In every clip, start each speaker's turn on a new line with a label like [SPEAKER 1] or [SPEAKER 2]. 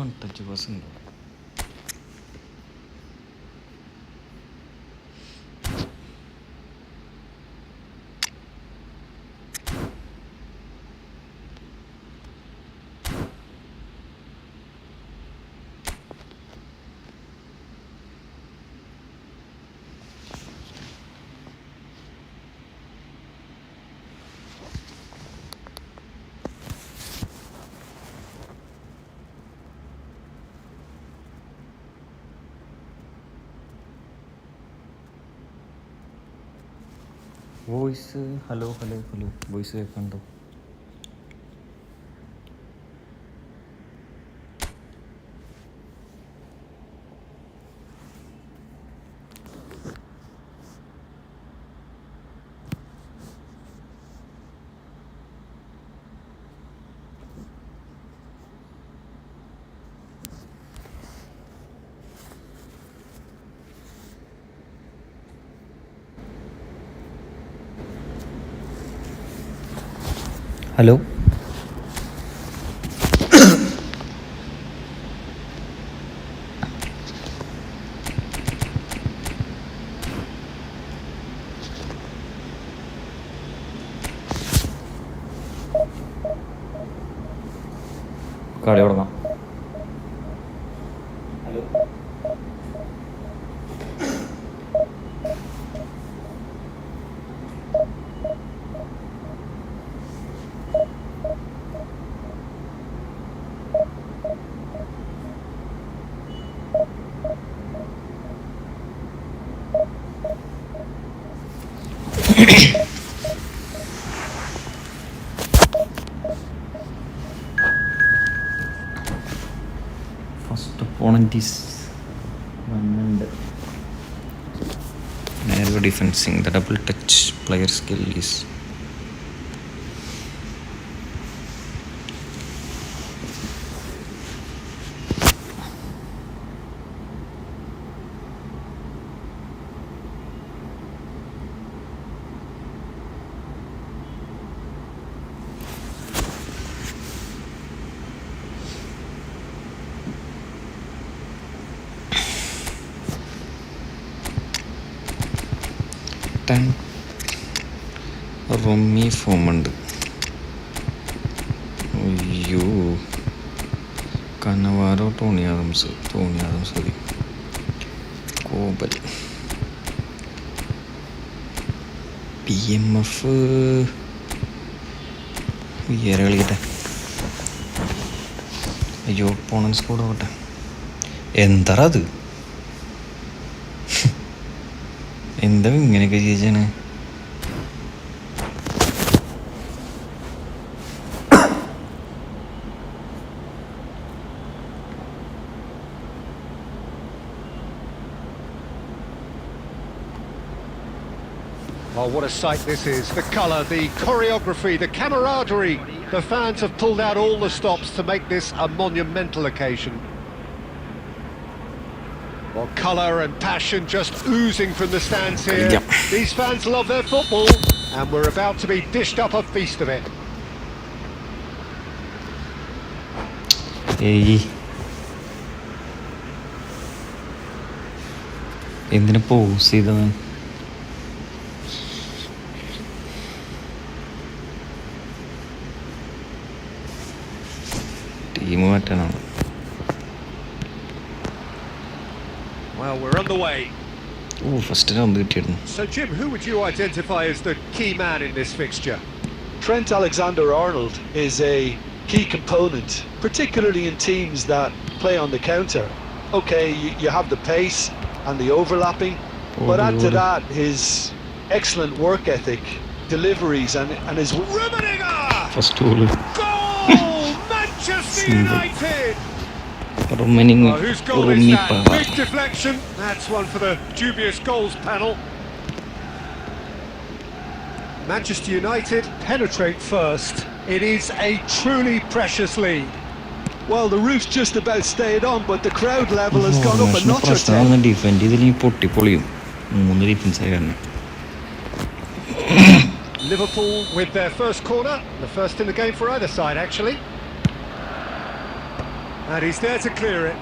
[SPEAKER 1] One touch wasn't. Voice hello voice കേൾക്കണ്ടോ? Hello കളി തുടങ്ങാം. First opponent is Vanand. Narrow defending, the double touch player skill is റൊമ്മി ഫോമുണ്ട്. അയ്യോ, കനവാരോ Tony Adams മതി. കോബൽ PMF ഉയരെ കളിക്കട്ടെ. അയ്യോ, opponents കൂടെ ആവട്ടെ. എന്താ അത്? എന്താ ഇങ്ങനെയൊക്കെ ചെയ്യിച്ചാണ്?
[SPEAKER 2] Oh, what a sight this is. The colour, the choreography, the camaraderie. The fans have pulled out all the stops to make this a monumental occasion. Well, colour and passion just oozing from the stands here.
[SPEAKER 1] Yep.
[SPEAKER 2] These fans love their football, and we're about to be dished up a feast of it.
[SPEAKER 1] എന്തിനു pose ചെയ്തവൻ? Team മാറ്റാനാണ്.
[SPEAKER 2] Well, we're underway.
[SPEAKER 1] First number കിട്ടിയിരുന്നു.
[SPEAKER 2] So, Jim, who would you identify as the key man in this fixture?
[SPEAKER 3] Trent Alexander-Arnold is a key component, particularly in teams that play on the counter. Okay, you have the pace and the overlapping, but add to that his excellent work ethic, deliveries, and his...
[SPEAKER 1] First goal.
[SPEAKER 2] Goal! Manchester United!
[SPEAKER 1] Who's goal is that?
[SPEAKER 2] Big deflection. That's one for the dubious goals panel. Manchester United penetrate first. It is a truly precious lead.
[SPEAKER 3] Well, the roof's just about stayed on, but the crowd level has gone up a notch or two.
[SPEAKER 1] Defend ചെയ്തില്ലെങ്കിൽ പൊട്ടിപ്പൊളിയും. 3 ഡിഫൻസായി കാരണം.
[SPEAKER 2] Liverpool with their first corner, the first in the game for either side actually. And he's there to clear it.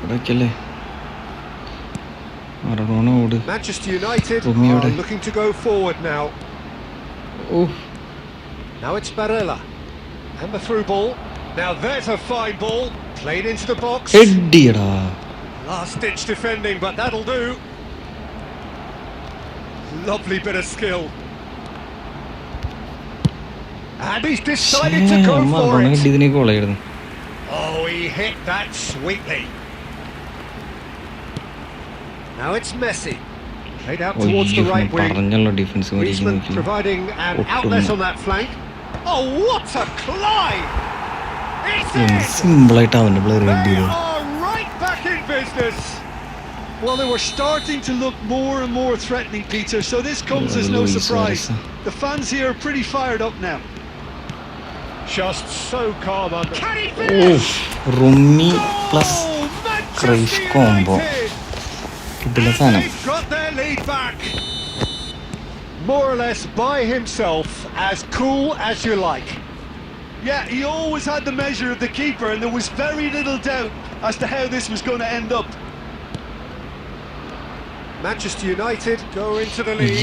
[SPEAKER 1] ഇവിടെയൊക്കെയല്ലേ Maradona ഓട്.
[SPEAKER 2] Manchester United are looking to go forward now. Now it's Barella. And the through ball. Now there's a fine ball. Played into the box.
[SPEAKER 1] എഡിയടാ.
[SPEAKER 2] Last ditch defending, but that'll do. Lovely bit of skill. And he's decided to go for it. Oh, he hit that sweetly. Now it's Messi. Played out towards the right wing. Griezmann providing an outlet on that flank. Oh, what a climb! It's in! They are right back in business.
[SPEAKER 3] Well, they were starting to look more and more threatening, Peter, so this comes as no surprise. The fans here are pretty fired up now.
[SPEAKER 2] Just so calm under. Can he finish?
[SPEAKER 1] Rumi plus Cruyff combo.
[SPEAKER 2] They've got their lead back. More or less by himself, as cool as you like.
[SPEAKER 3] Yeah, he always had the measure of the keeper, and there was very little doubt as to how this was going to end up.
[SPEAKER 2] Manchester United go into the lead.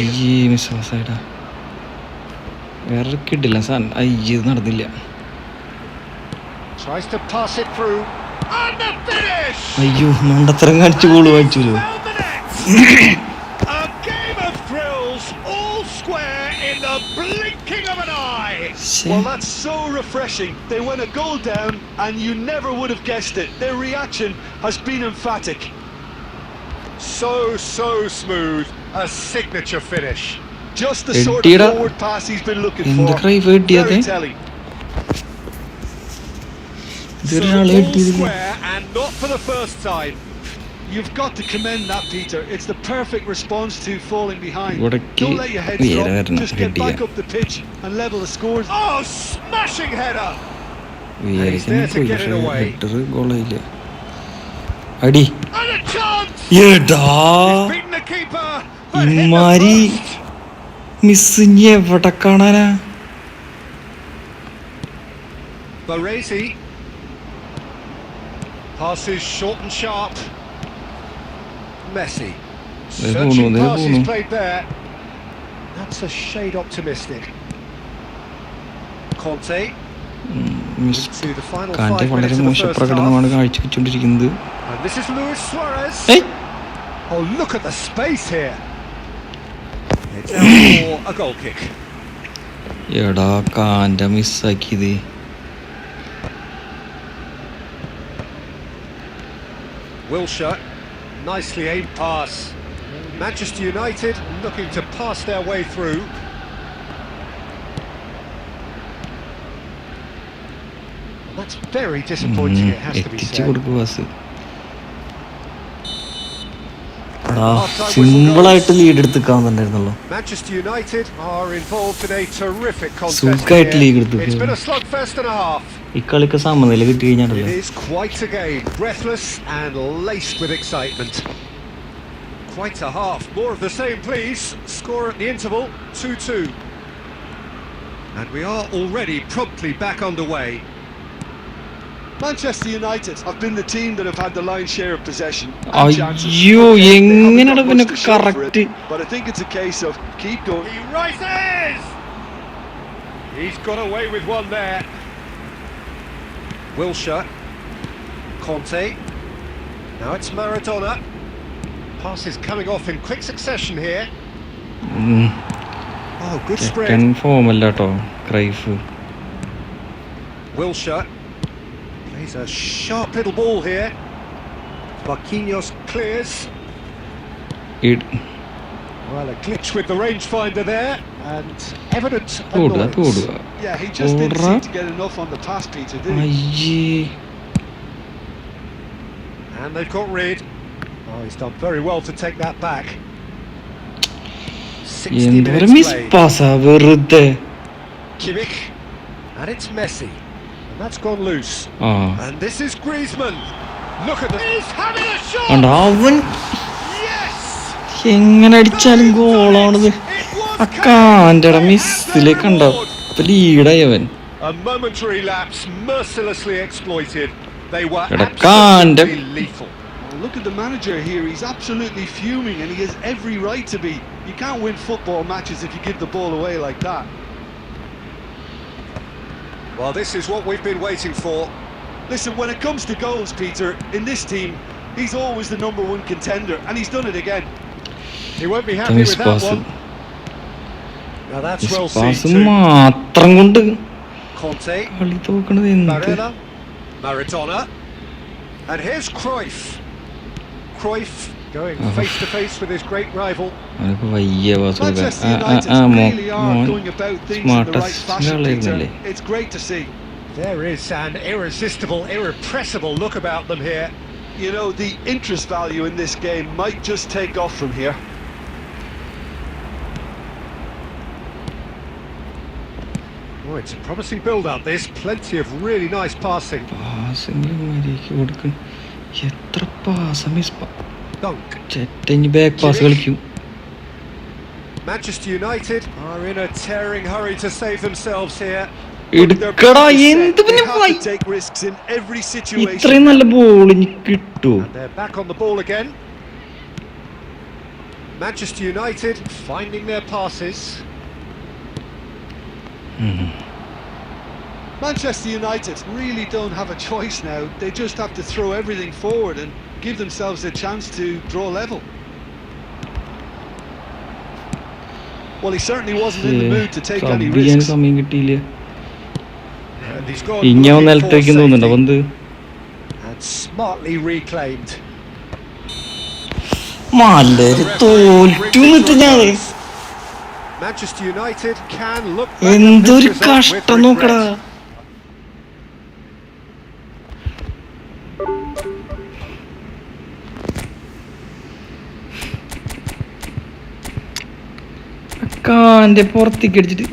[SPEAKER 2] Tries to pass it through. And the finish! A game of thrills, all square in the blinking of an eye.
[SPEAKER 3] Well, that's so refreshing. They went a goal down and you never would have guessed it. Their reaction has been emphatic.
[SPEAKER 2] So smooth, a signature finish.
[SPEAKER 3] Just the sort of forward pass he's been looking for. Very telling.
[SPEAKER 2] So all square and not for the first time.
[SPEAKER 3] You've got to commend that, Peter. It's the perfect response to falling behind. Don't let your head drop. Just get back up the pitch and level the scores.
[SPEAKER 2] Oh, smashing header! And he's there to get it away.
[SPEAKER 1] And
[SPEAKER 2] a chance!
[SPEAKER 1] He's
[SPEAKER 2] beaten the keeper, but hit the post. Baresi. Passes short and sharp. Messi. Searching pass he's played there. That's a shade optimistic. Conte. To the final 5 minutes of the first half. And this is Luis Suarez. Oh, look at the space here. It's out for a goal kick. Wilshere, nicely aimed pass. Manchester United looking to pass their way through. And that's very disappointing, it has to be said. Manchester United are involved in a terrific contest here. It's been a slugfest and a half. It is quite a game, breathless and laced with excitement. Quite a half, more of the same please. Score at the interval, 2-2. And we are already promptly back underway.
[SPEAKER 3] Manchester United have been the team that have had the lion's share of possession
[SPEAKER 1] and
[SPEAKER 3] chances. But I think it's a case of keep going.
[SPEAKER 2] He rises! He's got away with one there. Wilshere. Conte. Now it's Maradona. Pass is coming off in quick succession here. Oh, good spread. Wilshere. Plays a sharp little ball here. Marquinhos clears. Well, a glitch with the rangefinder there, and evident annoyance.
[SPEAKER 3] Yeah, he just didn't seem to get enough on the pass, Peter, did he?
[SPEAKER 2] And they've got rid. Oh, he's done very well to take that back. 60 minutes played. Kimmich. And it's Messi. And that's gone loose. And this is Griezmann. Look at this. He's having a shot!
[SPEAKER 1] എങ്ങനെ അടിച്ചാലും ഗോളാണത്. അക്കാൻ്റെ മിസ്സിലേക്ക് ഉണ്ടോ ഇപ്പൊ ലീഡായവൻ.
[SPEAKER 2] A momentary lapse mercilessly exploited. They were absolutely lethal.
[SPEAKER 3] Look at the manager here, he's absolutely fuming and he has every right to be. You can't win football matches if you give the ball away like that.
[SPEAKER 2] Well, this is what we've been waiting for.
[SPEAKER 3] Listen, when it comes to goals, Peter, in this team, he's always the number one contender and he's done it again.
[SPEAKER 2] He won't be happy with that one. Now that's well seen too. Conte, Barella, Maradona, and here's Cruyff. Cruyff going face to face with his great rival.
[SPEAKER 3] Manchester United really are going about things in the right fashion, Peter. It's great to see.
[SPEAKER 2] There is an irresistible, irrepressible look about them here.
[SPEAKER 3] You know, the interest value in this game might just take off from here.
[SPEAKER 2] Oh, it's a promising build-up, this. Plenty of really nice passing. Dunk. Manchester United are in a tearing hurry to save themselves here.
[SPEAKER 3] They have to take risks in every situation.
[SPEAKER 2] And they're back on the ball again. Manchester United finding their passes.
[SPEAKER 3] Manchester United really don't have a choice now. They just have to throw everything forward and give themselves a chance to draw level. Well, he certainly wasn't in the mood to take any risks.
[SPEAKER 2] And he's gone looking for safety. And smartly reclaimed. Manchester United can look back with regret.
[SPEAKER 1] Kante പുറത്തേക്ക് അടിച്ചിട്ട്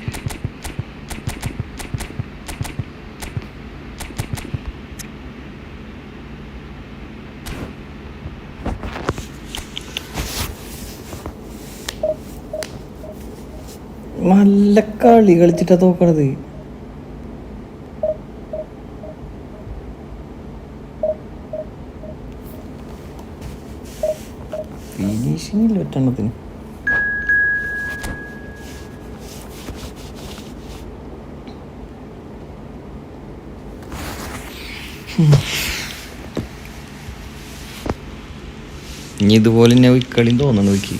[SPEAKER 1] നല്ല കളി കളിച്ചിട്ടാ തോക്കണത്. Finishing ഇല്ല ഒറ്റെണ്ണത്തിന്. ഇനി ഇതുപോലെ തന്നെ കളി തോന്നണം നോക്കി.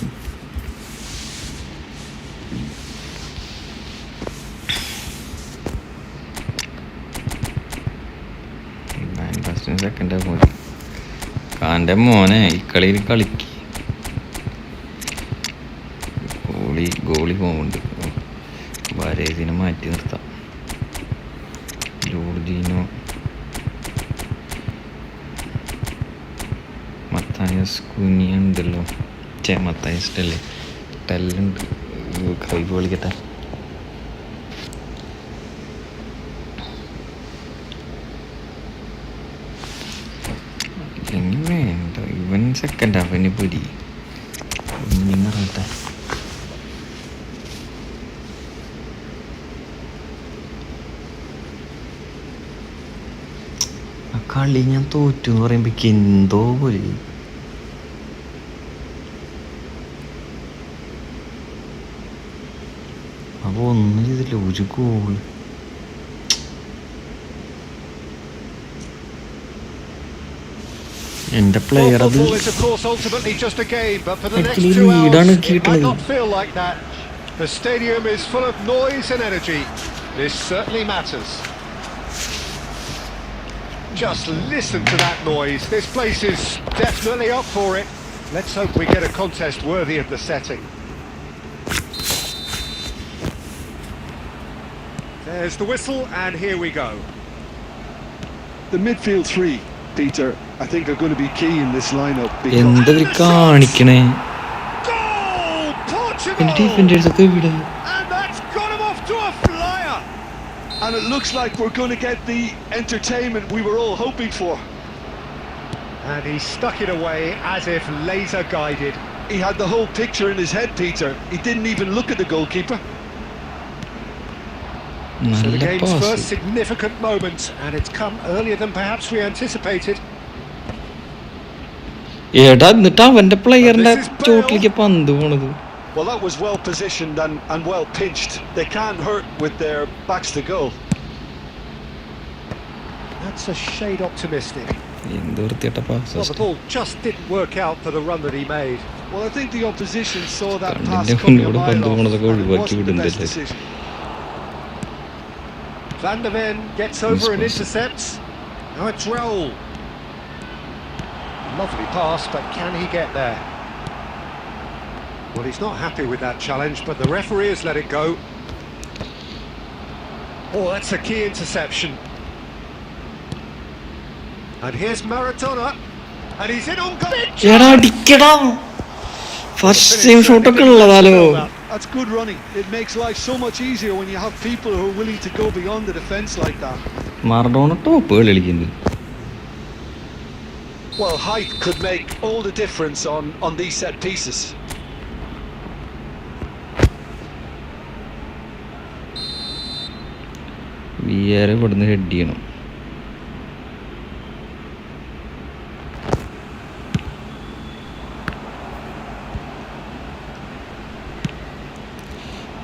[SPEAKER 1] സെക്കൻഡ് പോലെ കാൻ്റെ മോനെ ഈ കളിയിൽ കളിക്ക്. ഗോളി പോകുന്നുണ്ട്. വരേതിനെ മാറ്റി നിർത്താം. ജോർജിനോ മത്തായസ് കുനിയ ഉണ്ടല്ലോ. മത്തായസ് അല്ലേ ടെല്ലുണ്ട്. കൈ കളിക്കട്ടെ. വേണ്ട ഇവൻ സെക്കൻഡ് ഹാഫിന് പൊരി പറയട്ടെ. ആ കളി ഞാൻ തോറ്റു എന്ന് പറയുമ്പോഴേക്ക് എന്തോ പോലെ. അപ്പൊ ഒന്നും ചെയ്തില്ല, ഒരു ഗോള്. എന്റെ പ്ലെയർ അത് ലീഡാണ് കിട്ടുന്നത്.
[SPEAKER 2] The stadium is full of noise and energy. This certainly matters. Just listen to that noise. This place is definitely up for it. Let's hope we get a contest worthy of the setting. There's the whistle and here we go.
[SPEAKER 3] The midfield three, Peter, I think are going to be key in this lineup.
[SPEAKER 1] എന്തൊരു കാണിക്കണേ.
[SPEAKER 2] Goal! Portugal!
[SPEAKER 1] And
[SPEAKER 2] that's got him off to a flyer.
[SPEAKER 3] And it looks like we're going to get the entertainment we were all hoping for.
[SPEAKER 2] And he stuck it away as if laser guided.
[SPEAKER 3] He had the whole picture in his head, Peter. He didn't even look at the goalkeeper.
[SPEAKER 2] So the game's first significant moment, and it's come earlier than perhaps we anticipated.
[SPEAKER 3] Well, that was well positioned and well pinched. They can't hurt with their backs to goal.
[SPEAKER 2] That's a shade optimistic. Well, the ball just didn't work out for the run that he made.
[SPEAKER 3] Well, I think the opposition saw that pass coming a mile off, and it wasn't the best decision.
[SPEAKER 2] Van der Ven gets over and intercepts. Now it's Raul. Lovely pass, but can he get there? Well, he's not happy with that challenge, but the referee has let it go. Oh, that's a key interception. And here's Maradona, and he's in on goal.
[SPEAKER 1] First team shot.
[SPEAKER 3] That's good running. It makes life so much easier when you have people who are willing to go beyond the defence like that.
[SPEAKER 1] Maradona top.
[SPEAKER 3] Well, height could make all the difference on these set pieces.
[SPEAKER 1] We are able to head down.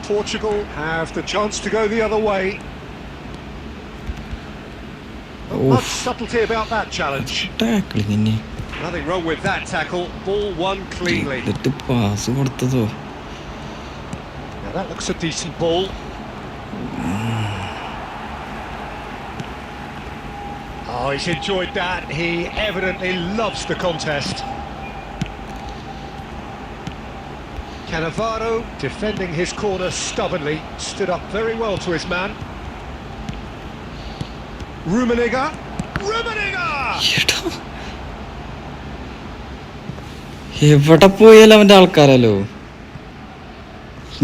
[SPEAKER 2] Portugal have the chance to go the other way. Not much subtlety about that challenge. Nothing wrong with that tackle. Ball won cleanly. Now that looks a decent ball. Oh, he's enjoyed that. He evidently loves the contest. Cannavaro, defending his corner stubbornly, stood up very well to his man. Rummenigge!
[SPEAKER 1] എവിടെ പോയാലും അവന്റെ ആൾക്കാരല്ലോ.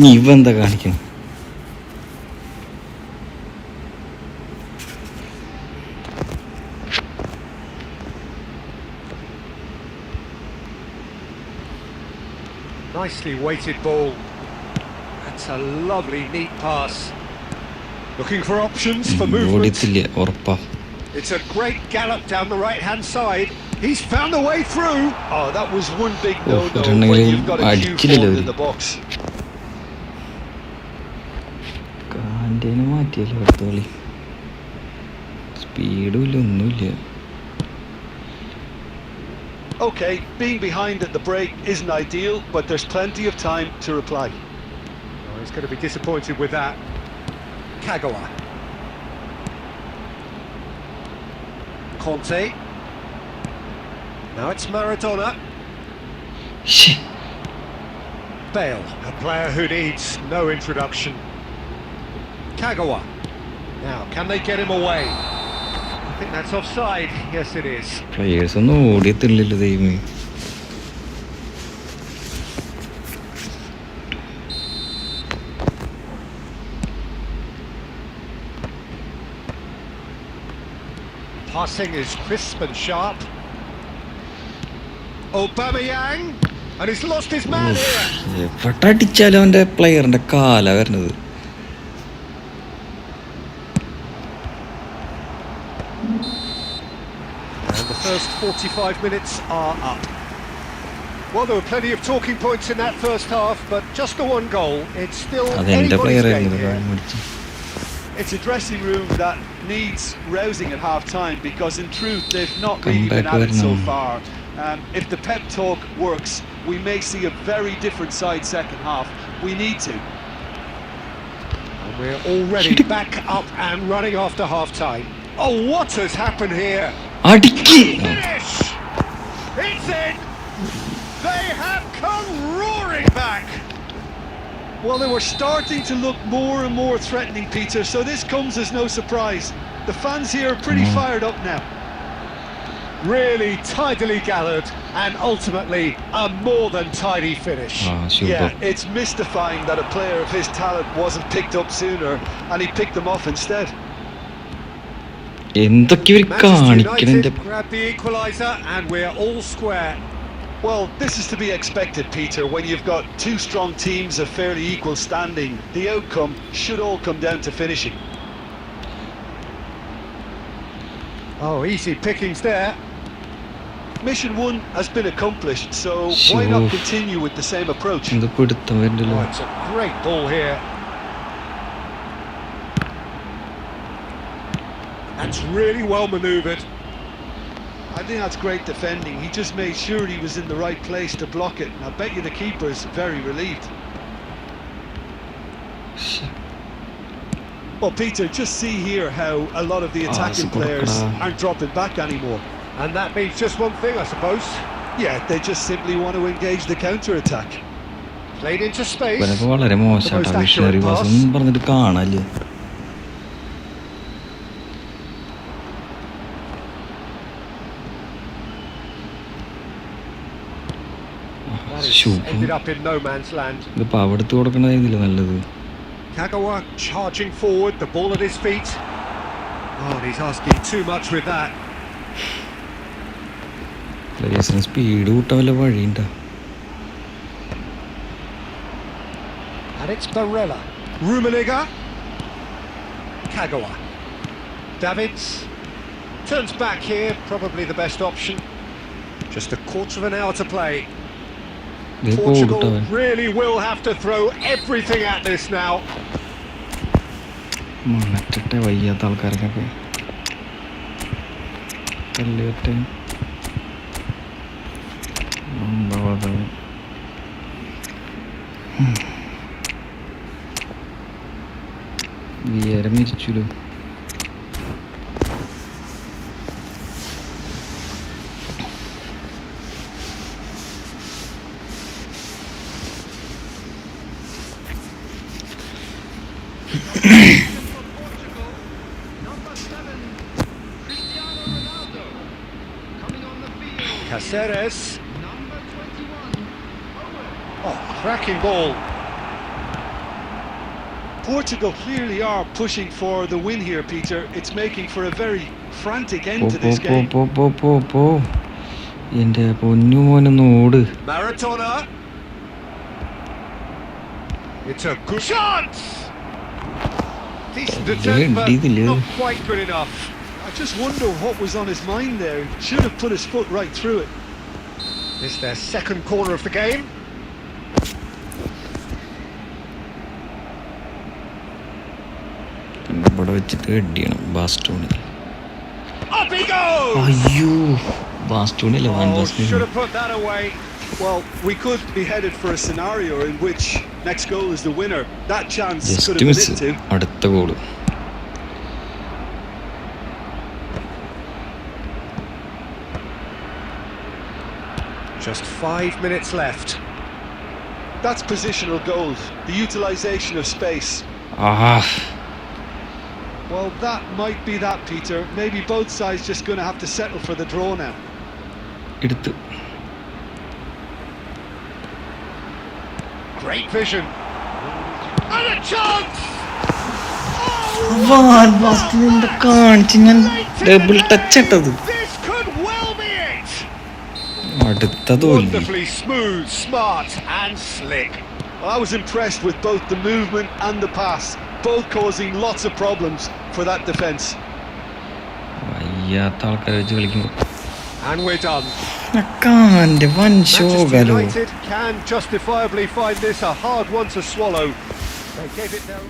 [SPEAKER 1] നീ എന്താ കാണിക്കണം?
[SPEAKER 2] Nicely weighted ball. That's a lovely, neat pass. Looking for options for movement. It's a great gallop down the right-hand side. He's found a way through.
[SPEAKER 3] Oh, that was one big no-no when you've got a queue forward in the box. Okay, being behind at the break isn't ideal, but there's plenty of time to reply.
[SPEAKER 2] Oh, he's going to be disappointed with that. Kagawa. Conte. Now it's Maradona. Bale, a player who needs no introduction. Kagawa. Now, can they get him away? I think that's offside. Yes, it is.
[SPEAKER 1] Players ഒന്നും ഓടിയെത്തില്ലല്ലോ ദൈവമേ.
[SPEAKER 2] Passing is crisp and sharp. Aubameyang, and he's lost his man here.
[SPEAKER 1] എവിടെ അടിച്ചാലും അവന്റെ പ്ലെയറിന്റെ കാലാ വരുന്നത്.
[SPEAKER 2] And the first 45 minutes are up. Well, there were plenty of talking points in that first half, but just the one goal. It's still anybody's game here.
[SPEAKER 3] It's a dressing room that needs rousing at half-time because, in truth, they've not really been at it so far. If the pep talk works, we may see a very different side second half. We need to.
[SPEAKER 2] And we're already back up and running after half-time. Oh, what has happened here? Finish! It's in! They have come roaring back!
[SPEAKER 3] Well, they were starting to look more and more threatening, Peter, so this comes as no surprise. The fans here are pretty fired up now.
[SPEAKER 2] Really tidily gathered, and ultimately a more than tidy finish.
[SPEAKER 3] Yeah, it's mystifying that a player of his talent wasn't picked up sooner, and he picked them off instead.
[SPEAKER 2] Manchester United grab the equaliser, and we're all square.
[SPEAKER 3] Well, this is to be expected, Peter. When you've got two strong teams of fairly equal standing, the outcome should all come down to finishing.
[SPEAKER 2] Oh, easy pickings there.
[SPEAKER 3] Mission 1 has been accomplished, so why not continue with the same approach?
[SPEAKER 2] Oh, it's a great ball here. That's really well manoeuvred.
[SPEAKER 3] I think that's great defending. He just made sure he was in the right place to block it, and I bet you the keeper's very relieved. Well, Peter, just see here how a lot of the attacking players aren't dropping back anymore.
[SPEAKER 2] And that means just one thing, I suppose.
[SPEAKER 3] Yeah, they just simply want to engage the counter-attack.
[SPEAKER 2] Played into space.
[SPEAKER 1] വളരെ മോശമായിട്ടാ visionary pass ഒന്നും പറഞ്ഞിട്ട് കാണല്ലേ.
[SPEAKER 2] Ended up in no man's land.
[SPEAKER 1] ഇതിപ്പോ അവിടുത്തെ കൊടുക്കണതായിരുന്നില്ല നല്ലത്.
[SPEAKER 2] Kagawa charging forward, the ball at his feet. Oh, he's asking too much with that.
[SPEAKER 1] Speed കൂട്ടാൻ വല്ല വഴിയുണ്ടോ?
[SPEAKER 2] And it's Barella. Rummenigge. Kagawa. Davids. Turns back here, probably the best option. Just a quarter of an hour to play. Portugal really will have to throw everything at this now.
[SPEAKER 1] മറ്റേ വയ്യാത്ത ആൾക്കാർക്കൊക്കെ വിയരമിരിച്ചല്ലോ.
[SPEAKER 2] Caceres. Oh, cracking ball.
[SPEAKER 3] Portugal clearly are pushing for the win here, Peter. It's making for a very frantic end to this game.
[SPEAKER 1] എന്റെ പൊന്നു മോനൊന്നോട്.
[SPEAKER 2] Maradona. It's a good chance. Decent attempt, but not quite good enough.
[SPEAKER 3] I just wonder what was on his mind there. He should have put his foot right through it.
[SPEAKER 2] This is their second corner of the game.
[SPEAKER 1] ഇവിടെ വെച്ചിട്ട് അടിയാണ് Bastoni.
[SPEAKER 2] Up he goes.
[SPEAKER 1] അയ്യോ ബാസ്റ്റോണിയല്ലേ
[SPEAKER 2] should have put that away.
[SPEAKER 3] Well, we could be headed for a scenario in which next goal is the winner. That chance could have been it too.
[SPEAKER 1] അടുത്ത goal.
[SPEAKER 2] Just 5 minutes left.
[SPEAKER 3] That's positional gold, the utilisation of space. Well, that might be that, Peter. Maybe both sides just going to have to settle for the draw now.
[SPEAKER 2] Great vision. And a chance!
[SPEAKER 1] Double touch ഇട്ടത്.
[SPEAKER 2] Wonderfully smooth, smart and slick.
[SPEAKER 3] Well, I was impressed with both the movement and the pass, both causing lots of problems for that defence.
[SPEAKER 2] And we're done.
[SPEAKER 1] Manchester
[SPEAKER 2] United can justifiably find this a hard one to swallow. They gave it their...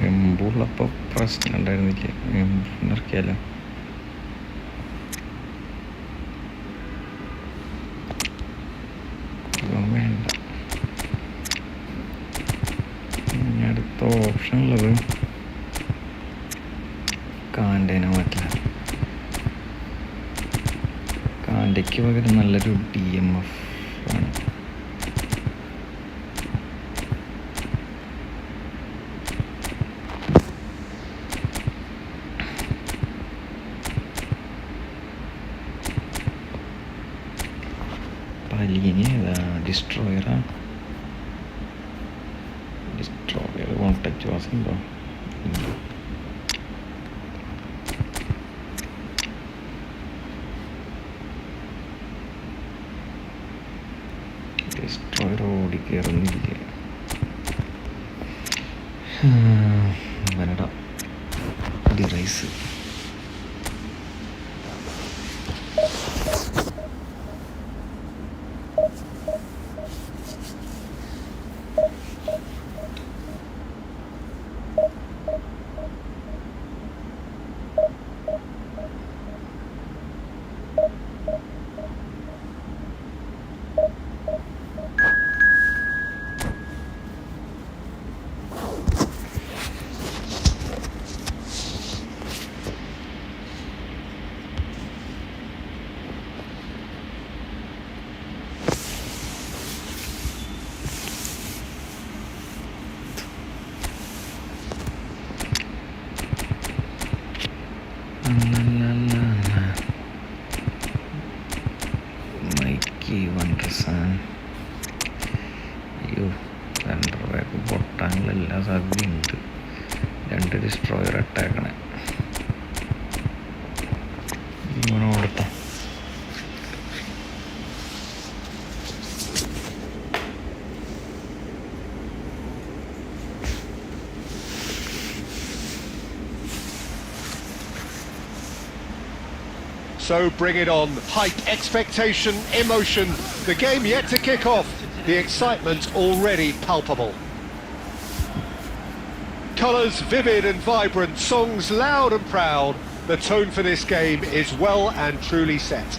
[SPEAKER 1] എമ്പുള്ളപ്പോൾ പ്രശ്നം ഉണ്ടായിരുന്നില്ലേ? എമ്പിറക്കിയാലോ? വേണ്ട. അടുത്ത option ഉള്ളത് കാണ്ടേനെ പറ്റില്ല. കാണ്ടയ്ക്ക് പകരം നല്ലൊരു DMF ആണ്. ഡിസ്ട്രോയറാണ്. Destroyer one touch pass ഉണ്ടോ? ഡിസ്ട്രോയർ ഓടിക്കയറുന്നില്ല. വരട ഡിറൈസ്. അയ്യോ, സെൻറ്റർ ബാക്ക് പൊട്ടാനുള്ള എല്ലാ സാധ്യതയുണ്ട്. 2 ഡിസ്ട്രോയർ അറ്റാക്കണേ. ഇങ്ങനെ ഓടട്ടെ.
[SPEAKER 2] So bring it on. Hype, expectation, emotion. The game yet to kick off. The excitement already palpable. Colours vivid and vibrant, songs loud and proud. The tone for this game is well and truly set.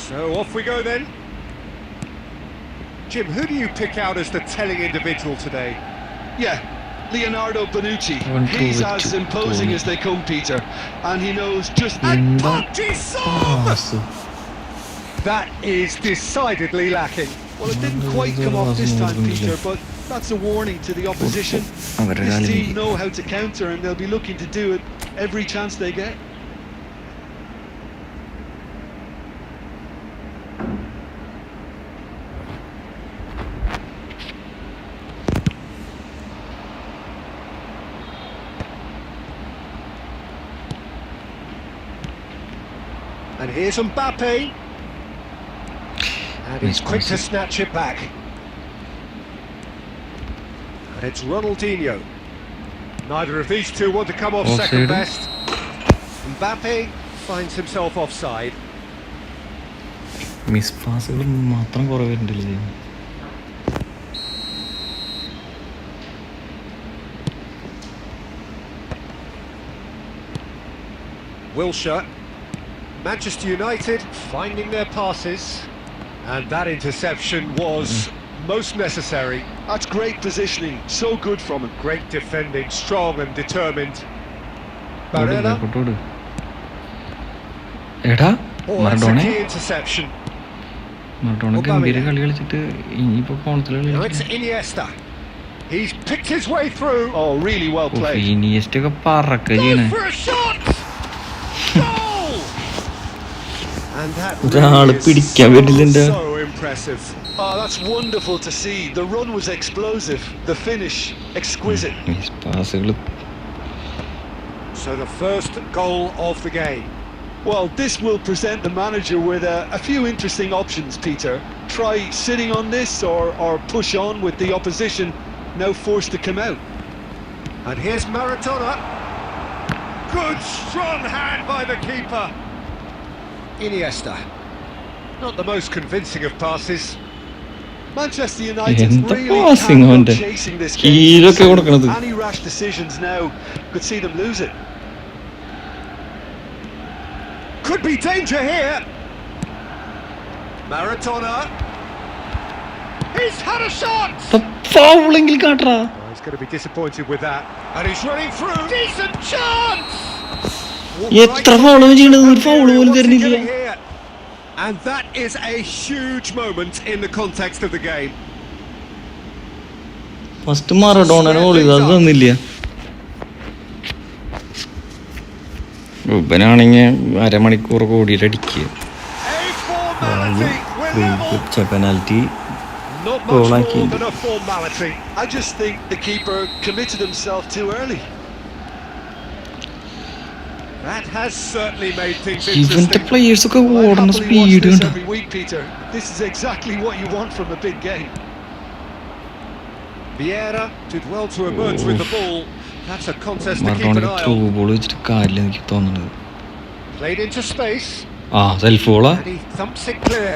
[SPEAKER 2] So off we go then. Jim, who do you pick out as the telling individual today?
[SPEAKER 3] Yeah, Leonardo Bonucci. He's as imposing as they come, Peter, and he knows just...
[SPEAKER 2] And that is decidedly lacking.
[SPEAKER 3] Well, it didn't quite come off this time, Peter, but that's a warning to the opposition. This team know how to counter, and they'll be looking to do it every chance they get.
[SPEAKER 2] And here's Mbappe. And he's quick to snatch it back. And it's Ronaldinho. Neither of these two want to come off second best. Mbappe finds himself offside.
[SPEAKER 1] Miss പാസുകൾ മാത്രം കുറവുണ്ടല്ലേ.
[SPEAKER 2] Wilshere. Manchester United finding their passes, and that interception was most necessary.
[SPEAKER 3] That's great positioning, so good from him.
[SPEAKER 2] Great defending, strong and determined. Barella.
[SPEAKER 1] എടാ
[SPEAKER 2] That's a key interception.
[SPEAKER 1] Maradona ഗംഭീര കളി കളിച്ചിട്ട് ഇനിയിപ്പോ കോണത്തിലുള്ള
[SPEAKER 2] Now it's Iniesta. He's picked his way through.
[SPEAKER 3] Oh, really well played.
[SPEAKER 1] Iniesta ഒക്കെ പറക്ക ചെയ്യണേ.
[SPEAKER 2] For a shot. Goal. And that really is so impressive.
[SPEAKER 3] Oh, that's wonderful to see. The run was explosive, the finish exquisite.
[SPEAKER 2] So the first goal of the game.
[SPEAKER 3] Well, this will present the manager with a few interesting options, Peter. Try sitting on this or push on with the opposition now forced to come out.
[SPEAKER 2] And here's Maradona. Good strong hand by the keeper. Iniesta. Not the most convincing of passes.
[SPEAKER 3] Manchester United really cannot chasing this game. Any rash decisions now could see them lose it.
[SPEAKER 2] Could be danger here. Maradona. He's had a shot. He's going to be disappointed with that. And he's running through. Decent chance. And that is a huge moment in the context of the game.
[SPEAKER 1] First Maradona ഇവനാണെങ്കിൽ അരമണിക്കൂർ ഓടിയിട്ടടിക്കുക. Penalty
[SPEAKER 2] Not much more than a formality.
[SPEAKER 3] I just think the keeper committed himself too early.
[SPEAKER 2] That has certainly made things
[SPEAKER 1] ഇവന്റെ
[SPEAKER 2] interesting.
[SPEAKER 1] Players ഒക്കെ
[SPEAKER 3] Well, I
[SPEAKER 1] ഓടുന്ന
[SPEAKER 3] happily watch
[SPEAKER 1] speed
[SPEAKER 3] this
[SPEAKER 1] കണ്ടോ?
[SPEAKER 3] every week, Peter. This is exactly what you want from a big game.
[SPEAKER 2] Vieira did well to emerge with the ball. That's a contest to keep an
[SPEAKER 1] മറഡോണയുടെ
[SPEAKER 2] eye
[SPEAKER 1] through
[SPEAKER 2] on.
[SPEAKER 1] Ball വെച്ചിട്ട് കാര്യമില്ല എനിക്ക് തോന്നുന്നത്.
[SPEAKER 2] Played into space.
[SPEAKER 1] Self ബോളാ.
[SPEAKER 2] And he thumps it clear.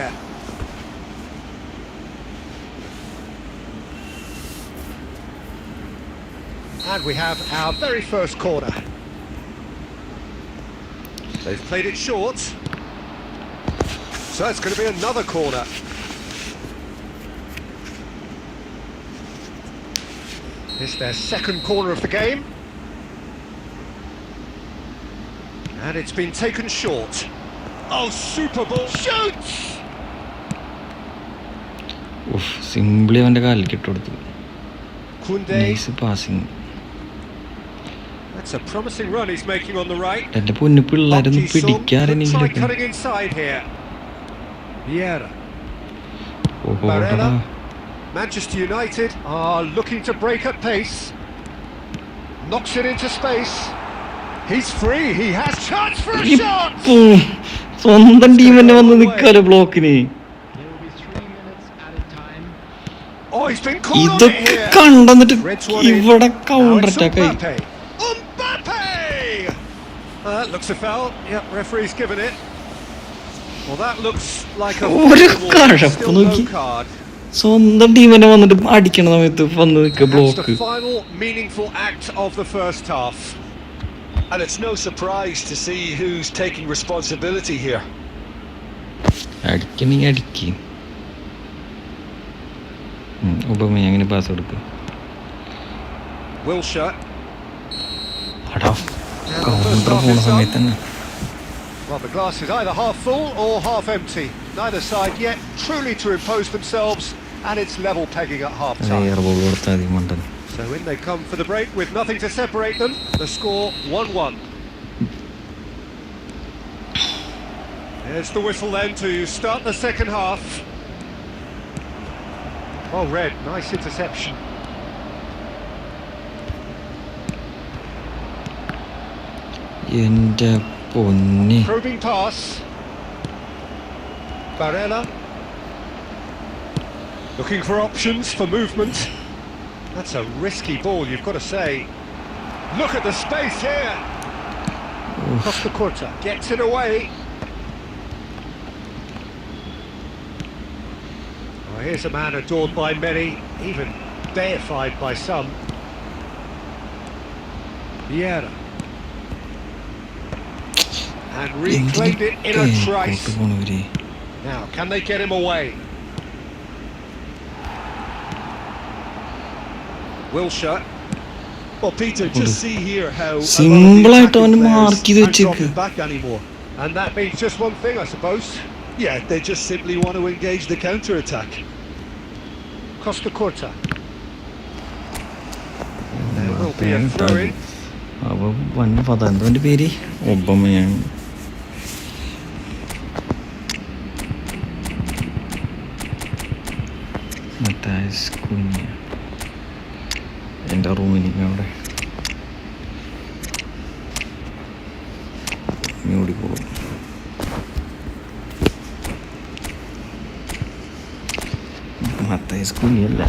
[SPEAKER 2] And we have our very first corner. They've played it short. So it's going to be another corner. This is their second corner of the game. And it's been taken short. Oh, super ball. Shoots!
[SPEAKER 1] Simply അവന്റെ കാലിൽ കിട്ടുകൊടുത്തു.
[SPEAKER 2] Kunde.
[SPEAKER 1] Nice passing.
[SPEAKER 2] That's a promising run he's making on the right.
[SPEAKER 1] എന്റെ പൊന്നു പിള്ളേരൊന്നും
[SPEAKER 2] Try
[SPEAKER 1] പിടിക്കാറെനിക്ക്.
[SPEAKER 2] cutting inside here. Vieira. Barella. Manchester United are looking to break at pace. Knocks it into space. He's free. He has chance for a shot.
[SPEAKER 1] സ്വന്തം team തന്നെ വന്ന് നിൽക്കാലോ ബ്ലോക്കിന്.
[SPEAKER 2] Oh, he's been caught on it
[SPEAKER 1] ഇതൊക്കെ
[SPEAKER 2] here.
[SPEAKER 1] കണ്ടെന്നിട്ട് ഇവിടെ counter attack ആയി.
[SPEAKER 2] That looks a foul. Yep, referee's given it. Well, that looks like a
[SPEAKER 1] still no
[SPEAKER 2] card.
[SPEAKER 1] സ്വന്തം team തന്നെ വന്നിട്ട് അടിക്കണ സമയത്ത് വന്ന് നിൽക്കുക
[SPEAKER 2] That's
[SPEAKER 1] block.
[SPEAKER 2] the final meaningful act of the first half.
[SPEAKER 3] And it's no surprise to see who's taking responsibility here.
[SPEAKER 1] അടിക്കണീ അടിക്ക്. ഉപമ അങ്ങനെ പാസ് കൊടുക്കുക.
[SPEAKER 2] Wilshere.
[SPEAKER 1] കൗണ്ടർ പോണ സമയത്ത് തന്നെ.
[SPEAKER 2] Well, the glass is either half full or half empty. Neither side yet truly to impose themselves, and it's level pegging at half time.
[SPEAKER 1] Air ball കൊടുത്താൽ മതി മണ്ടൻ.
[SPEAKER 2] So in they come for the break with nothing to separate them. The score 1-1. There's the whistle then to start the second half. Oh, Red, nice interception.
[SPEAKER 1] എന്റെ പൊന്നി.
[SPEAKER 2] Probing pass. Barella. Looking for options for movement. That's a risky ball, you've got to say. Look at the space here. Costa Curta gets it away. Oh, here's a man adored by many, even deified by some. Vieira. And reclaimed it in a trice. Now, can they get him away? Wilshere.
[SPEAKER 3] Well, Peter, just see here how
[SPEAKER 1] Simple ആയിട്ടാണ് mark ചെയ്ത് വെച്ചേക്ക്.
[SPEAKER 3] back anymore.
[SPEAKER 2] And that means just one thing, I suppose.
[SPEAKER 3] Yeah, they just simply want to engage the counter attack.
[SPEAKER 2] Costa Curta. There will be a throw-in.
[SPEAKER 1] അപ്പോൾ വൻ പതാന്തോൻ്റെ പേര് ഒബമയാണ്. എൻ്റെ റൂമിലേക്ക് അവിടെ ഓടിക്കോളും. മത്തായിസ് കുഞ്ഞല്ല,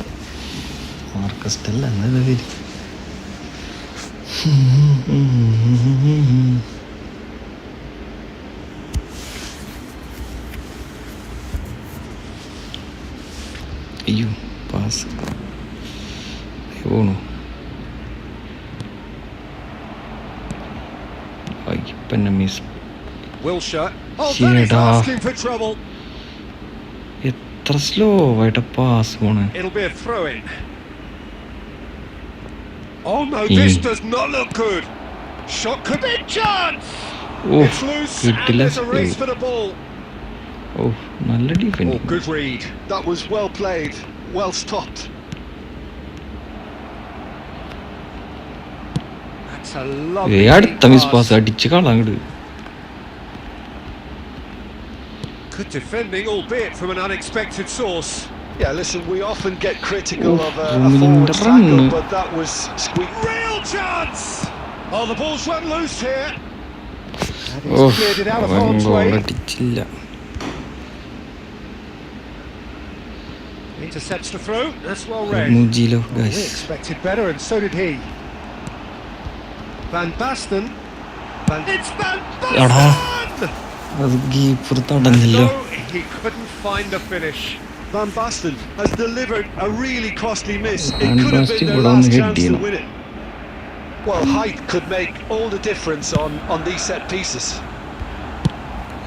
[SPEAKER 1] മാർക്കസ്റ്റല്ല എന്നല്ല പേര്. അയ്യോ പാസ് പോണു. ഇപ്പന്നെ miss.
[SPEAKER 2] Wilshere. Oh, that is asking for trouble.
[SPEAKER 1] എത്ര സ്ലോ ആയിട്ട് പാസ് പോണേ.
[SPEAKER 2] It'll be a throw-in. Oh no, this does not look good. Shot could be a chance. It's loose and there's a race for the ball.
[SPEAKER 1] Oh, നല്ല defend.
[SPEAKER 2] Oh, good read.
[SPEAKER 3] That was well played, well stopped.
[SPEAKER 2] That's a lovely pass. Good defending, albeit from an unexpected source.
[SPEAKER 3] Yeah, listen, we often get critical of a forward tackle, but that was squeak.
[SPEAKER 2] Real chance! Oh, the ball's run loose here. And he's cleared it out of harm's way. Intercepts the throw, that's well read. We expected better, and so did he. Van Basten. It's Van Basten! No, he couldn't find the finish.
[SPEAKER 3] Van Basten has delivered a really costly miss. It could have been their last chance to win it. Well, height could make all the difference on these set pieces.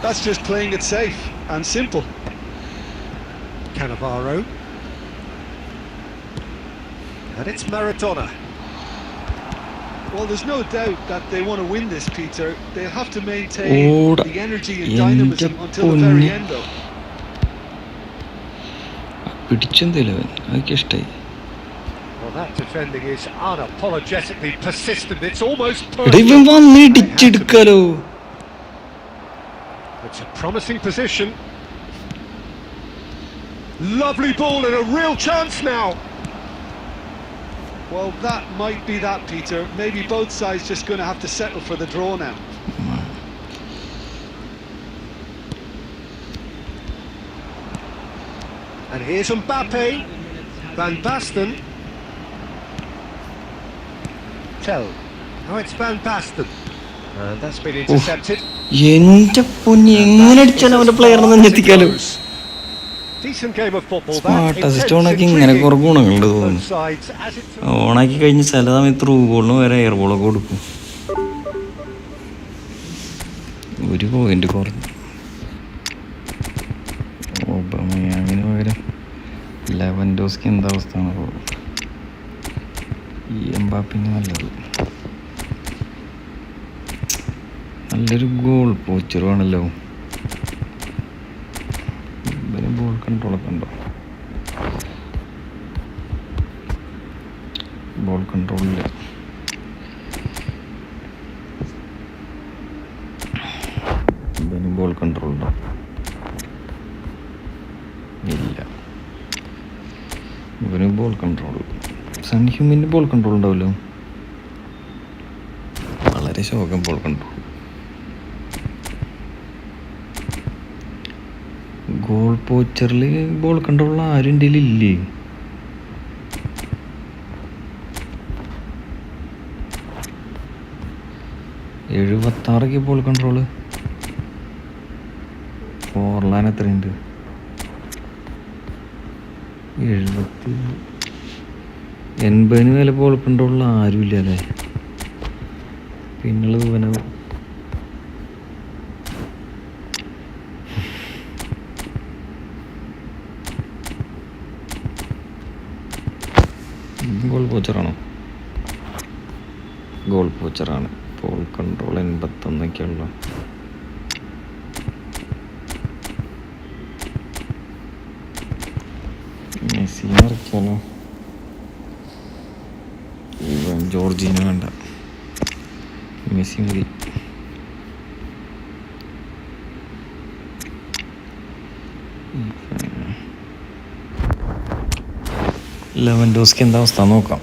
[SPEAKER 3] That's just playing it safe and simple.
[SPEAKER 2] Cannavaro. And it's Maradona.
[SPEAKER 3] Well, there's no doubt that they want to win this, Peter. They'll have to maintain the energy and dynamism until the very end, though.
[SPEAKER 2] Well, that defending is unapologetically persistent. It's almost perfect. It's a promising position. Lovely ball and a real chance now.
[SPEAKER 3] Well, that might be that, Peter. Maybe both sides just going to have to settle for the draw now.
[SPEAKER 2] And here's Mbappe. Van Basten. Tell. Oh, it's Van Basten. And that's been intercepted. Decent game of football.
[SPEAKER 1] ഓണാക്കി കഴിഞ്ഞ് ചില സമയത്ത് through ബോളിന് വരെ air ബോളൊക്കെ കൊടുക്കും. ഒരു point കുറഞ്ഞു. ഓബാമയാങ്ങിന് പകരം Lewandowski എന്താ അവസ്ഥയാണ്? ഈ എംബാപ്പിന് നല്ലൊരു ഗോൾ പോച്ചറുവാണല്ലോ. ബോൾ കൺട്രോളൊക്കെ ഉണ്ടോ? ബോൾ കൺട്രോളില്ല. ബോൾ കൺട്രോൾ ഉണ്ടോ? ഇല്ല. ഇവന് ബോൾ കൺട്രോൾ. സൺഹ്യൂമിന് ബോൾ കൺട്രോൾ ഉണ്ടാവല്ലോ. വളരെ ശോകം ബോൾ കൺട്രോൾ. ഗോൾ പോച്ചറിൽ ബോൾ കൺട്രോൾ ആരും എൻ്റെ ഇല്ലേ? എഴുപത്താറൊക്കെ ബോൾ കൺട്രോള്. ഫോർലാൻ എത്രയുണ്ട്? 80 വില ബോൾ കൺട്രോളിൽ ആരും ഇല്ല അല്ലേ? പിന്നുള്ളത് ഇവനെ ഗോൾ പോച്ചറാണോ? ഗോൾ പോച്ചറാണ്. ബോൾ കൺട്രോൾ 81 ഉള്ളു. മെസ്സി ഇറക്കിയാലോ? ഇവൻ ജോർജീനെ വേണ്ട, മെസ്സി മതി. ലെവൻഡോസ്കി എന്താ അവസ്ഥ നോക്കാം.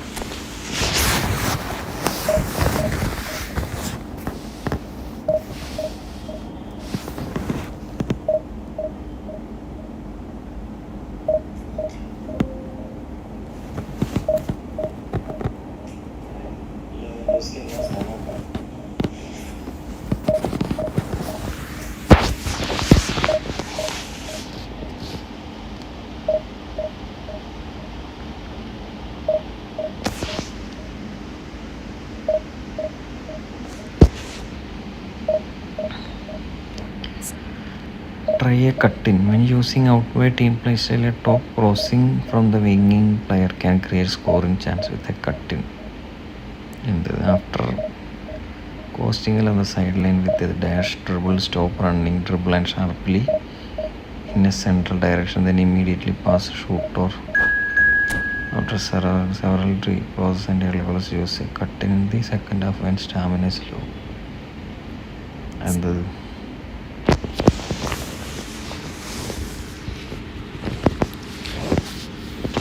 [SPEAKER 1] Try a cut-in. When using outward team play style, a top crossing from the winging player can create scoring chance with a cut-in. After coasting on the sideline with a dash, dribble, stop running, dribble and sharply in a central direction, then immediately pass, shoot or After several draws and early goals, use a cut in the second half when stamina is low. And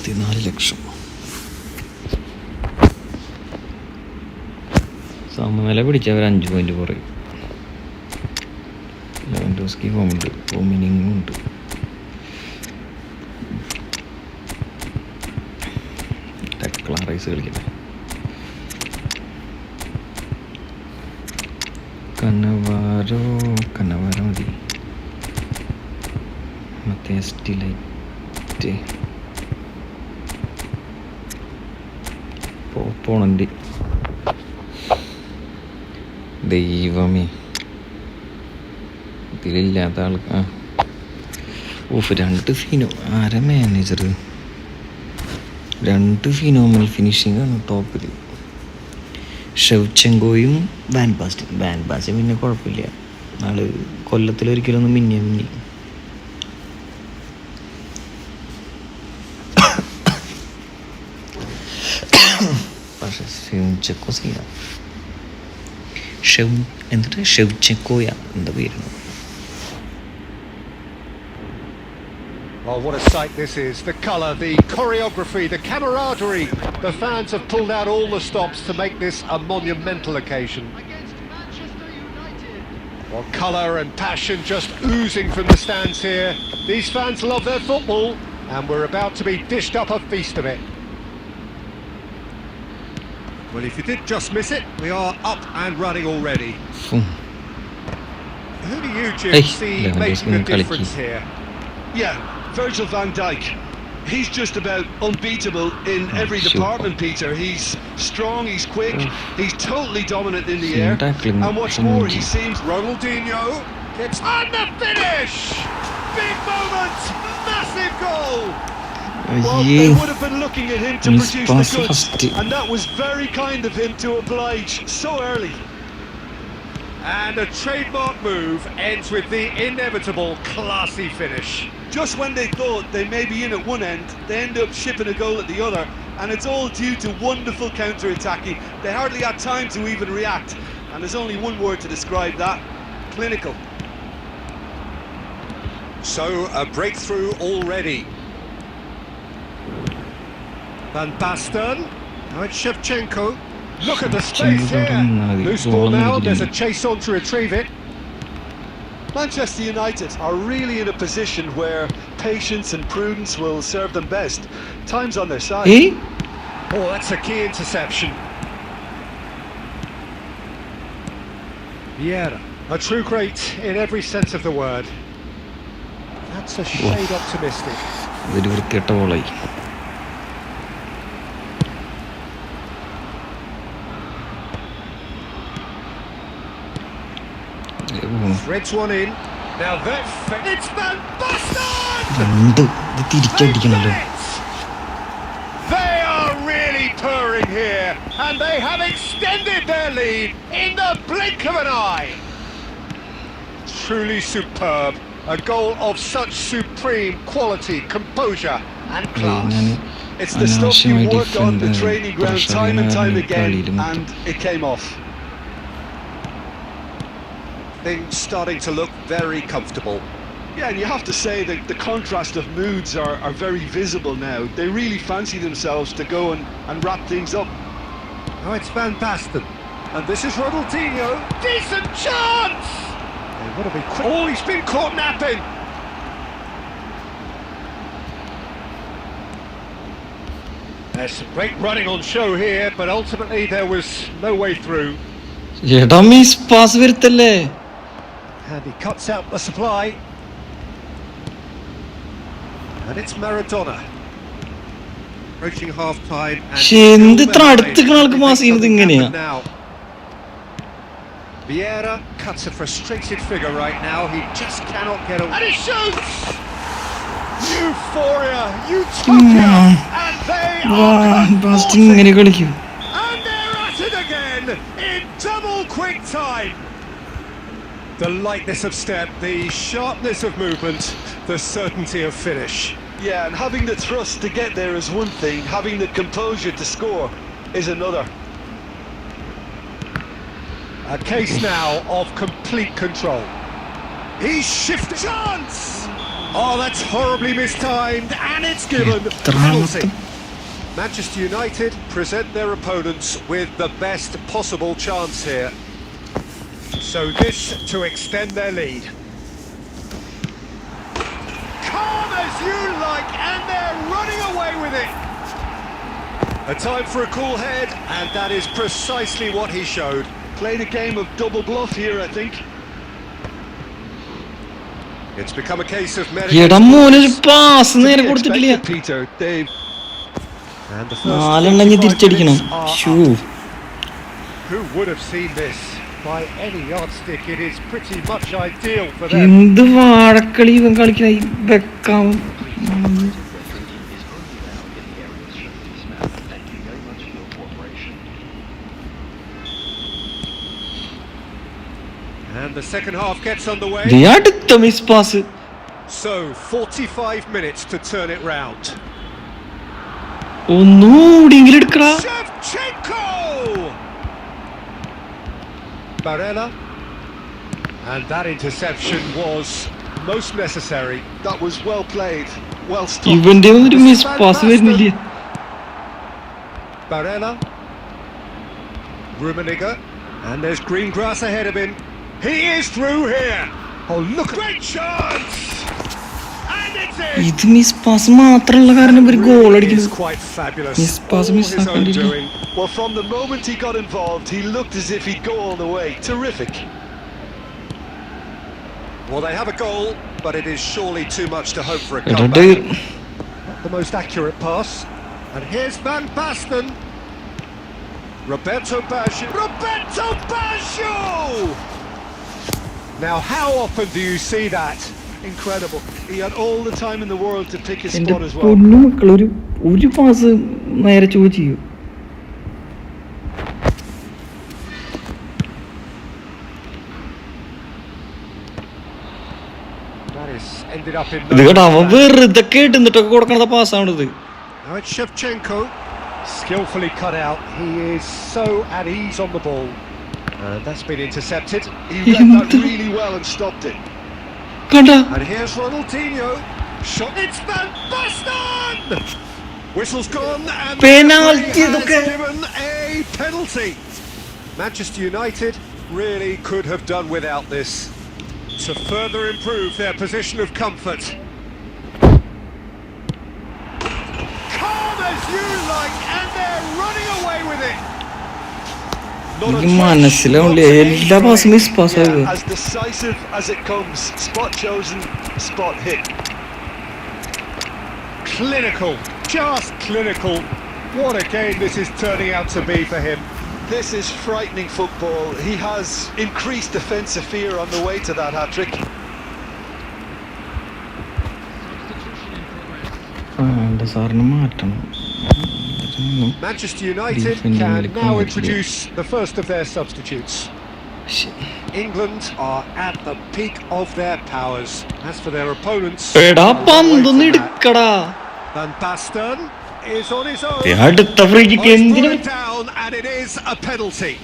[SPEAKER 1] 14 ലക്ഷം സമനില പിടിച്ചവർ 5 point കുറയും. Lewandowski ഫോമുണ്ട്, ഫോമിനിങ്ങും ഉണ്ട്. ക്ലാറൈസ് കളിക്കട്ടെ. കനവാരോ മതി. മറ്റേ സ്റ്റിലൈറ്റ് പോണന്റ്. ദൈവമേ, ഇതിലില്ലാത്ത ആൾക്ക് 2 Fino. ആരാ manager? 2 phenomenal finishing ആണ് ടോപ്പിൽ. ഷെവ്ചെങ്കോയും വാൻ ബാസ്റ്റൻ പിന്നെ കുഴപ്പമില്ല, ആള് കൊല്ലത്തിലൊരിക്കലൊന്നും മിന്നി. പക്ഷെ ഷെവ്ചെങ്കോ സീനാണ്. ഷെവ്ചെങ്കോയ എന്താ പേര്?
[SPEAKER 2] Oh, what a sight this is. The colour, the choreography, the camaraderie. The fans have pulled out all the stops to make this a monumental occasion. Well, colour and passion just oozing from the stands here. These fans love their football, and we're about to be dished up a feast of it. Well, if you did just miss it, we are up and running already. Who do you, Jim, see making a difference here?
[SPEAKER 3] Yeah, Virgil van Dijk. He's just about unbeatable in every department, Peter. He's strong, he's quick, he's totally dominant in the air. And what's more, he seems...
[SPEAKER 2] Ronaldinho gets on the finish! Big moment! Massive goal!
[SPEAKER 3] Well, they would have been looking at him to produce the goods, and that was very kind of him to oblige so early.
[SPEAKER 2] And a trademark move ends with the inevitable classy finish.
[SPEAKER 3] Just when they thought they may be in at one end, they end up shipping a goal at the other, and it's all due to wonderful counter-attacking. They hardly had time to even react, and there's only one word to describe that: clinical.
[SPEAKER 2] So, a breakthrough already. Van Basten, now it's Shevchenko. Look at the space here. Loose ball now, there's a chase on to retrieve it.
[SPEAKER 3] Manchester United are really in a position where patience and prudence will serve them best. Time's on their side.
[SPEAKER 2] Oh, that's a key interception. Vieira, a true great in every sense of the word. That's a shade optimistic. Threads one in. Now it's Van Basten! They are really purring here, and they have extended their lead in the blink of an eye. Truly superb. A goal of such supreme quality, composure and class.
[SPEAKER 3] It's the stuff you work on the training ground time and time again, and it came off.
[SPEAKER 2] Things starting to look very comfortable.
[SPEAKER 3] Yeah, and you have to say that the contrast of moods are very visible now. They really fancy themselves to go and wrap things up.
[SPEAKER 2] Oh, it's Van Basten. And this is Ronaldinho. Decent chance! They want to be quick. Oh, he's been caught napping. There's some great running on show here, but ultimately there was no way through. And he cuts out the supply. And it's Maradona. Approaching half-time and now. Vieira cuts a frustrated figure right now. He just cannot get away. And he shoots! Euphoria! Utopia! And they are busting. And they're at it again in double quick time. The lightness of step, the sharpness of movement, the certainty of finish.
[SPEAKER 3] Yeah, and having the thrust to get there is one thing, having the composure to score is another.
[SPEAKER 2] A case now of complete control. He's shifted. Chance! Oh, that's horribly mistimed, and it's given penalty. Manchester United present their opponents with the best possible chance here. So this to extend their lead. Calm as you like, and they're running away with it. A time for a cool head, and that is precisely what he showed.
[SPEAKER 3] Played a game of double bluff here, I think.
[SPEAKER 2] It's become a case of
[SPEAKER 1] എടാ മോനൊരു pass നേരെ
[SPEAKER 3] To be
[SPEAKER 1] കൊടുത്തിട്ടില്ല.
[SPEAKER 3] expected, Peter. They've
[SPEAKER 2] and the first
[SPEAKER 1] നാലെണ്ണം
[SPEAKER 2] 45
[SPEAKER 1] തിരിച്ചടിക്കണം.
[SPEAKER 2] minutes are
[SPEAKER 1] shoe.
[SPEAKER 2] up. Who would have seen this? By any yardstick, it is pretty much ideal for them.
[SPEAKER 1] എന്ത് വാഴക്കളി ഇവൻ കളിക്കണ ഈ വെക്കാം.
[SPEAKER 2] And the second half gets underway.
[SPEAKER 1] അടുത്ത miss pass.
[SPEAKER 2] So 45 minutes to turn it round.
[SPEAKER 1] ഒന്നുകൂടിയെങ്കിലും എടുക്കടാ.
[SPEAKER 2] Shevchenko! Barella. And that interception was most necessary.
[SPEAKER 3] That was well played, well stopped.
[SPEAKER 1] ഇവന്റെ ഒരു miss pass വരുന്നില്ല.
[SPEAKER 2] Barella. Rummenigge. And there's green grass ahead of him. He is through here. Oh, look, great chance! And it's in.
[SPEAKER 1] ഇത് miss pass മാത്രമുള്ള കാരണം ഒരു goal
[SPEAKER 2] Really is
[SPEAKER 1] അടിക്കുന്നത്.
[SPEAKER 2] quite fabulous.
[SPEAKER 1] Miss pass,
[SPEAKER 2] All
[SPEAKER 1] miss
[SPEAKER 2] his own
[SPEAKER 1] ആക്കണ്ടില്ല.
[SPEAKER 2] doing.
[SPEAKER 3] Well, from the moment he got involved, he looked as if he'd go all the way. Terrific.
[SPEAKER 2] Well, they have a goal, but it is surely too much to hope for a
[SPEAKER 1] എടാ
[SPEAKER 2] comeback. Not the most accurate pass. And here's Van Basten. Roberto Baggio. Roberto Baggio! Now, how often do you see that?
[SPEAKER 3] Incredible. He had all the time in the world to pick his
[SPEAKER 1] എന്റെ
[SPEAKER 3] spot as well.
[SPEAKER 1] പൊന്നു മക്കൾ ഒരു pass നേരെ ചോദിച്ചു.
[SPEAKER 2] That is ended up in
[SPEAKER 1] ഇത് കേട്ടോ അവൻ വെറുതെ കേട്ടുന്നിട്ടൊക്കെ കൊടുക്കണ പാസ്സാണത്.
[SPEAKER 2] Now it's Shevchenko, skillfully cut out. He is so at ease on the ball. And that's been intercepted.
[SPEAKER 3] He read that really well and stopped it.
[SPEAKER 1] കണ്ട
[SPEAKER 2] And here's Ronaldinho. Shot. It's Van Basten! Whistle's gone and the
[SPEAKER 1] Penalty,
[SPEAKER 2] referee has
[SPEAKER 1] okay.
[SPEAKER 2] given a penalty. Manchester United really could have done without this to further improve their position of comfort. Calm as you like, and they're running away with it. Not a
[SPEAKER 1] എനിക്ക്
[SPEAKER 2] touch,
[SPEAKER 1] മനസ്സിലാവില്ല
[SPEAKER 2] not a
[SPEAKER 1] എല്ലാ പാസും miss പാസ്സാകുക.
[SPEAKER 3] Yeah, as decisive as it comes. Spot chosen, spot hit.
[SPEAKER 2] Clinical, just clinical. What a game this is turning out to be for him.
[SPEAKER 3] This is frightening football. He has increased defensive fear on the way to that hat-trick.
[SPEAKER 1] എന്റെ സാറിന് മാറ്റണം.
[SPEAKER 2] Manchester United
[SPEAKER 1] Defending
[SPEAKER 2] can
[SPEAKER 1] really
[SPEAKER 2] now
[SPEAKER 1] comfortably.
[SPEAKER 2] introduce the first of their substitutes. England are at the peak of their powers. As for their opponents,
[SPEAKER 1] എടാ
[SPEAKER 2] a long way
[SPEAKER 1] പന്തൊന്ന്
[SPEAKER 2] from that.
[SPEAKER 1] എടുക്കടാ.
[SPEAKER 2] Van Basten is on his own.
[SPEAKER 1] അടുത്ത free
[SPEAKER 2] Oh,
[SPEAKER 1] kick
[SPEAKER 2] he's
[SPEAKER 1] എന്തിനു?
[SPEAKER 2] brought it down, and it is a penalty.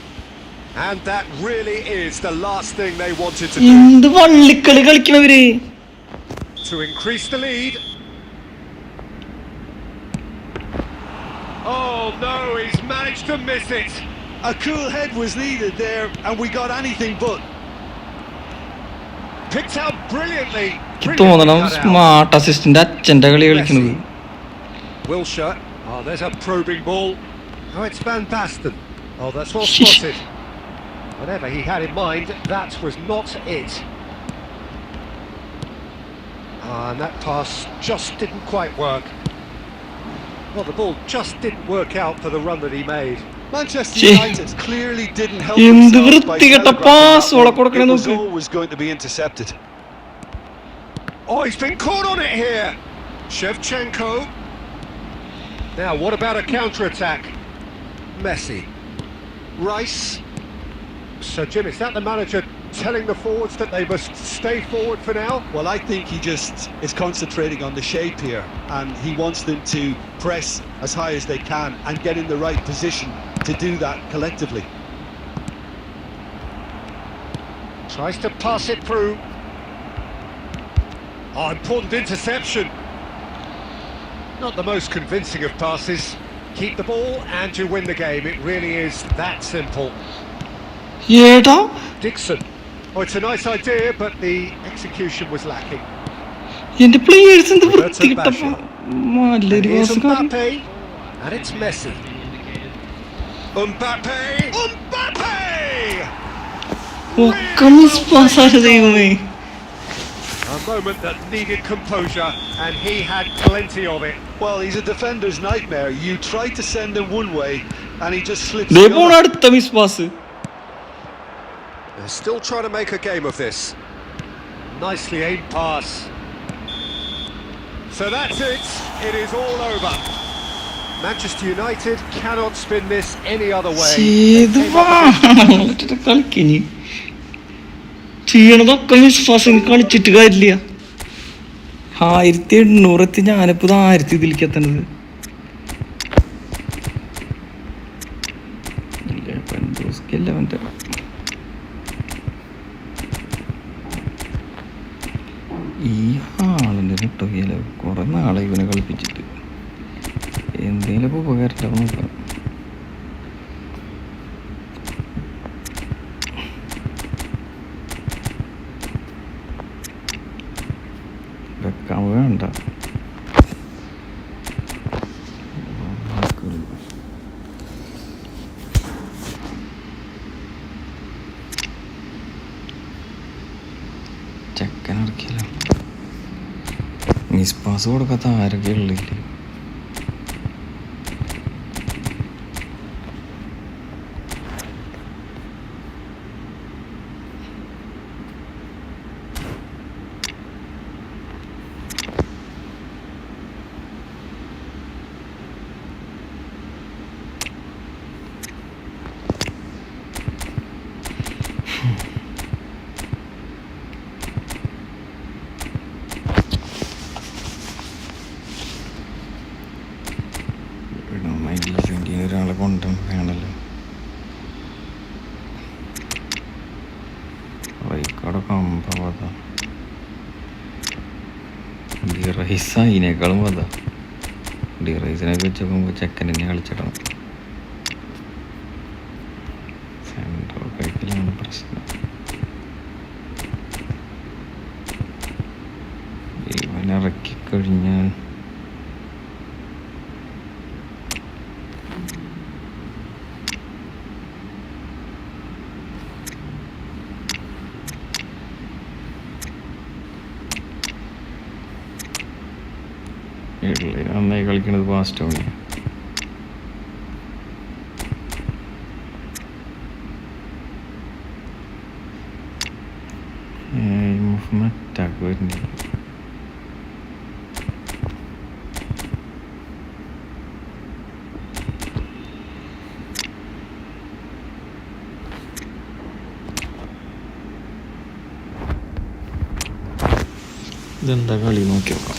[SPEAKER 2] And that really is the last thing they wanted to do.
[SPEAKER 1] എന്ത് വള്ളിക്കളി കളിക്കണവര്.
[SPEAKER 2] To increase the lead. Oh no, he's managed to miss it.
[SPEAKER 3] A cool head was needed there, and we got anything but.
[SPEAKER 2] Picked out brilliantly.
[SPEAKER 1] എനിക്ക് തോന്നണം
[SPEAKER 2] cut out.
[SPEAKER 1] Smart assistant അച്ഛന്റെ കളി കളിക്കണത്.
[SPEAKER 2] Wilshere. Oh, there's a probing ball. Oh, it's Van Basten. Oh, that's well
[SPEAKER 1] Sheesh.
[SPEAKER 2] spotted. Whatever he had in mind, that was not it. And that pass just didn't quite work. Well, the ball just didn't work out for the run that he made.
[SPEAKER 3] Manchester
[SPEAKER 1] Chee.
[SPEAKER 3] United clearly didn't help
[SPEAKER 1] എന്ത്
[SPEAKER 3] themselves by
[SPEAKER 1] വൃത്തികെട്ട
[SPEAKER 3] telegraphing
[SPEAKER 1] pass
[SPEAKER 3] that
[SPEAKER 1] ഓളെ
[SPEAKER 3] one.
[SPEAKER 1] കൊടുക്കണേ
[SPEAKER 3] It was
[SPEAKER 1] നോക്ക്.
[SPEAKER 3] always going to be intercepted.
[SPEAKER 2] Oh, he's been caught on it here. Shevchenko. Now, what about a counter-attack? Messi. Rice. So, Jim, is that the manager telling the forwards that they must stay forward for now?
[SPEAKER 3] Well, I think he just is concentrating on the shape here, and he wants them to press as high as they can and get in the right position to do that collectively.
[SPEAKER 2] Tries to pass it through. Oh, important interception. Not the most convincing of passes. Keep the ball and you win the game. It really is that simple. Dixon. Oh, it's a nice idea, but the execution was lacking.
[SPEAKER 1] എന്റെ players എന്ത്
[SPEAKER 2] Roberto
[SPEAKER 1] വൃത്തികിട്ട
[SPEAKER 2] Baggio. And
[SPEAKER 1] നല്ലൊരു
[SPEAKER 2] here's
[SPEAKER 1] പാസ്സുകാരൻ.
[SPEAKER 2] Mbappe, and it's Messi. Mbappe! Mbappe!
[SPEAKER 1] ഒക്കെ miss പാസ്സാണ് ദൈവമേ.
[SPEAKER 2] A moment that needed composure, and he had plenty of it.
[SPEAKER 3] Well, he's a defender's nightmare. You try to send him one way, and he just slips
[SPEAKER 1] they
[SPEAKER 3] the
[SPEAKER 1] പോണ
[SPEAKER 3] other.
[SPEAKER 1] അടുത്ത miss pass.
[SPEAKER 2] They're still trying to make a game of this. Nicely aimed pass. So that's it. It is all over. Manchester United cannot spin this any other way.
[SPEAKER 1] ചെയ്ത് കളിക്കിനി ചെയ്യണതൊക്കെ miss pass കളിച്ചിട്ട് കാര്യമില്ല. 1800 ഞാനിപ്പോ 1000 ഇതിലേക്ക് എത്തണത്. ഈ ആളിന്റെ കേട്ടോ കുറെ നാളെ ഇവനെ കളിപ്പിച്ചിട്ട് എന്തേലും ഉപകാരം നോക്കാം. വെക്കാൻ വേണ്ട. ചെക്കനിറക്കില്ല. മിസ് പാസ് കൊടുക്കാത്ത ആരൊക്കെ ഉള്ളില്ല. ഒരാളെ കൊണ്ടുവേണല്ലോ. വൈക്കോടെ കമ്പത ഡിറൈസ് അതിനേക്കാളും പത. ഡിറൈസിനൊക്കെ വെച്ച് നോക്കുമ്പോൾ ചെക്കൻ തന്നെ കളിച്ചിടണം. സെൻട്രൽ കഴിക്കലാണ് പ്രശ്നം. ഇവനിറക്കി കഴിഞ്ഞാൽ നന്നായി കളിക്കണത് ഫാസ്റ്റ് ആണ്. അറ്റാക്ക് വരുന്നില്ല. ഇതെന്താ കളി നോക്കി നോക്കാം.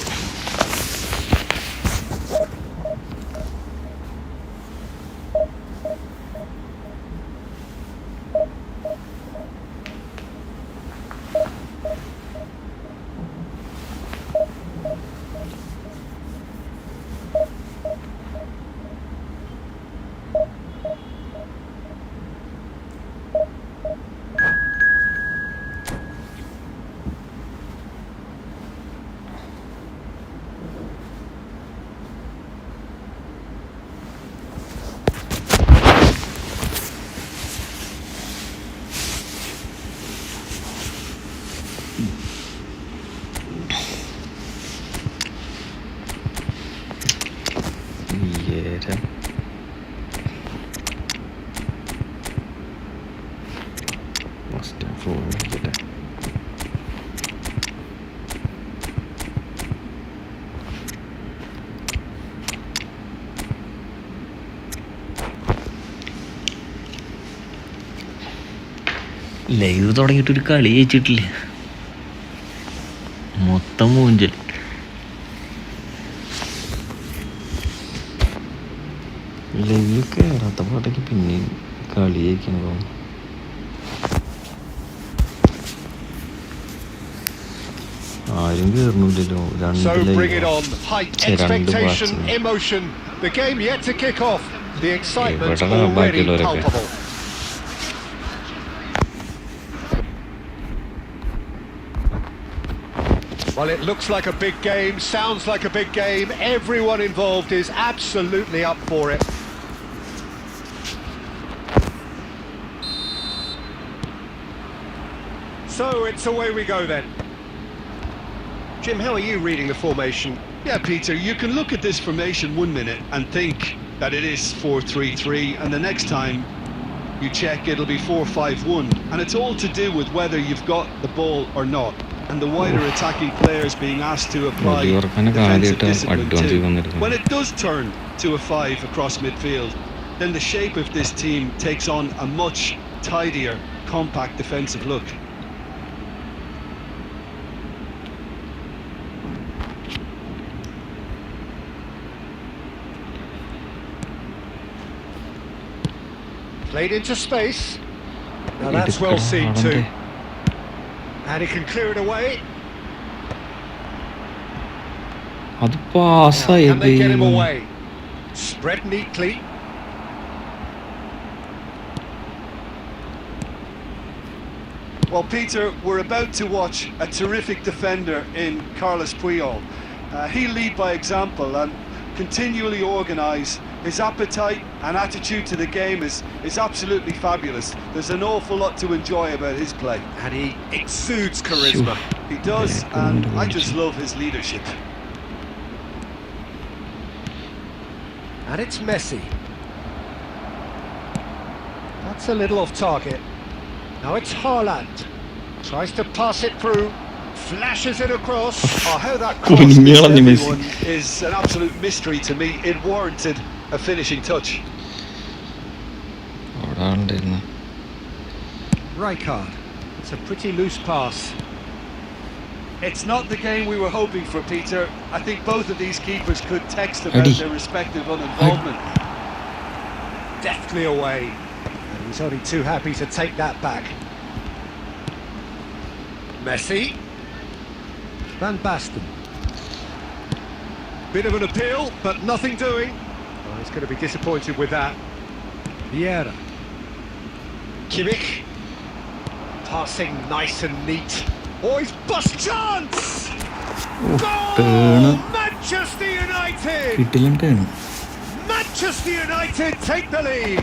[SPEAKER 1] ലൈവ് തുടങ്ങിയിട്ടൊരു കളി ജയിച്ചിട്ടില്ല, മൊത്തം മൂഞ്ചൽ. ലൈവ് കയറാത്ത പാട്ടൊക്കെ പിന്നെ കളി ജയിക്കാൻ തോന്നുന്നു. ആരും കയറുന്നില്ലല്ലോ. രണ്ട് ബാക്കിയുള്ളവരൊക്കെ
[SPEAKER 2] Well, it looks like a big game, sounds like a big game. Everyone involved is absolutely up for it. So it's away we go then. Jim, how are you reading the formation?
[SPEAKER 3] Yeah, Peter, you can look at this formation 1 minute and think that it is 4-3-3, and the next time you check it'll be 4-5-1, and it's all to do with whether you've got the ball or not, and the wider attacking players being asked to apply defensive discipline too. When it does turn to a 5 across midfield, then the shape of this team takes on a much tidier, compact defensive look.
[SPEAKER 2] Played into space. Now that's well seen too. And he can clear it away.
[SPEAKER 1] അത് പാസ്സായി.
[SPEAKER 2] Can they get him away? Spread neatly.
[SPEAKER 3] Well, Peter, we're about to watch a terrific defender in Carlos Puyol. He'll lead by example and continually organise. His appetite and attitude to the game is absolutely fabulous. There's an awful lot to enjoy about his play.
[SPEAKER 2] And he exudes charisma.
[SPEAKER 3] He does, and I just love his leadership.
[SPEAKER 2] And it's Messi. That's a little off target. Now it's Haaland. Tries to pass it through. Flashes it across. Oh, how that cross
[SPEAKER 3] everyone is an absolute mystery to me. It warranted a finishing touch.
[SPEAKER 2] Rijkaard. It's a pretty loose pass.
[SPEAKER 3] It's not the game we were hoping for, Peter. I think both of these keepers could text about their respective uninvolvement.
[SPEAKER 2] Deftly away. And he's only too happy to take that back. Messi. Van Basten. Bit of an appeal, but nothing doing. Oh, he's going to be disappointed with that. Vieira. Kimmich. Passing nice and neat. Oh, he's bust chance! Goal! Manchester United! Manchester United take the lead!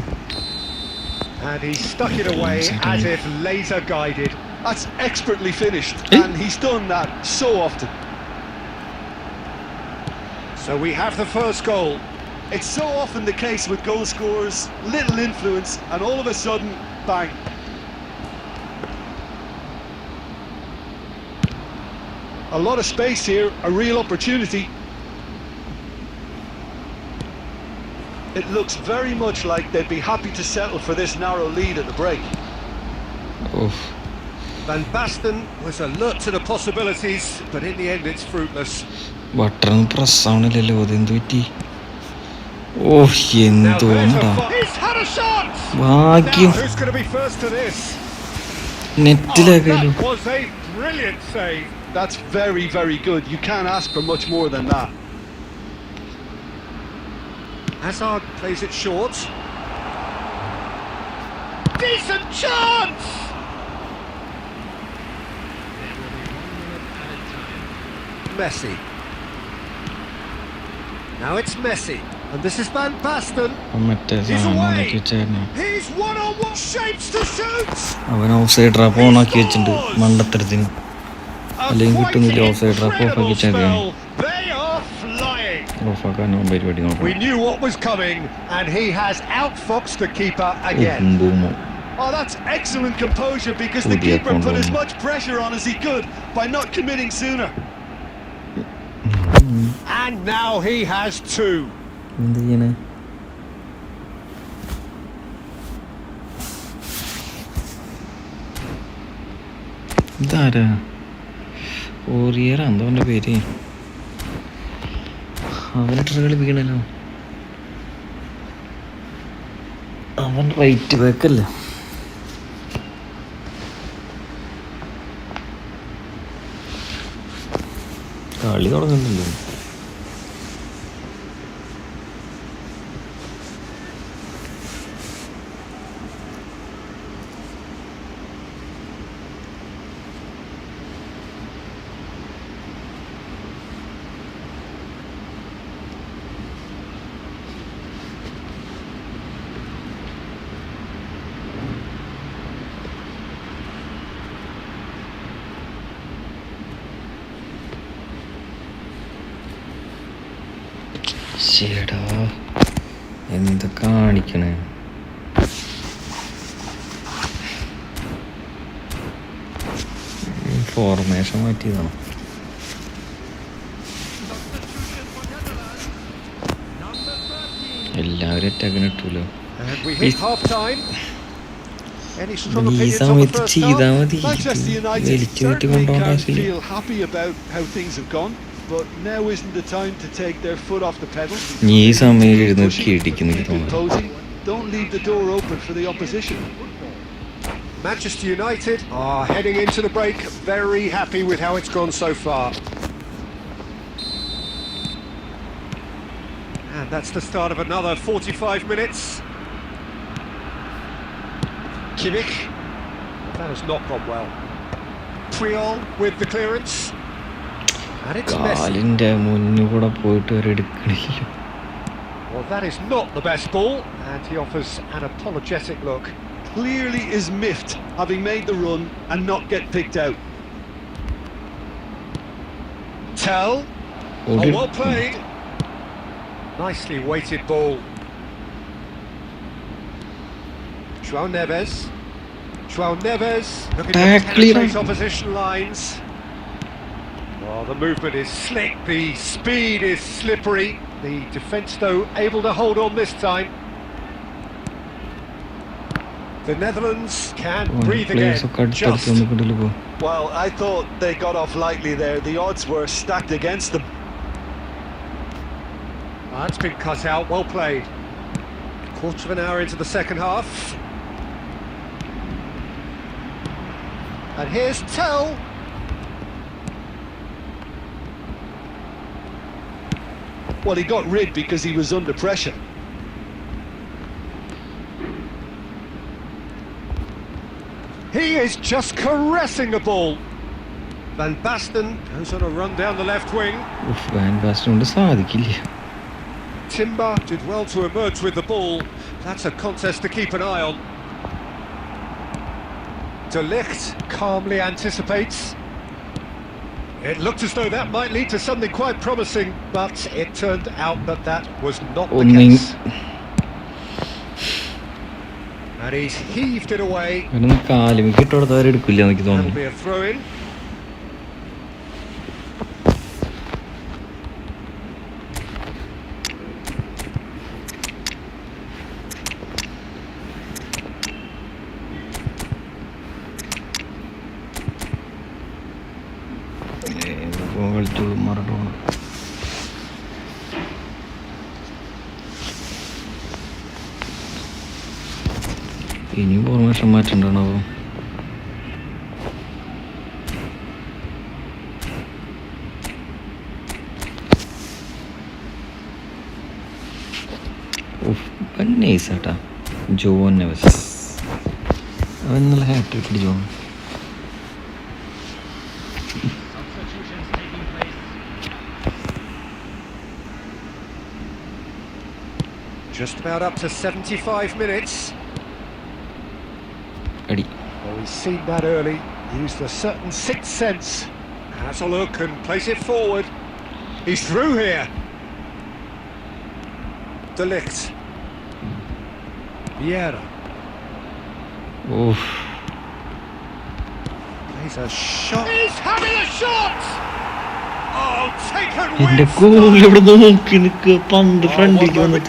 [SPEAKER 2] And he stuck it away as if laser guided.
[SPEAKER 3] That's expertly finished, and he's done that so often.
[SPEAKER 2] So we have the first goal.
[SPEAKER 3] It's so often the case with goal scorers, little influence, and all of a sudden, bang. A lot of space here, a real opportunity. It looks very much like they'd be happy to settle for this narrow lead at the break.
[SPEAKER 1] Oof.
[SPEAKER 2] Van Basten was alert to the possibilities, but in the end it's fruitless.
[SPEAKER 1] Button press ആവണില്ലല്ലോ, അതെന്ത് പറ്റി? ഓ എന്തോന്നടാ ഭാഗ്യം, നെറ്റിലാക്കല്ലോ.
[SPEAKER 3] That's very, very good. You can't ask for much more than that.
[SPEAKER 2] Hazard plays it short. Decent chance! Messi. Now it's Messi. And this is Van Basten. He's away. He's one-on-one, shapes to shoot.
[SPEAKER 1] അവൻ of side drop on ആക്കി വെച്ചിട്ടുണ്ട് മണ്ടത്തരത്തിന്. അല്ലെങ്കിൽ കിട്ടുന്നില്ല, of side drop of ആക്കി വെച്ചാൽ ഓഫാക്കാനോ പരിപാടി നോക്കാം.
[SPEAKER 2] We knew what was coming and he has outfoxed the keeper again.
[SPEAKER 3] Oh, that's excellent composure because the keeper put as much pressure on as he could by not committing sooner.
[SPEAKER 2] And now he has two.
[SPEAKER 1] എന്ത് ചെയ്യണേ? ഇതാരാ ഓറിയറാ എന്തോ അവൻ്റെ പേര്? അവനിട്ട് കളിപ്പിക്കണല്ലോ. അവൻ right ബാക്കല്ലേ? കളി തുടങ്ങുന്നില്ലോ. ശരിടാ, എന്താ കാണിക്കണേ? ഫോർമേഷൻ മാറ്റിയതാണ്. എല്ലാവരും അറ്റാക്കിന് ഇട്ടൂലോ. ഈ സമയത്ത് ചെയ്താൽ മതി. വലിച്ചു കയറ്റി കൊണ്ടുപോകേണ്ട ആവശ്യമില്ല.
[SPEAKER 3] But now isn't the time to take their foot off the pedal.
[SPEAKER 1] ഈ സമയം ഇരുന്ന് ഇടിക്കുന്നു തോന്നുന്നു.
[SPEAKER 3] Don't leave the door open for the opposition.
[SPEAKER 2] Manchester United are heading into the break very happy with how it's gone so far. And that's the start of another 45 minutes. Kimmich. That has not gone well. Priol with the clearance.
[SPEAKER 1] കാലിന്റെ മുന്നിൽ കൂടെ പോയിട്ട് വരെ എടുക്കണില്ല.
[SPEAKER 2] Well, that is not the best ball, and he offers an apologetic look.
[SPEAKER 3] Clearly is miffed, having made the run and not get picked out.
[SPEAKER 2] Tell. Oh, well played. Nicely weighted ball. João Neves. Looking to penetrate opposition lines. Oh, the movement is slick, the speed is slippery. The defence, though, able to hold on this time. The Netherlands can breathe again. Just.
[SPEAKER 3] Well, I thought they got off lightly there. The odds were stacked against them.
[SPEAKER 2] That's been cut out, well played. Quarter of an hour into the second half. And here's Tell.
[SPEAKER 3] Well, he got rid because he was under pressure.
[SPEAKER 2] He is just caressing the ball. Van Basten goes on a run down the left wing.
[SPEAKER 1] Van Basten കൊണ്ട് സാധിക്കില്ല.
[SPEAKER 2] Timber did well to emerge with the ball. That's a contest to keep an eye on. De Ligt calmly anticipates. It looked as though that might lead to something quite promising, but it turned out that that was not the case. And he's heaved it away. That'll be a throw-in.
[SPEAKER 1] ഇനിയും formation മാറ്റണ്ടോ? നൈസാട്ടാ John Neves. അവൻ നല്ല hat trick John.
[SPEAKER 2] Just about up to 75 minutes.
[SPEAKER 1] Ready.
[SPEAKER 2] Well, we've seen that early. Used a certain sixth sense. Has a look and place it forward. He's through here. De Ligt. Vieira.
[SPEAKER 1] Oof.
[SPEAKER 2] Plays a shot. He's having a shot! Oh, taken with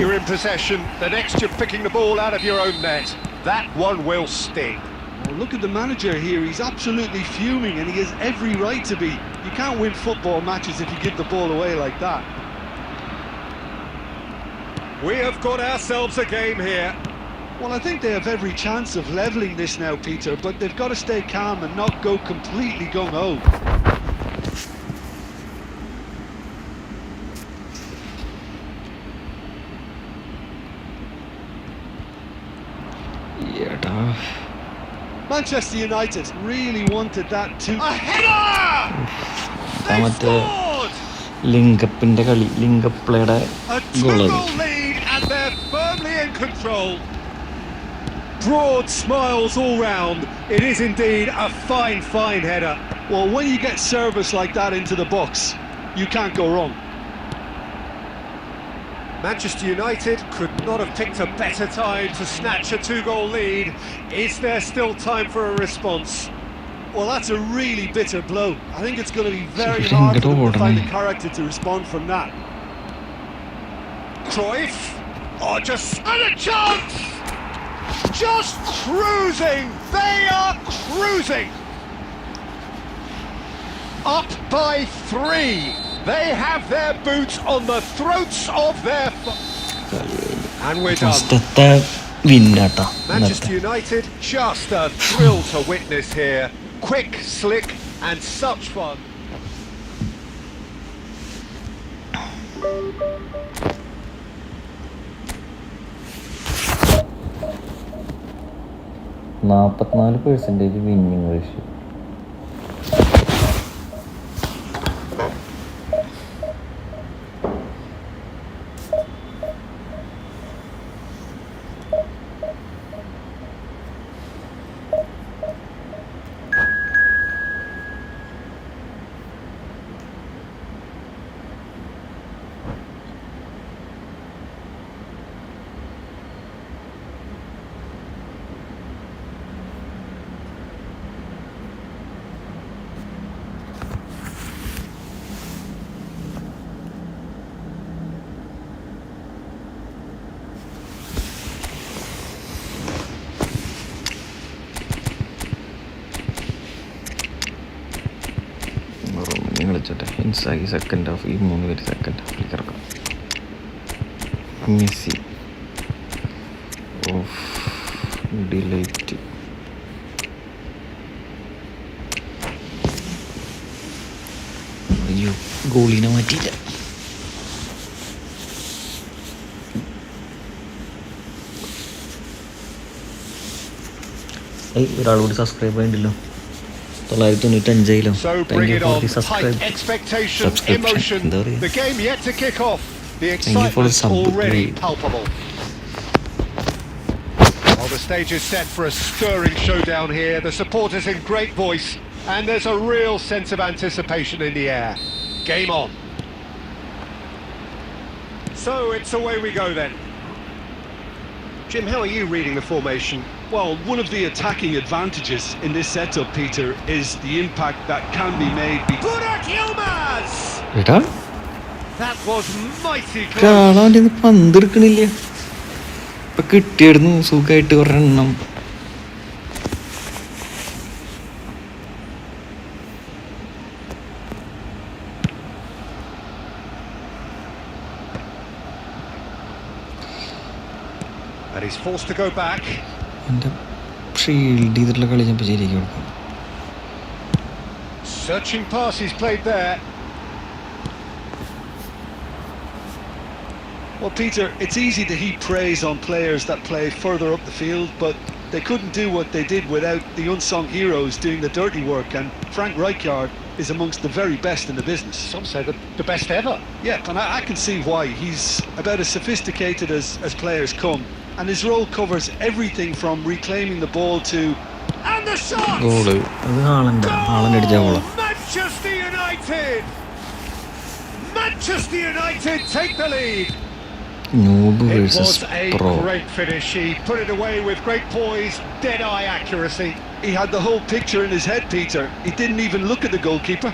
[SPEAKER 1] You're
[SPEAKER 2] in possession. The next you're picking the ball out of your own net. That one will sting.
[SPEAKER 3] Well, look at the manager here. He's absolutely fuming, and he has every right to be. You can't win football matches if you give the ball away like that.
[SPEAKER 2] We have got ourselves a game here.
[SPEAKER 3] Well, I think they have every chance of levelling this now, Peter, but they've got to stay calm and not go completely gung-ho. Manchester United really wanted that too.
[SPEAKER 2] A header! They scored!
[SPEAKER 1] ലിങ്കപ്പിന്റെ കളി, linkup പ്ലേയുടെ goal.
[SPEAKER 2] A 2-goal lead and they're firmly in control. Broad smiles all round. It is indeed a fine header.
[SPEAKER 3] Well, when you get service like that into the box, you can't go wrong.
[SPEAKER 2] Manchester United could not have picked a better time to snatch a 2-goal lead. Is there still time for a response?
[SPEAKER 3] Well, that's a really bitter blow. I think it's going to be very hard for them to find the character to respond from that.
[SPEAKER 2] Cruyff, and a chance! Just cruising! They are cruising! Up by 3. They have their boots on the throats of their... And we're done. Manchester United, just a thrill to witness here. Quick, slick, and such fun.
[SPEAKER 1] %44 winning ratio. Inside second half, even very second half. Messi. Of delight. You goal in a teacher. Hey, we're all subscribe and
[SPEAKER 2] So bring it on, height, expectation, emotion, the game yet to kick off, the excitement already palpable. Well, the stage is set for a stirring showdown here, the supporters in great voice, and there's a real sense of anticipation in the air. Game on. So it's away we go then. Jim, how are you reading the formation?
[SPEAKER 3] Well, one of the attacking advantages in this setup, Peter, is the impact that can be made.
[SPEAKER 2] Burak Yilmaz! That was mighty close. And he's forced to go back. Searching pass he's played there.
[SPEAKER 3] Well, Peter, it's easy to heap praise on players that play further up the field, but they couldn't do what they did without the unsung heroes doing the dirty work, and Frank Rijkaard is amongst the very best in the business.
[SPEAKER 2] Some say the best ever.
[SPEAKER 3] Yeah, and I can see why. He's about as sophisticated as players come, and his role covers everything from reclaiming the ball to...
[SPEAKER 2] And the shot!
[SPEAKER 1] Goal!
[SPEAKER 2] Manchester United! Manchester United take the lead! It was a great finish. He put it away with great poise, dead-eye accuracy.
[SPEAKER 3] He had the whole picture in his head, Peter. He didn't even look at the goalkeeper.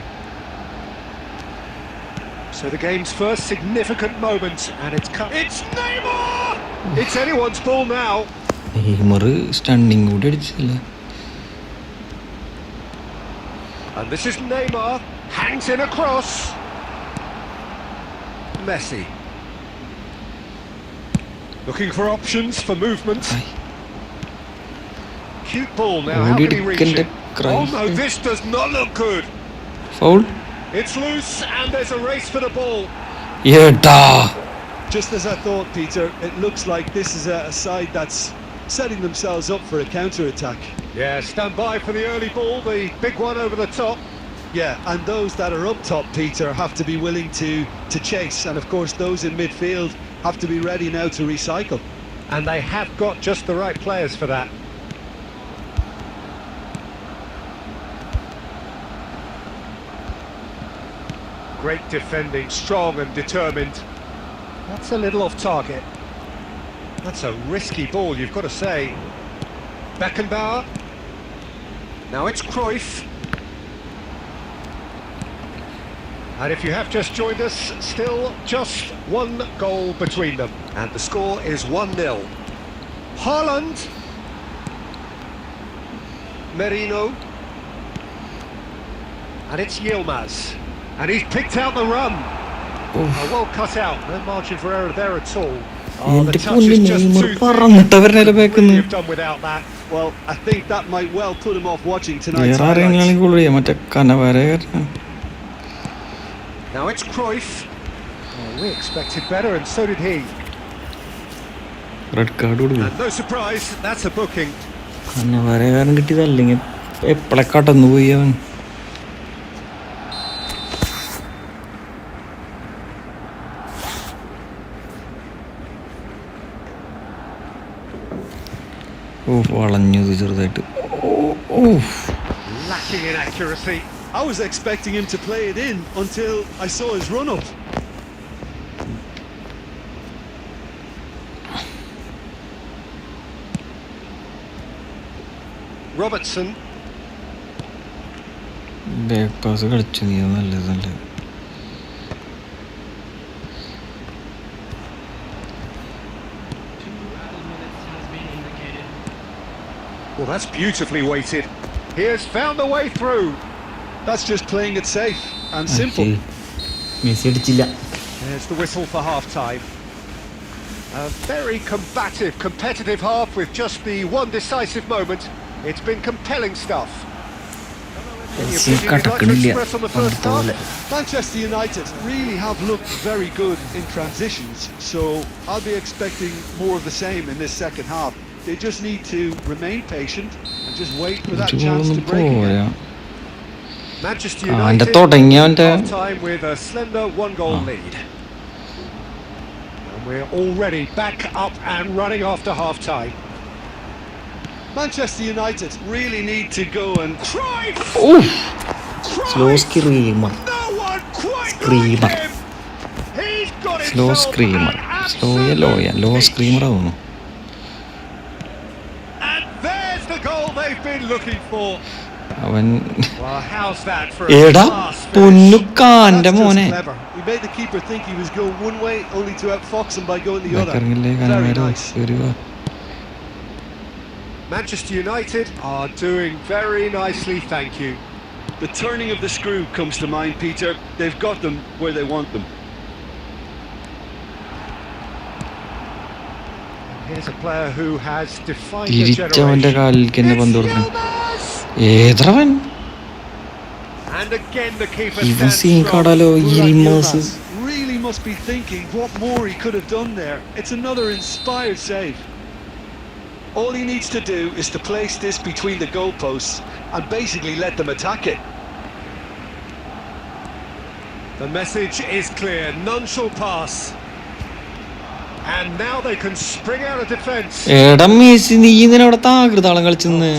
[SPEAKER 2] So the game's first significant moment, and it's come. It's Neymar! It's anyone's ball now.
[SPEAKER 1] Neymar standing.
[SPEAKER 2] And this is Neymar, hangs in a cross. Messi. Looking for options for movement. Cute ball now, how can he reach it? Oh no, this does not look good.
[SPEAKER 1] Foul?
[SPEAKER 2] It's loose and there's a race for the ball.
[SPEAKER 3] Just as I thought, Peter, it looks like this is a side that's setting themselves up for a counter-attack.
[SPEAKER 2] Yeah, stand by for the early ball, the big one over the top.
[SPEAKER 3] Yeah, and those that are up top, Peter, have to be willing to chase. And of course, those in midfield have to be ready now to recycle.
[SPEAKER 2] And they have got just the right players for that. Great defending, strong and determined. That's a little off target. That's a risky ball, you've got to say. Beckenbauer. Now it's Cruyff. And if you have just joined us, still just one goal between them. And the score is 1-0. Haaland. Merino. And it's Yilmaz. And he's picked out the run. Oh, well cut out, no margin for error there at all. Oh, the touch is just too thin. You've done without that.
[SPEAKER 3] Well, I think that might well put him off watching tonight's
[SPEAKER 1] Now
[SPEAKER 2] it's Cruyff. Oh, we expected better, and so did he.
[SPEAKER 1] Red card.
[SPEAKER 2] And no surprise, that's a booking. Lacking in accuracy.
[SPEAKER 3] I was expecting him to play it in until I saw his run-up.
[SPEAKER 2] Robertson. Well, that's beautifully weighted. He has found a way through.
[SPEAKER 3] That's just playing it safe and simple.
[SPEAKER 2] There's the whistle for half-time. A very combative, competitive half with just the one decisive moment. It's been compelling stuff. Any opinion you'd like to express on the first half?
[SPEAKER 3] Manchester United really have looked very good in transitions, so I'll be expecting more of the same in this second half. They just need to remain patient and just wait for that chance to break again.
[SPEAKER 2] Manchester United half-time with a slender one-goal lead. And we're already back up and running after half-time.
[SPEAKER 3] Manchester United really need to go and...
[SPEAKER 1] Slow screamer.
[SPEAKER 2] No one quite like him. He's got
[SPEAKER 1] Slow screamer. Slow yellow, low screamer.
[SPEAKER 2] They've been looking for. Well, how's that for
[SPEAKER 3] clever. He made the keeper think he was going one way, only to outfox him by going the other. Very nice.
[SPEAKER 2] Manchester United are doing very nicely, thank you.
[SPEAKER 3] The turning of the screw comes to mind, Peter. They've got them where they want them.
[SPEAKER 2] Here's a player who has defined the generation. And again the keeper stands strong.
[SPEAKER 3] Really must be thinking what more he could have done there. It's another inspired save. All he needs to do is to place this between the goalposts and basically let them attack it.
[SPEAKER 2] The message is clear, none shall pass. And now they can spring out of defence.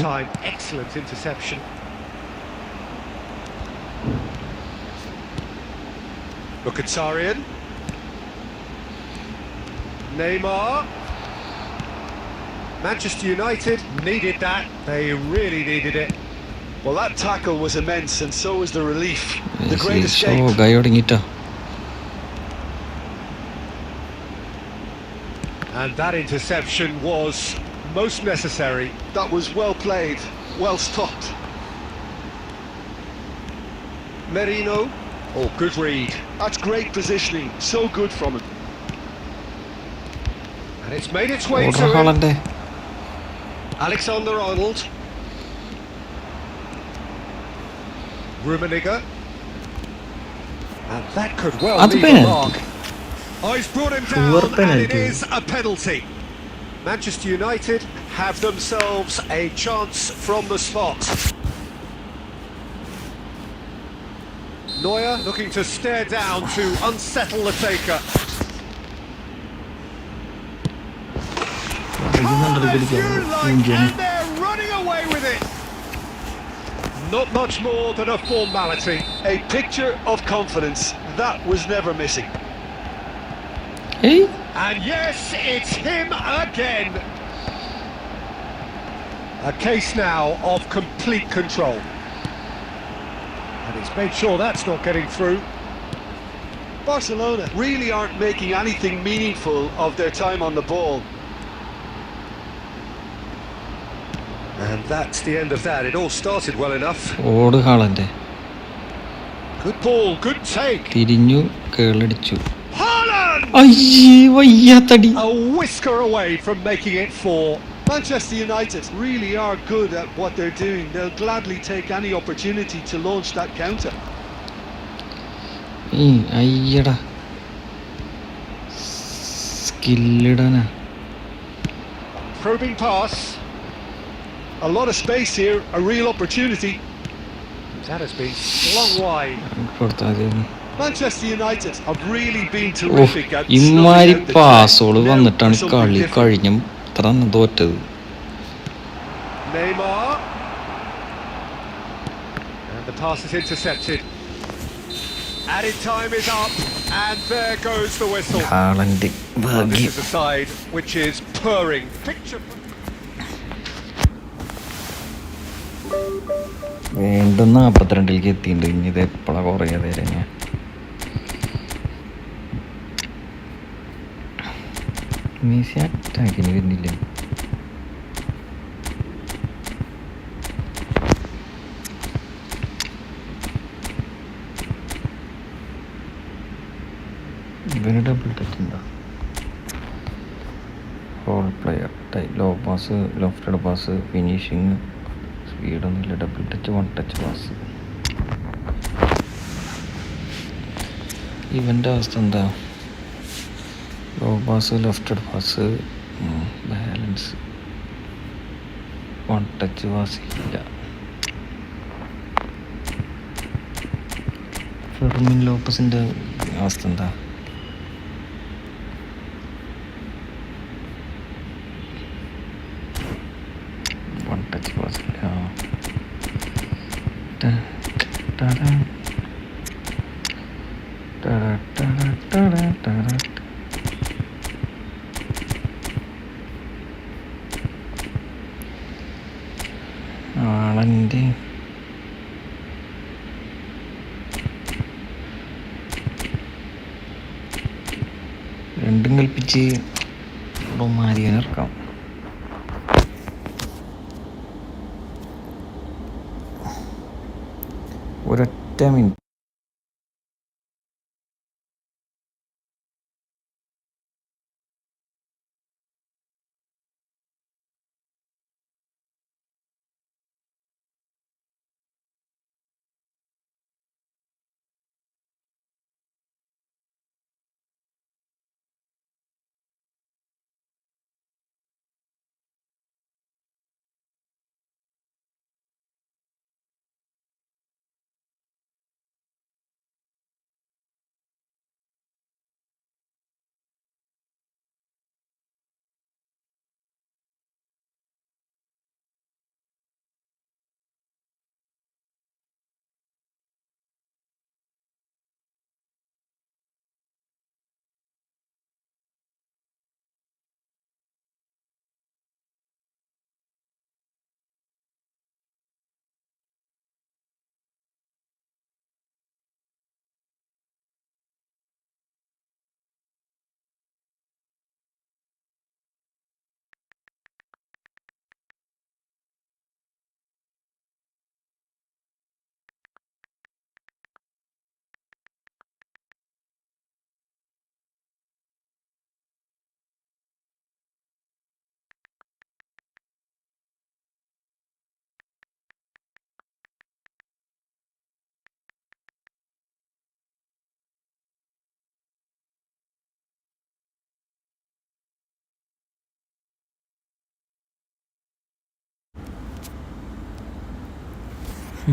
[SPEAKER 1] Time,
[SPEAKER 2] excellent interception. Mkhitaryan. Neymar. Manchester United needed that. They really needed it.
[SPEAKER 3] Well, that tackle was immense, and so was the relief. The great escape.
[SPEAKER 2] And that interception was most necessary.
[SPEAKER 3] That was well played, well stopped.
[SPEAKER 2] Merino. Oh, good read.
[SPEAKER 3] That's great positioning. So good from him.
[SPEAKER 2] And it's made its way
[SPEAKER 1] order
[SPEAKER 2] to him.
[SPEAKER 1] ഹാളൻ്റെ
[SPEAKER 2] Alexander-Arnold. Rummenigge. And that could well
[SPEAKER 1] That's a
[SPEAKER 2] leave a
[SPEAKER 1] penalty.
[SPEAKER 2] mark. Oh, he's brought him
[SPEAKER 1] Poor
[SPEAKER 2] down, and it
[SPEAKER 1] penalty.
[SPEAKER 2] is a penalty. Manchester United have themselves a chance from the spot. Neuer looking to stare down to unsettle the taker. As you like, and they're running away with it. Not much more than a formality.
[SPEAKER 3] A picture of confidence. That was never missing.
[SPEAKER 1] ഏയ്
[SPEAKER 2] And yes, it's him again. A case now of complete control. And he's made sure that's not getting through.
[SPEAKER 3] Barcelona really aren't making anything meaningful of their time on the ball.
[SPEAKER 2] And that's the end of that. It all started well enough.
[SPEAKER 1] ഓട് ഹാളൻ്റെ
[SPEAKER 2] Good ball, good take.
[SPEAKER 1] തിരിഞ്ഞു കേളടിച്ചു.
[SPEAKER 2] Haaland!
[SPEAKER 1] അയ്യേ വയ്യാത്തടി.
[SPEAKER 2] A whisker away from making it 4.
[SPEAKER 3] Manchester United really are good at what they're doing. They'll gladly take any opportunity to launch that counter.
[SPEAKER 1] അയ്യടാ സ്കില്ലിടാനാ.
[SPEAKER 2] Probing pass.
[SPEAKER 3] A lot of space here, a real opportunity.
[SPEAKER 2] That has been slung wide.
[SPEAKER 1] കൊടുത്താൽ
[SPEAKER 3] Manchester United have really been
[SPEAKER 1] oh
[SPEAKER 3] terrific at
[SPEAKER 1] ഇമ്മാരി
[SPEAKER 3] snuffing out the
[SPEAKER 1] പാസോള്
[SPEAKER 3] threat. Now
[SPEAKER 1] വന്നിട്ടാണ്
[SPEAKER 3] for something
[SPEAKER 1] കളി
[SPEAKER 3] different.
[SPEAKER 1] കഴിഞ്ഞ ഇത്ര തോറ്റത്.
[SPEAKER 2] Neymar. And the pass is intercepted. Added time is up, and there goes the whistle.
[SPEAKER 1] ഹാളൻ്റെ
[SPEAKER 2] This
[SPEAKER 1] ഭാഗ്യം.
[SPEAKER 2] is a side which is purring. Picture.
[SPEAKER 1] വീണ്ടും 42-ലേക്ക് എത്തിയിട്ടുണ്ട്. ഇനി ഇത് എപ്പോഴാണ് കുറയാ തരാം ഞാൻ. മെസ്സി അറ്റാക്കിന് വരുന്നില്ല. ഇവന് ഡബിൾ ടച്ച് ഉണ്ടോ? Hole player low pass, left pass, finishing, സ്പീഡൊന്നുമില്ല. Double touch, one touch pass. ഇവൻ്റെ അവസ്ഥ എന്താ? Low pass, left pass, balance, one touch pass ഇല്ല. ഫെർമിൻ ലോപ്പസിൻ്റെ അവസ്ഥ എന്താ? വൺ ടച്ച് പാസ് ഇല്ല. ആളൻ്റെ രണ്ടും കൽപ്പിച്ച് മാരിയാനിറക്കാം. ഒരൊറ്റ minute. 5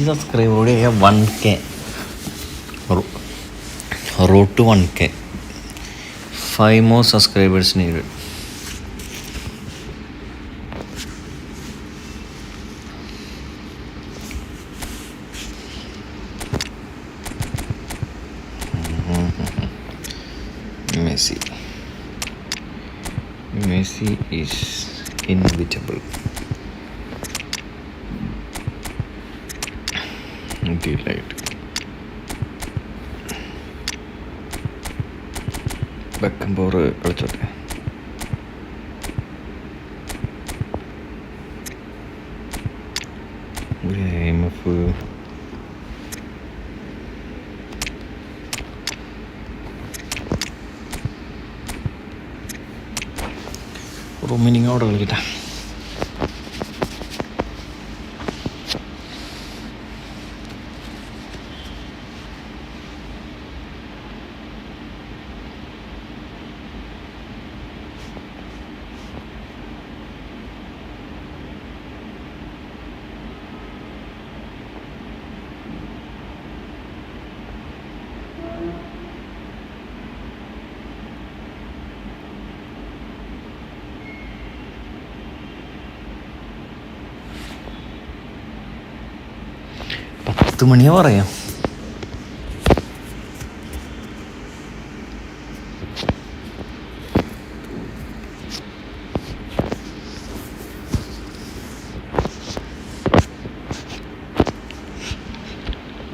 [SPEAKER 1] സബ്സ്ക്രൈബറോടെ 1K road to 1K. 5 more subscribers needed. Messi is inevitable. Delight. Beckenbauer കളിച്ചോട്ടെ. റൂമിനിങ് അവിടെ കളിക്കട്ടെ. മണിയാ പറയാം.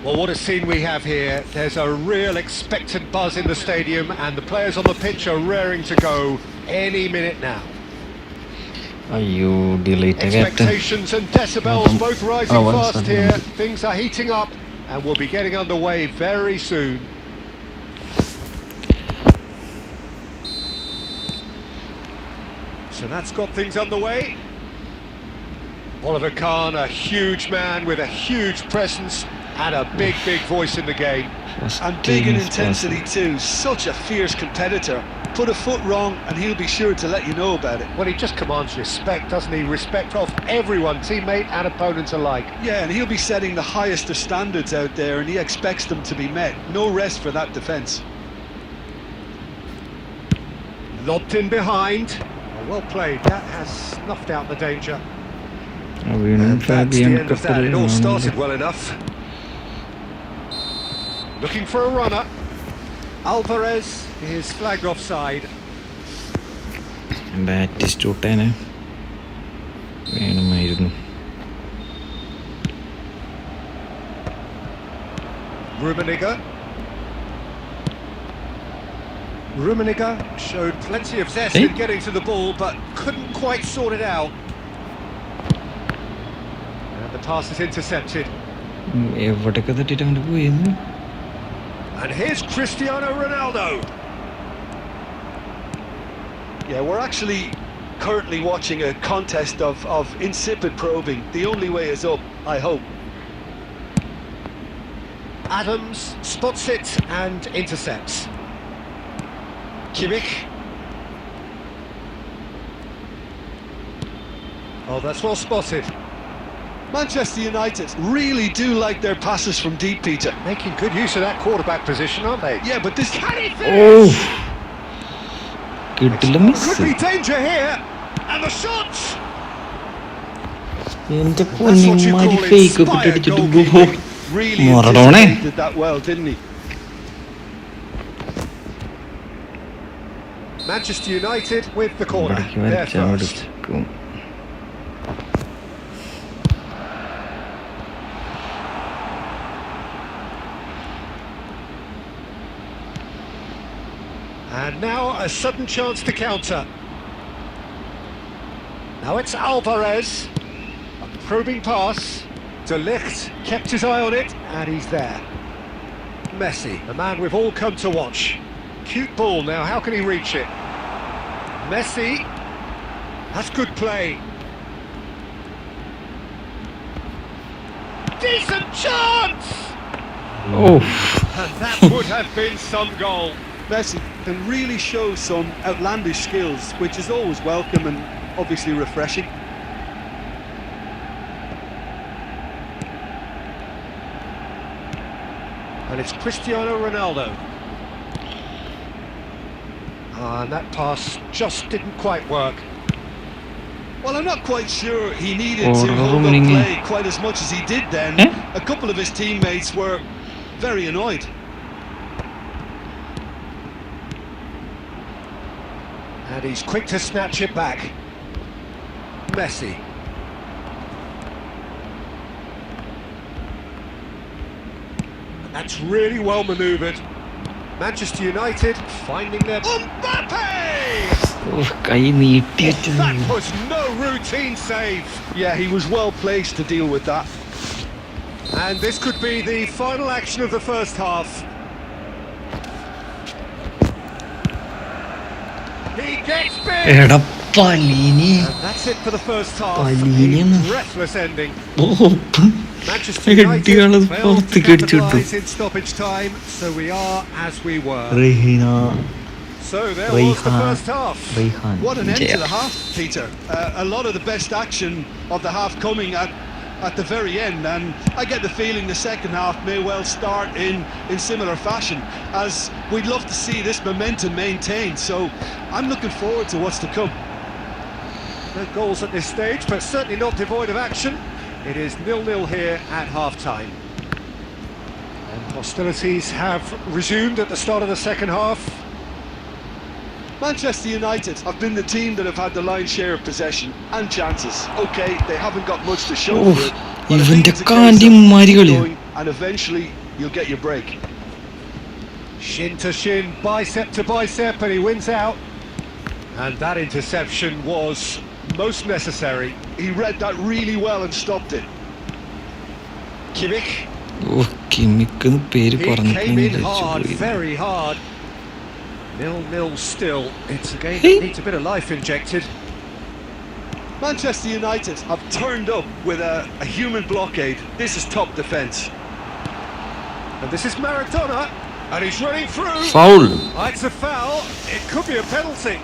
[SPEAKER 2] Well, what a scene we have here. There's a real expectant buzz in the stadium and the players on the pitch are raring to go any minute now.
[SPEAKER 1] അയ്യോ delight
[SPEAKER 2] Expectations and decibels both rising fast here. Things are heating up and we'll be getting underway very soon. So that's got things underway. Oliver Kahn, a huge man with a huge presence and a big voice in the game.
[SPEAKER 3] And big in intensity too. Such a fierce competitor. Put a foot wrong and he'll be sure to let you know about it.
[SPEAKER 2] Well, he just commands respect, doesn't he? Respect of everyone, teammate and opponent alike.
[SPEAKER 3] Yeah, and he'll be setting the highest of standards out there and he expects them to be met. No rest for that defence.
[SPEAKER 2] Lobbed in behind. Well played. That has snuffed out the danger.
[SPEAKER 1] And
[SPEAKER 2] that's the end of that. It all started well enough. Looking for a runner. Alvarez is flagged offside.
[SPEAKER 1] ബാറ്റ് സ്റ്റൂട്ടേനെ വേണമായിരുന്നു.
[SPEAKER 2] Rummenigge showed plenty of zest in getting to the ball but couldn't quite sort it out. And the pass is intercepted.
[SPEAKER 1] എവിടൊക്കെ തട്ടിട്ട് അങ്ങോട്ട് പോയിരുന്നു.
[SPEAKER 2] And here's Cristiano Ronaldo.
[SPEAKER 3] Yeah, we're actually currently watching a contest of insipid probing. The only way is up, I hope.
[SPEAKER 2] Adams spots it and intercepts. Kimmich. Oh, that's well spotted.
[SPEAKER 3] Manchester United really do like their passes from deep, Peter.
[SPEAKER 2] Making good use of that quarterback position, aren't they?
[SPEAKER 3] Yeah, but this...
[SPEAKER 1] Oh! Could
[SPEAKER 2] be danger here, and the shots!
[SPEAKER 1] എന്റെ പൊന്നിമാരി fake ഒക്കെ അടിച്ചിട്ട്
[SPEAKER 3] Really anticipated that well, didn't he?
[SPEAKER 2] Manchester United with the corner. They're first. And now a sudden chance to counter. Now it's Alvarez. A probing pass. De Ligt kept his eye on it, and he's there. Messi, the man we've all come to watch. Cute ball now, how can he reach it? Messi, that's good play. Decent chance!
[SPEAKER 1] Oh.
[SPEAKER 2] And that would have been some goal.
[SPEAKER 3] Messi can really show some outlandish skills, which is always welcome and obviously refreshing.
[SPEAKER 2] And it's Cristiano Ronaldo. And that pass just didn't quite work.
[SPEAKER 3] Well, I'm not quite sure he needed to hold up play quite as much as he did then. A couple of his teammates were very annoyed.
[SPEAKER 2] And he's quick to snatch it back. Messi. And that's really well manoeuvred. Manchester United finding their... Mbappe! That was no routine save.
[SPEAKER 3] Yeah, he was well placed to deal with that.
[SPEAKER 2] And this could be the final action of the first half. He gets big! And that's it for the first half. A breathless ending. Manchester United failed to capitalise in stoppage time, so we are as we were. So there was the first half.
[SPEAKER 3] What an end to the half, Peter. A lot of the best action of the half coming at the very end, and I get the feeling the second half may well start in similar fashion, as we'd love to see this momentum maintained, so I'm looking forward to what's to come.
[SPEAKER 2] No goals at this stage, but certainly not devoid of action. It is 0-0 here at half-time. And hostilities have resumed at the start of the second half.
[SPEAKER 3] Manchester United have been the team that have had the lion's share of possession and chances. Okay, they haven't got much to show for it, but I think it's a case of keep going, and eventually you'll get your break.
[SPEAKER 2] Shin to shin, bicep to bicep, and he wins out. And that interception was most necessary.
[SPEAKER 3] He read that really well and stopped it.
[SPEAKER 2] Kimmich. He came in hard, very hard. 0-0 still. It's a game that needs a bit of life injected.
[SPEAKER 3] Manchester United have turned up with a human blockade. This is top defence.
[SPEAKER 2] And this is Maradona, and he's running through.
[SPEAKER 1] Foul.
[SPEAKER 2] It's a foul. It could be a penalty.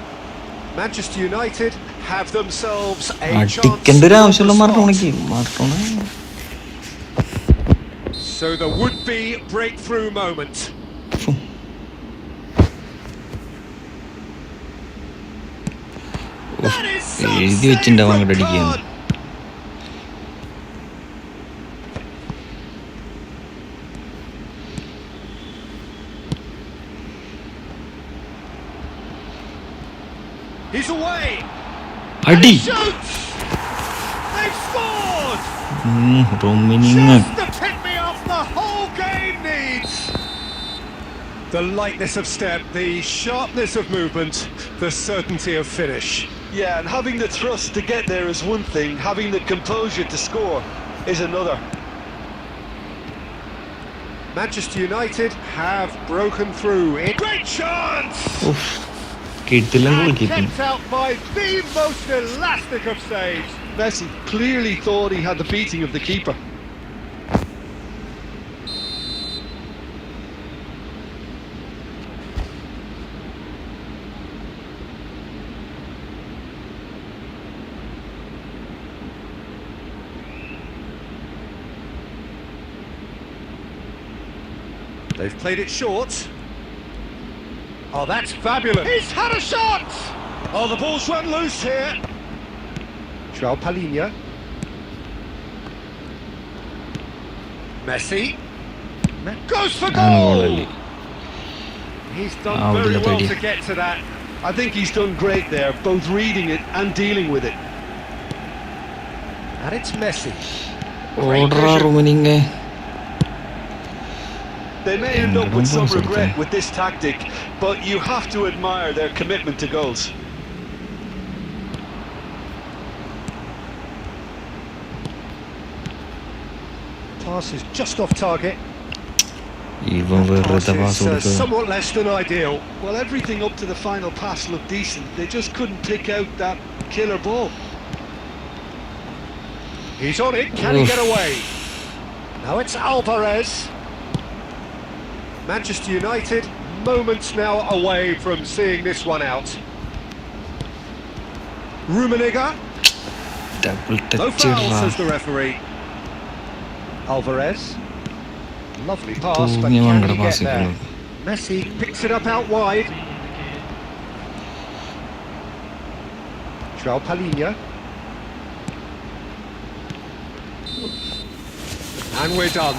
[SPEAKER 2] Manchester United have themselves a chance. So the would-be breakthrough moment. That is some card. He's away. And he shoots. They've scored. Just the pick-me-up the whole game needs. The lightness of step, the sharpness of movement, the certainty of finish.
[SPEAKER 3] Yeah, and having the thrust to get there is one thing, having the composure to score is another.
[SPEAKER 2] Manchester United have broken through. Great chance! And kept out by the most elastic of saves.
[SPEAKER 3] Messi clearly thought he had the beating of the keeper.
[SPEAKER 2] They've played it short. Oh, that's fabulous. He's had a shot! Oh, the ball's run loose here. João Palhinha. Messi. Goes for goal! He's done very well to get to that.
[SPEAKER 3] I think he's done great there, both reading it and dealing with it.
[SPEAKER 2] And it's Messi.
[SPEAKER 3] They may end up with some regret with this tactic, but you have to admire their commitment to goals.
[SPEAKER 2] pass is just off target.
[SPEAKER 1] ഇവൻ വെറുതെ pass കൊടുത്തു.
[SPEAKER 2] Somewhat less than ideal.
[SPEAKER 3] Well, everything up to the final pass looked decent. They just couldn't pick out that killer ball.
[SPEAKER 2] He's on it. Can he get away? Now it's Alvarez. Manchester United moments now away from seeing this one out. Rummenigge.
[SPEAKER 1] Double
[SPEAKER 2] No
[SPEAKER 1] touch.
[SPEAKER 2] foul, says the referee. Alvarez. Lovely pass, but can he get there? Messi picks it up out wide. João Palhinha. And we're done.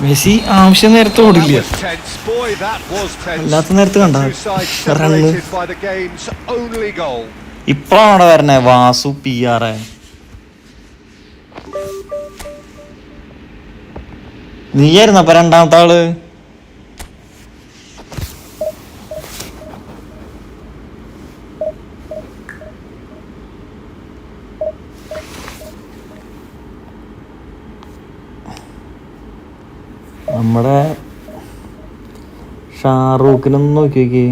[SPEAKER 1] Messi ആവശ്യം നേരത്തെ ഓടില്ല.
[SPEAKER 2] That was tense. Boy, that was tense.
[SPEAKER 1] അല്ലാത്ത നേരത്ത് കണ്ട
[SPEAKER 2] Two sides separated by the game's only goal.
[SPEAKER 1] ഇപ്പഴാണ് വരണേ Vasu PR. നീയായിരുന്നു അപ്പൊ രണ്ടാമത്തെ ആള്. നമ്മുടെ ഷാറൂഖിനൊന്ന് നോക്കി നോക്കി.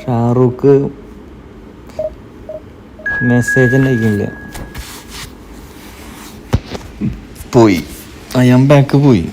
[SPEAKER 1] ഷാറൂഖ് മെസ്സേജ് അയക്കില്ല. പോയി അയാൻ ബാക്ക് പോയി.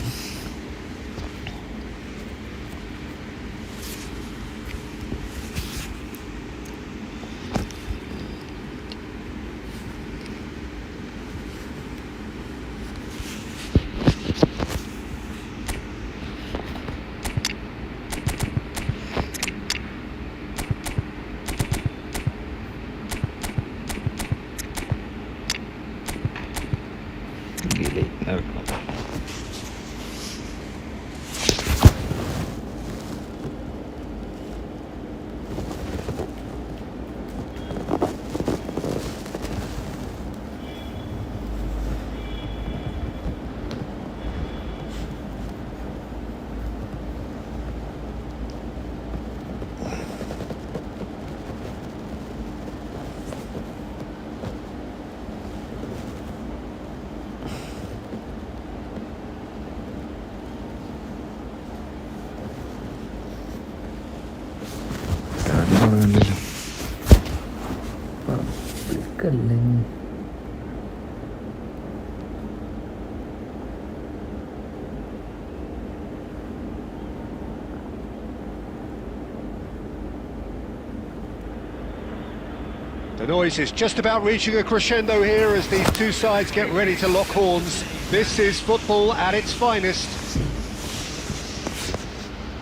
[SPEAKER 2] The noise is just about reaching a crescendo here as these two sides get ready to lock horns. This is football at its finest.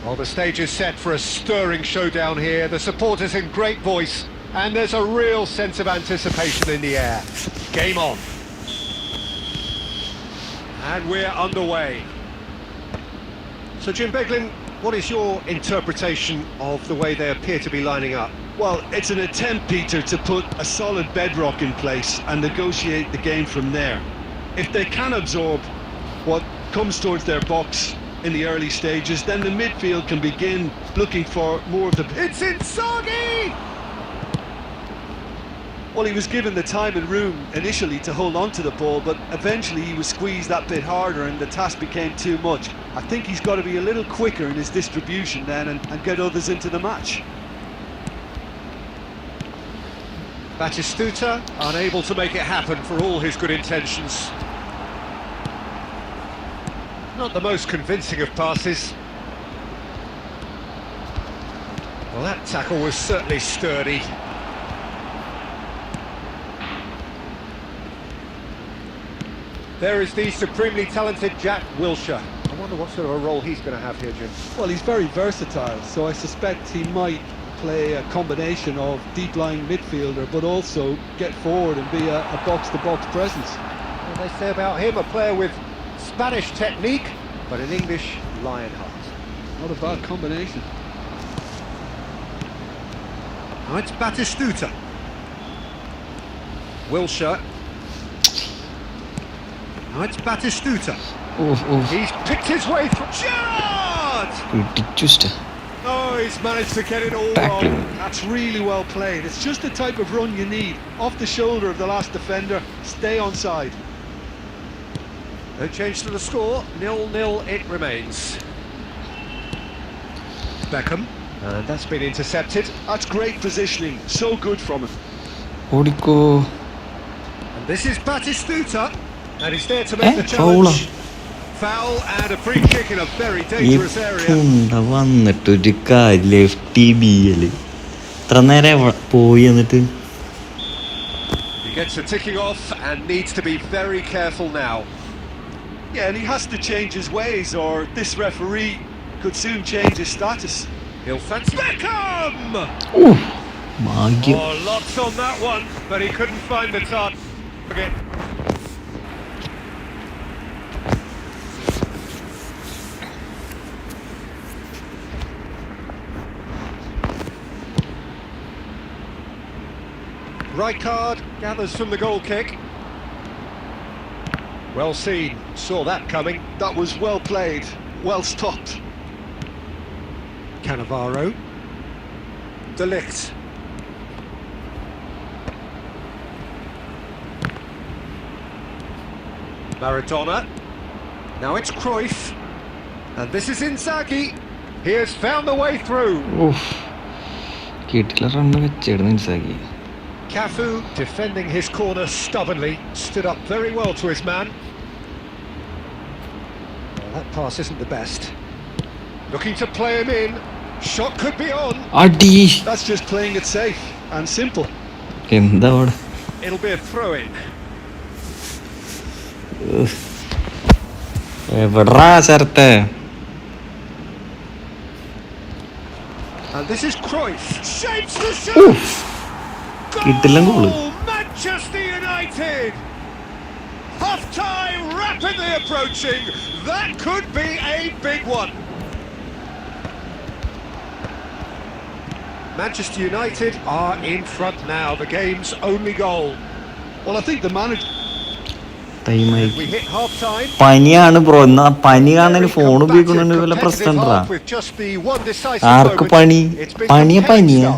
[SPEAKER 2] Well, the stage is set for a stirring showdown here. The supporters in great voice, and there's a real sense of anticipation in the air. Game on. And we're underway. So, Jim Beglin, what is your interpretation of the way they appear to be lining up?
[SPEAKER 3] Well, it's an attempt, Peter, to put a solid bedrock in place and negotiate the game from there. If they can absorb what comes towards their box in the early stages, then the midfield can begin looking for more of the...
[SPEAKER 2] It's Inzaghi!
[SPEAKER 3] Well, he was given the time and room initially to hold on to the ball, but eventually he was squeezed that bit harder and the task became too much. I think he's got to be a little quicker in his distribution then and get others into the match.
[SPEAKER 2] Batistuta unable to make it happen for all his good intentions. Not the most convincing of passes. Well, that tackle was certainly sturdy. There is the supremely talented Jack Wilshere. I wonder what sort of a role he's going to have here, Jim.
[SPEAKER 3] Well, he's very versatile, so I suspect he might play a combination of deep-lying midfielder, but also get forward and be a box-to-box presence.
[SPEAKER 2] Well, they say about him, a player with Spanish technique, but an English lion heart.
[SPEAKER 3] Not a bad combination.
[SPEAKER 2] Now it's Batistuta. Wilshere. Now it's Batistuta. He's picked his way through. Gerrard! Oh, he's managed to get it all wrong.
[SPEAKER 3] That's really well played. It's just the type of run you need. Off the shoulder of the last defender, stay onside.
[SPEAKER 2] No change to the score, 0-0 it remains. Beckham, and that's been intercepted.
[SPEAKER 3] That's great positioning, so good from him.
[SPEAKER 1] Odiko.
[SPEAKER 2] And this is Batistuta, and he's there to make the
[SPEAKER 1] Foul.
[SPEAKER 2] challenge. Foul and a free kick in a very dangerous area.
[SPEAKER 1] വന്നിട്ടൊരു left ബിയിൽ ഇത്ര നേരം പോയി എന്നിട്ട്.
[SPEAKER 2] He gets the ticking off and needs to be very careful now.
[SPEAKER 3] Yeah, and he has to change his ways, or this referee could soon change his status.
[SPEAKER 2] He'll fancy Beckham!
[SPEAKER 1] ഭാഗ്യം.
[SPEAKER 2] Oh, lots on that one, but he couldn't find the target. Rijkaard gathers from the goal kick. Well seen, saw that coming.
[SPEAKER 3] That was well played, well stopped.
[SPEAKER 2] Cannavaro. De Ligt. Maradona. Now it's Cruyff. And this is Inzaghi. He has found the way through.
[SPEAKER 1] കിട്ടില്ല run വെച്ചിടുന്നു ഇൻസാക്കി.
[SPEAKER 2] Cafu, defending his corner stubbornly, stood up very well to his man. Well, that pass isn't the best. Looking to play him in. Shot could be on.
[SPEAKER 1] അടി.
[SPEAKER 3] That's just playing it safe and simple.
[SPEAKER 1] എന്താ അവിടെ?
[SPEAKER 2] It'll be a throw-in.
[SPEAKER 1] എവിടാ ശരത്തെ?
[SPEAKER 2] And this is Cruyff. Shapes the shot. Goal! Manchester United. Half-time rapidly approaching. That could be a big one. Manchester United are in front now. The game's only goal.
[SPEAKER 3] Well, I think the manager.
[SPEAKER 2] We hit half-time.
[SPEAKER 1] പനിയാണ് bro. എന്നാ പനി കാണാൻ phone ഉപയോഗിക്കണ വല്ല പ്രശ്നം ഉണ്ടോ? ആർക്ക് പനി? പനിയാ.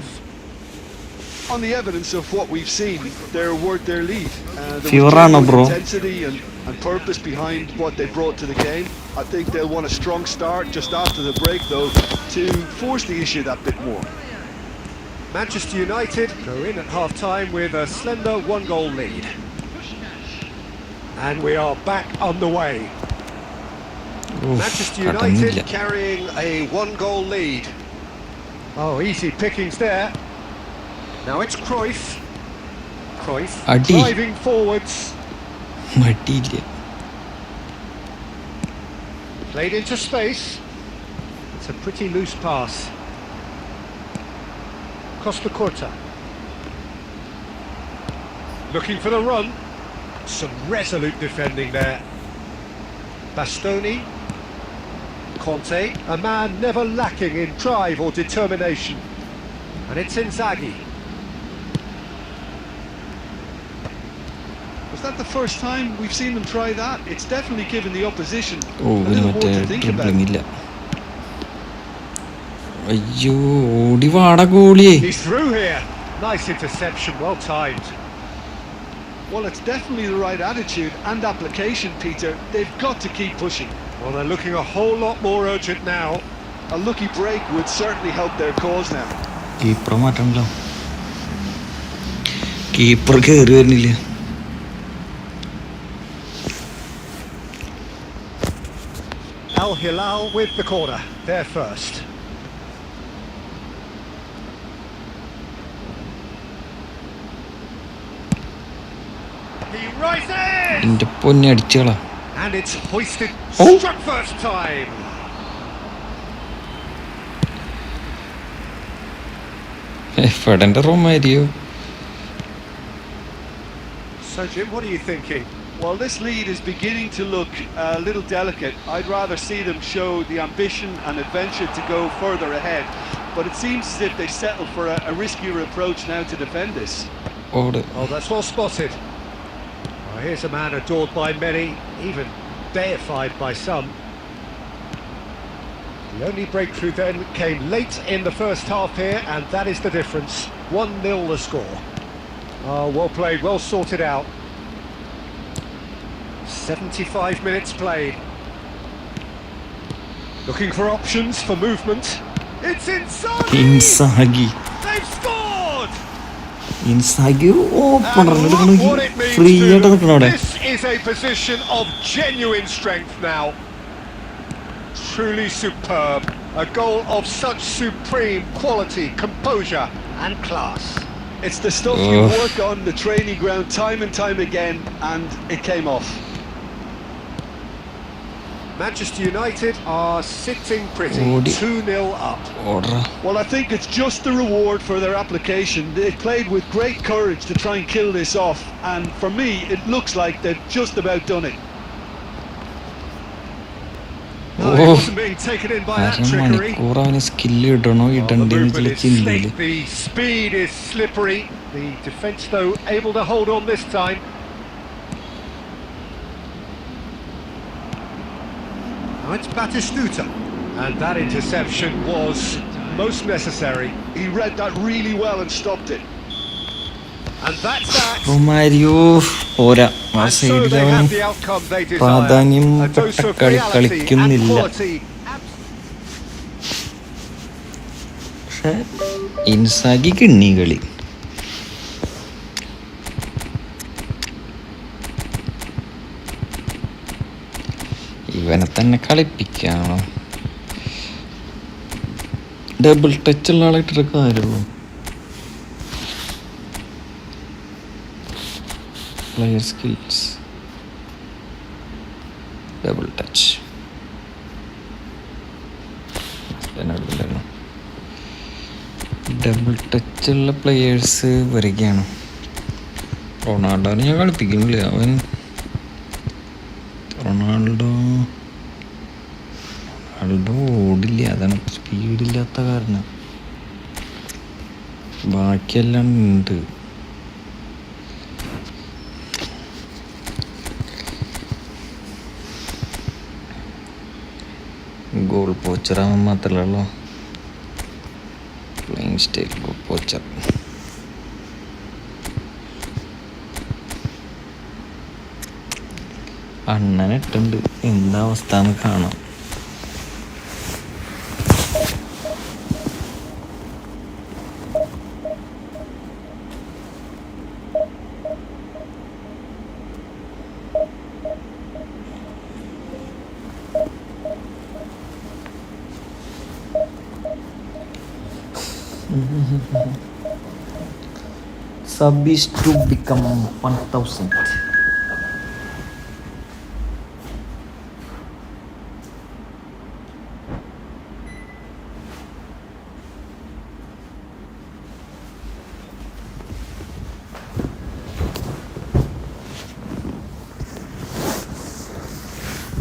[SPEAKER 3] On the evidence of what we've seen, they're worth their lead.
[SPEAKER 1] Fever
[SPEAKER 3] There
[SPEAKER 1] bro.
[SPEAKER 3] was intensity and purpose behind what they brought to the game. I think they'll want a strong start just after the break, though, to force the issue that bit more.
[SPEAKER 2] Manchester United go in at half-time with a slender one-goal lead. And we are back underway. Manchester United carrying a one-goal lead. Oh, easy pickings there. Now it's Cruyff. Cruyff driving forwards. Played into space. It's a pretty loose pass. Costa Curta. Looking for the run. Some resolute defending there. Bastoni. Conte, a man never lacking in drive or determination. And it's Inzaghi.
[SPEAKER 3] Was that the first time we've seen them try that? It's definitely given the opposition a little more to think about.
[SPEAKER 2] He's through here. Nice interception, well timed.
[SPEAKER 3] Well, it's definitely the right attitude and application, Peter. They've got to keep pushing.
[SPEAKER 2] Well, they're looking a whole lot more urgent now.
[SPEAKER 3] A lucky break would certainly help their cause now.
[SPEAKER 1] Keeper മാറ്റണ്ടല്ലോ. Keeper കേറി വരുന്നില്ല.
[SPEAKER 2] Al Hilal with the corner. There first. He rises!
[SPEAKER 1] എന്റെ പൊന്നെ അടിച്ചോളാം.
[SPEAKER 2] And it's hoisted, struck first time.
[SPEAKER 1] ഫെഡന്റെ റൂമായിരിയോ?
[SPEAKER 2] So Jim, what are you thinking?
[SPEAKER 3] Well, this lead is beginning to look a little delicate. I'd rather see them show the ambition and adventure to go further ahead. But it seems as if they settle for a riskier approach now to defend this.
[SPEAKER 2] Oh, that's well spotted. Oh, here's a man adored by many, even deified by some. The only breakthrough then came late in the first half here, and that is the difference. 1-0 the score. Oh, well played, well sorted out. 75 minutes played. Looking for options for movement. It's
[SPEAKER 1] Inzaghi.
[SPEAKER 2] They've scored!
[SPEAKER 1] Inzaghi
[SPEAKER 2] And look what it means
[SPEAKER 1] free
[SPEAKER 2] to them.
[SPEAKER 1] ആയിട്ട്.
[SPEAKER 2] This is a position of genuine strength now. Truly superb. A goal of such supreme quality, composure and class.
[SPEAKER 3] It's the stuff you work on the training ground time and time again, and it came off.
[SPEAKER 2] Manchester United are sitting pretty,
[SPEAKER 1] Odi.
[SPEAKER 2] 2-0 up.
[SPEAKER 3] Well, I think it's just the reward for their application. They played with great courage to try and kill this off, and for me, it looks like they've just about done it.
[SPEAKER 2] No, he wasn't being taken in by that trickery.
[SPEAKER 1] The
[SPEAKER 2] movement is slick, the speed is slippery. The defence, though, able to hold on this time. Now it's Batistuta, and that interception was most necessary.
[SPEAKER 3] He read that really well and stopped it.
[SPEAKER 2] And that's that.
[SPEAKER 1] Romario പോരാ ആ
[SPEAKER 2] And so
[SPEAKER 1] സൈഡിൽ
[SPEAKER 2] they
[SPEAKER 1] അവൻ
[SPEAKER 2] have the outcome they desire.
[SPEAKER 1] പ്രാധാന്യം
[SPEAKER 2] A dose of
[SPEAKER 1] കളി
[SPEAKER 2] reality and
[SPEAKER 1] കളിക്കുന്നില്ല.
[SPEAKER 2] quality.
[SPEAKER 1] പക്ഷെ Inzaghi കിണ്ണി കളി. ഇവനെ തന്നെ കളിപ്പിക്കാണോ? ഡബിൾ ടച്ച് ഉള്ള ആളായിട്ടൊരു കാര്യമുള്ളൂ. Player skills, double touch. Double ടച്ചുള്ള പ്ലെയേഴ്സ് വരികയാണ്. റൊണാൾഡോനെ ഞാൻ കളിപ്പിക്കുന്നില്ല. റൊണാൾഡോ ഓടില്ല, അതാണ് സ്പീഡില്ലാത്ത കാരണം. ബാക്കിയെല്ലാം ഉണ്ട്. ഗോൾ പോച്ചറാവാൻ മാത്രമല്ലോ. Playing style goal poacher. അണ്ണനിട്ടുണ്ട്, എന്താ അവസ്ഥ എന്ന് കാണാം. Sub is to become 1000.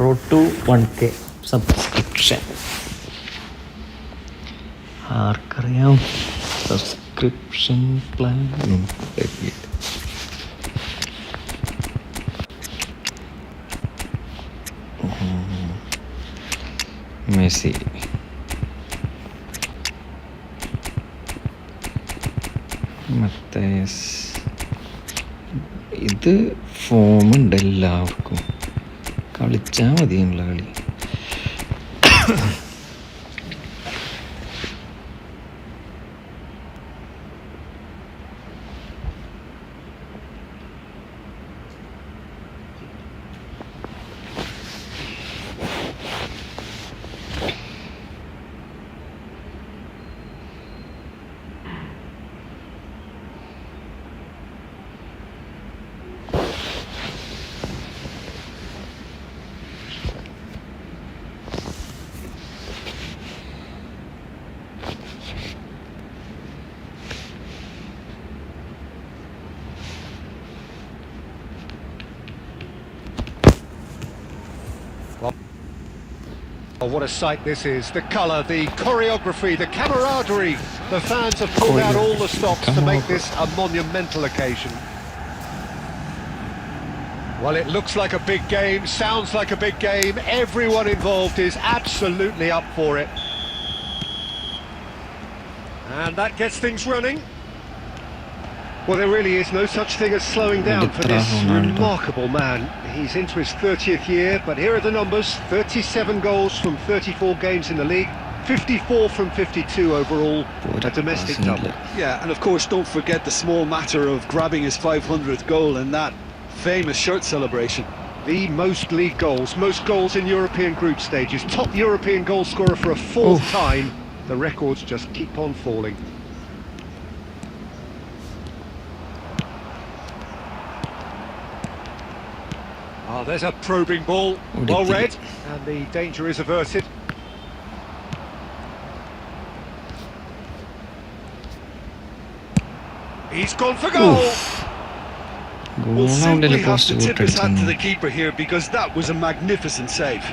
[SPEAKER 1] Road to 1K subscription. ആർക്കറിയാം സബ്സ്ക്രിപ്ഷൻ പ്ലാൻ. മെസ്സി മത്തേസ്, ഇത് ഫോമുണ്ട് എല്ലാവർക്കും, കളിച്ചാൽ മതിയുള്ള കളി.
[SPEAKER 2] Oh, what a sight this is. The colour, the choreography, the camaraderie. The fans have pulled out all the stops to make this a monumental occasion. Well, it looks like a big game, sounds like a big game. Everyone involved is absolutely up for it. And that gets things running. Well, there really is no such thing as slowing down for this remarkable man. He's into his 30th year, but here are the numbers. 37 goals from 34 games in the league, 54 from 52 overall, a domestic double.
[SPEAKER 3] Yeah, and of course don't forget the small matter of grabbing his 500th goal in that famous shirt celebration.
[SPEAKER 2] The most league goals, most goals in European group stages, top European goal scorer for a fourth time. The records just keep on falling. Oh, there's a probing ball, well read, and the danger is averted. He's gone for goal!
[SPEAKER 3] We'll simply have to tip his hat to the keeper here because that was a magnificent save.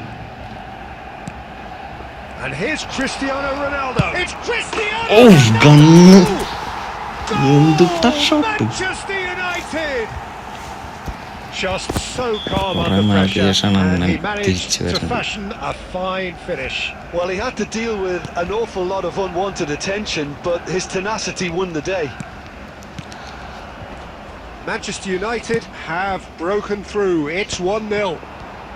[SPEAKER 2] And here's Cristiano Ronaldo. It's Cristiano
[SPEAKER 1] Ronaldo!
[SPEAKER 2] Manchester United! Just so calm under pressure, and he managed to fashion a fine finish.
[SPEAKER 3] Well, he had to deal with an awful lot of unwanted attention, but his tenacity won the day.
[SPEAKER 2] Manchester United have broken through. It's 1-0.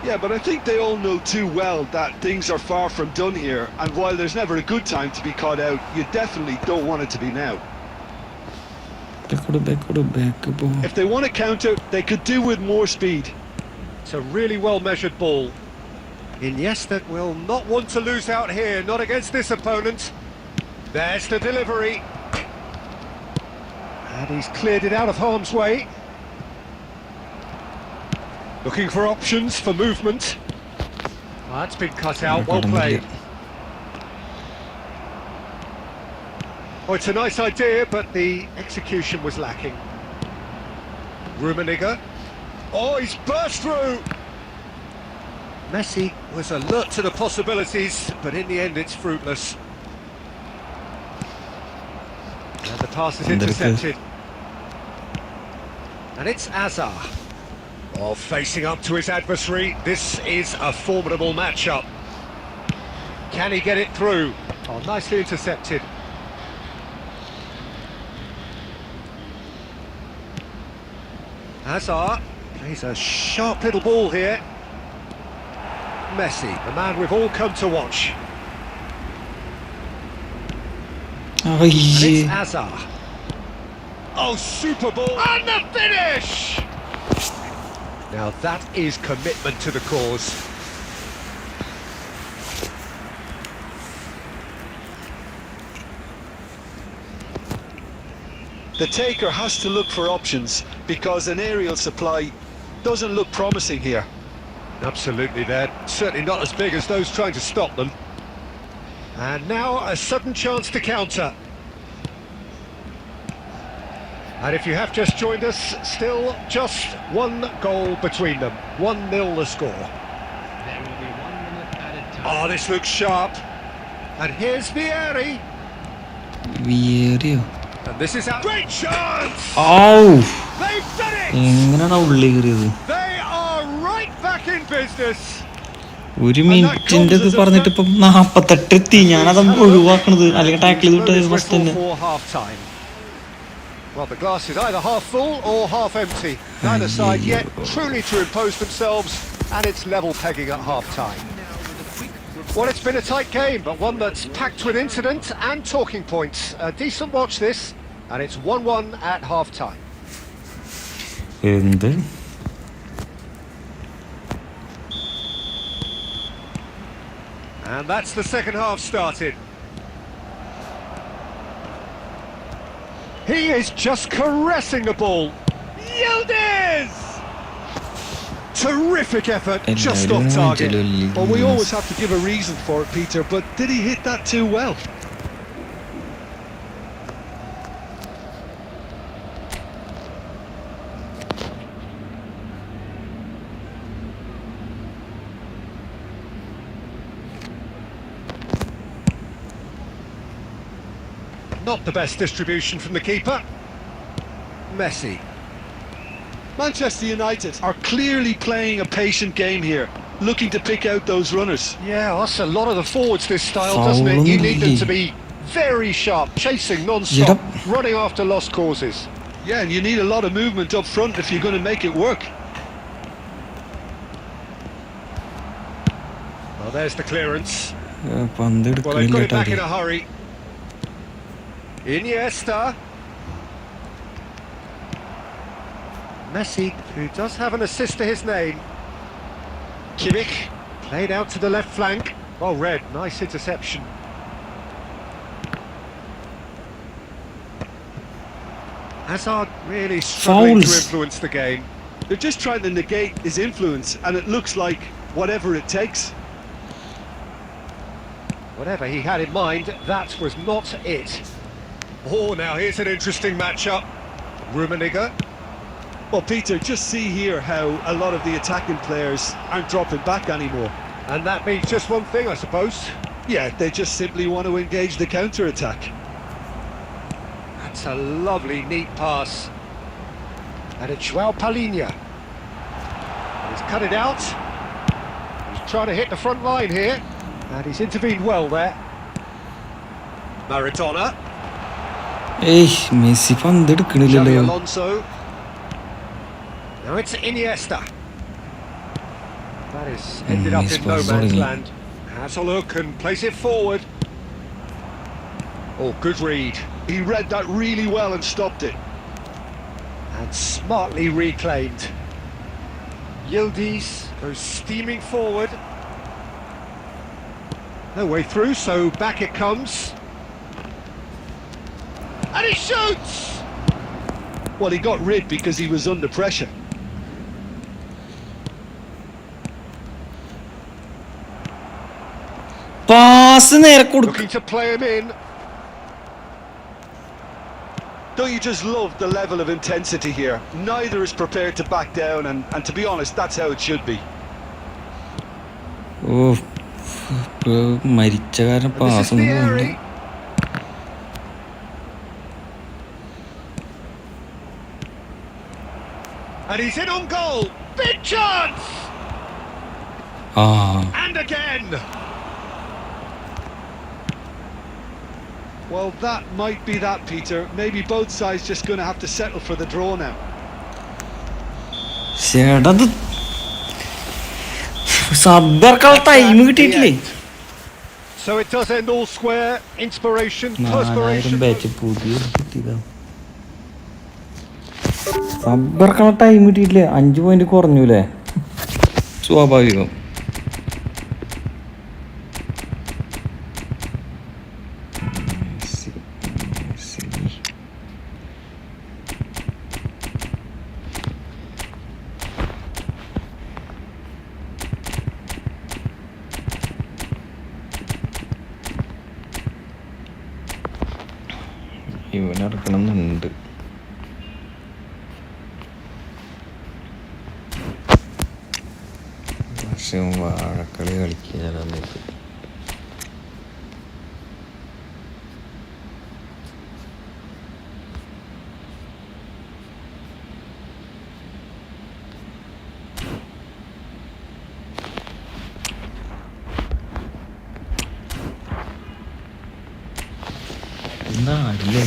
[SPEAKER 3] Yeah, but I think they all know too well that things are far from done here, and while there's never a good time to be caught out, you definitely don't want it to be now. If they want to counter, they could do with more speed.
[SPEAKER 2] It's a really well-measured ball. Iniesta will not want to lose out here, not against this opponent. There's the delivery. And he's cleared it out of harm's way. Looking for options for movement. Well, that's been cut out, well played. Oh, it's a nice idea, but the execution was lacking. Rummenigge. Oh, he's burst through! Messi was alert to the possibilities, but in the end it's fruitless. And the pass is intercepted. And it's Hazard. Oh, facing up to his adversary. This is a formidable matchup. Can he get it through? Oh, nicely intercepted. Hazard plays a sharp little ball here. Messi, the man we've all come to watch. And it's Hazard. Oh, super ball. And the finish! Now that is commitment to the cause.
[SPEAKER 3] The taker has to look for options because an aerial supply doesn't look promising here.
[SPEAKER 2] Absolutely, they're certainly not as big as those trying to stop them. And now a sudden chance to counter. And if you have just joined us, still just one goal between them. 1-0 the score.
[SPEAKER 4] There will be 1 minute added time.
[SPEAKER 2] Oh, this looks sharp. And here's Vieri. And this is a great chance! They've done it! They are right back in business.
[SPEAKER 1] ഒരു മിനിറ്റിന്റെ ഇത് പറഞ്ഞിട്ട് ഇപ്പം 48 എത്തി. ഞാനത് ഒഴിവാക്കണത് അല്ലെങ്കിൽ tackle ചെയ്തിട്ട് first തന്നെ.
[SPEAKER 2] Well, the glass is either half full or half empty. Neither side yet truly to impose themselves, and it's level pegging at half-time. Well, it's been a tight game, but one that's packed with incident and talking points. A decent watch this, and it's 1-1 at half-time. And that's the second half started. He is just caressing the ball. Yildiz! Terrific effort, just off target.
[SPEAKER 3] Well, we always have to give a reason for it, Peter, but did he hit that too well?
[SPEAKER 2] Not the best distribution from the keeper. Messi.
[SPEAKER 3] Manchester United are clearly playing a patient game here, looking to pick out those runners.
[SPEAKER 2] Yeah, that's a lot of the forwards this style, doesn't it? You need them to be very sharp, chasing non-stop, running after lost causes.
[SPEAKER 3] Yeah, and you need a lot of movement up front if you're going to make it work.
[SPEAKER 2] Well, there's the clearance. Well,
[SPEAKER 1] പന്ത്
[SPEAKER 2] they've got it back in
[SPEAKER 1] എടുക്കണില്ല.
[SPEAKER 2] a hurry. Iniesta. Messi, who does have an assist to his name. Kimmich, played out to the left flank. Well read, nice interception. Hazard really struggling to influence the game.
[SPEAKER 3] They're just trying to negate his influence, and it looks like whatever it takes.
[SPEAKER 2] Whatever he had in mind, that was not it. Oh, now here's an interesting matchup. Rummenigge.
[SPEAKER 3] Well, Peter, just see here how a lot of the attacking players aren't dropping back anymore.
[SPEAKER 2] And that means just one thing, I suppose.
[SPEAKER 3] Yeah, they just simply want to engage the counter-attack.
[SPEAKER 2] That's a lovely, neat pass. And it's Joao Palhinha. He's cut it out. He's trying to hit the front line here. And he's intervened well there. Maradona.
[SPEAKER 1] Messi പന്ത്
[SPEAKER 2] Xabi
[SPEAKER 1] എടുക്കണില്ലല്ലോ.
[SPEAKER 2] Alonso. Now it's Iniesta. That is ended up in no man's land. Hassler can place it forward. Oh, good read.
[SPEAKER 3] He read that really well and stopped it.
[SPEAKER 2] And smartly reclaimed. Yildiz goes steaming forward. No way through, so back it comes. And he shoots!
[SPEAKER 3] Well, he got rid because he was under pressure.
[SPEAKER 1] Pass നേരെ കൊടുക്ക.
[SPEAKER 2] Looking to play him in.
[SPEAKER 3] Don't you just love the level of intensity here? Neither is prepared to back down, and to be honest, that's how it should be.
[SPEAKER 1] ഓ മരിച്ച കാരണം
[SPEAKER 2] And this is
[SPEAKER 1] pass ഒന്നും
[SPEAKER 2] Vieri.
[SPEAKER 1] പോകുന്നില്ല.
[SPEAKER 2] And he's in on goal. Big chance!
[SPEAKER 1] ആ
[SPEAKER 2] And again.
[SPEAKER 3] Well, that might be that, Peter. Maybe both sides just going to have to settle for the draw now.
[SPEAKER 1] ചേട്ടത് സബ്ബർക്കുള്ള time കിട്ടിയിട്ടില്ലേ?
[SPEAKER 2] So it does end all square. Inspiration,
[SPEAKER 1] 4000
[SPEAKER 2] perspiration.
[SPEAKER 1] Batch പുതിയ കിട്ടിയതാ. സബ്ബർക്കുള്ള time കിട്ടിയിട്ടില്ലേ? 5 point കുറഞ്ഞൂലേ? സ്വാഭാവികം. ഇവനെടുക്കണമെന്നുണ്ട്. പക്ഷെ വാഴക്കളി കളിക്കുക സമയത്ത് എന്താ അടിയ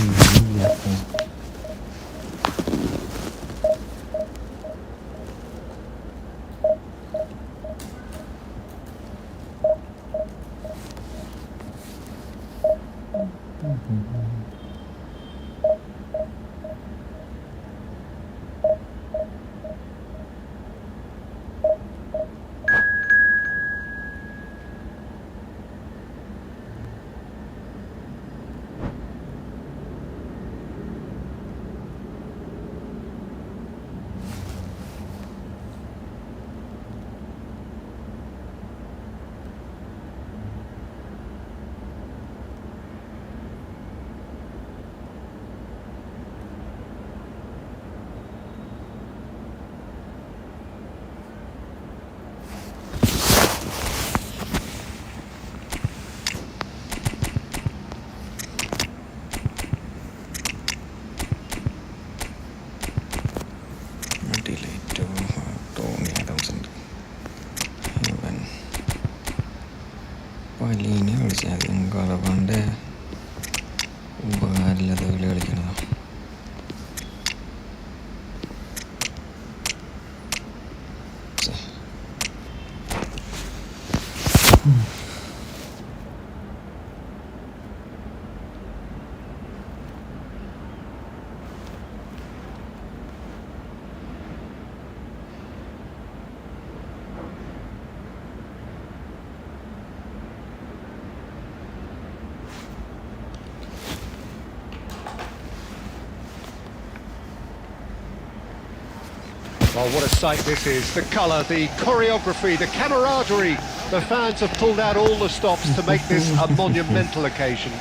[SPEAKER 2] Well, what a sight this is. The colour, the choreography, the camaraderie. The fans have pulled out all the stops to make this a monumental occasion.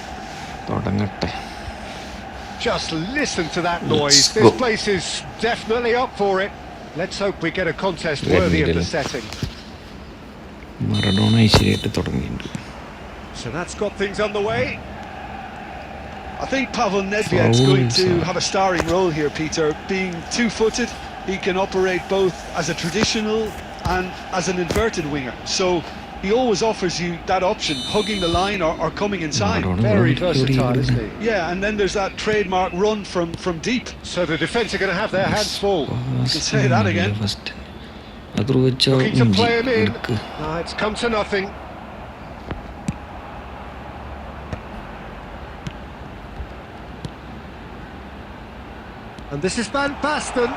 [SPEAKER 2] Just listen to that noise. This place is definitely up for it. Let's hope we get a contest worthy of the setting. So that's got things underway.
[SPEAKER 3] I think Pavel Nedved's going to have a starring role here, Peter. Being two-footed, he can operate both as a traditional and as an inverted winger. So he always offers you that option, hugging the line or coming inside.
[SPEAKER 2] Very versatile, isn't he?
[SPEAKER 3] Yeah, and then there's that trademark run from deep.
[SPEAKER 2] So the defence are going to have their hands full.
[SPEAKER 3] You can say that again.
[SPEAKER 2] Looking to play him in. It's come to nothing. And this is Van Basten.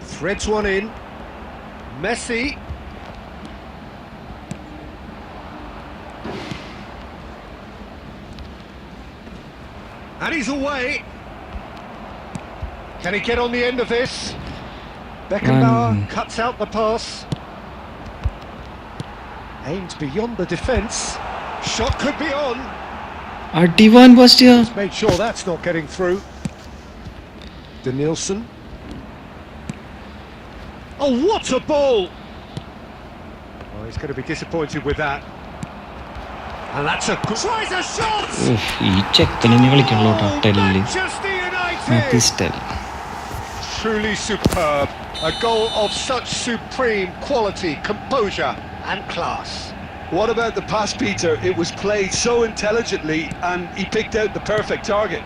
[SPEAKER 2] Threads one in. Messi. And he's away. Can he get on the end of this? Beckenbauer cuts out the pass. Aimed beyond the defence. Shot could be on. Just made sure that's not getting through. Danielson. Oh, what a ball! Oh, he's going to be disappointed with that. And that's a good... Tries a shot! Manchester United! Truly superb. A goal of such supreme quality, composure and class.
[SPEAKER 3] What about the pass, Peter? It was played so intelligently and he picked out the perfect target.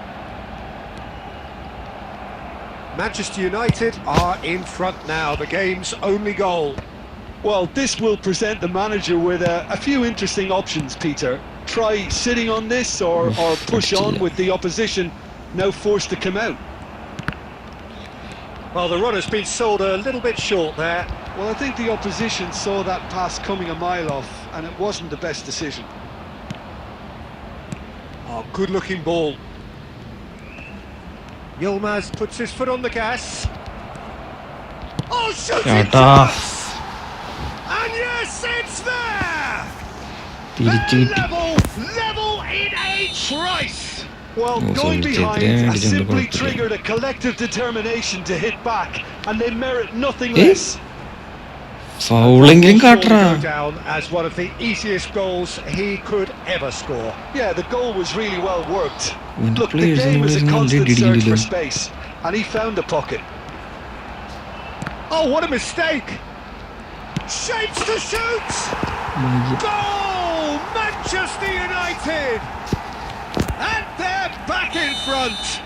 [SPEAKER 2] Manchester United are in front now, the game's only goal.
[SPEAKER 3] Well, this will present the manager with a few interesting options, Peter. Try sitting on this or push on with the opposition now forced to come out.
[SPEAKER 2] Well, the run has been sold a little bit short there.
[SPEAKER 3] Well, I think the opposition saw that pass coming a mile off and it wasn't the best decision.
[SPEAKER 2] Oh, good-looking ball. Yilmaz puts his foot on the gas. Oh, shoots it just! And yes, it's there! Level in a trice!
[SPEAKER 3] Well, going behind has simply triggered a collective determination to hit back, and they merit nothing less.
[SPEAKER 2] Fouling go down as one of the easiest goals he could ever score.
[SPEAKER 3] Yeah, the goal was really well worked. Look, the game is a constant search for space, and he found the pocket.
[SPEAKER 2] Oh, what a mistake! Shapes to shoot! Goal! Manchester United! And they're back in front!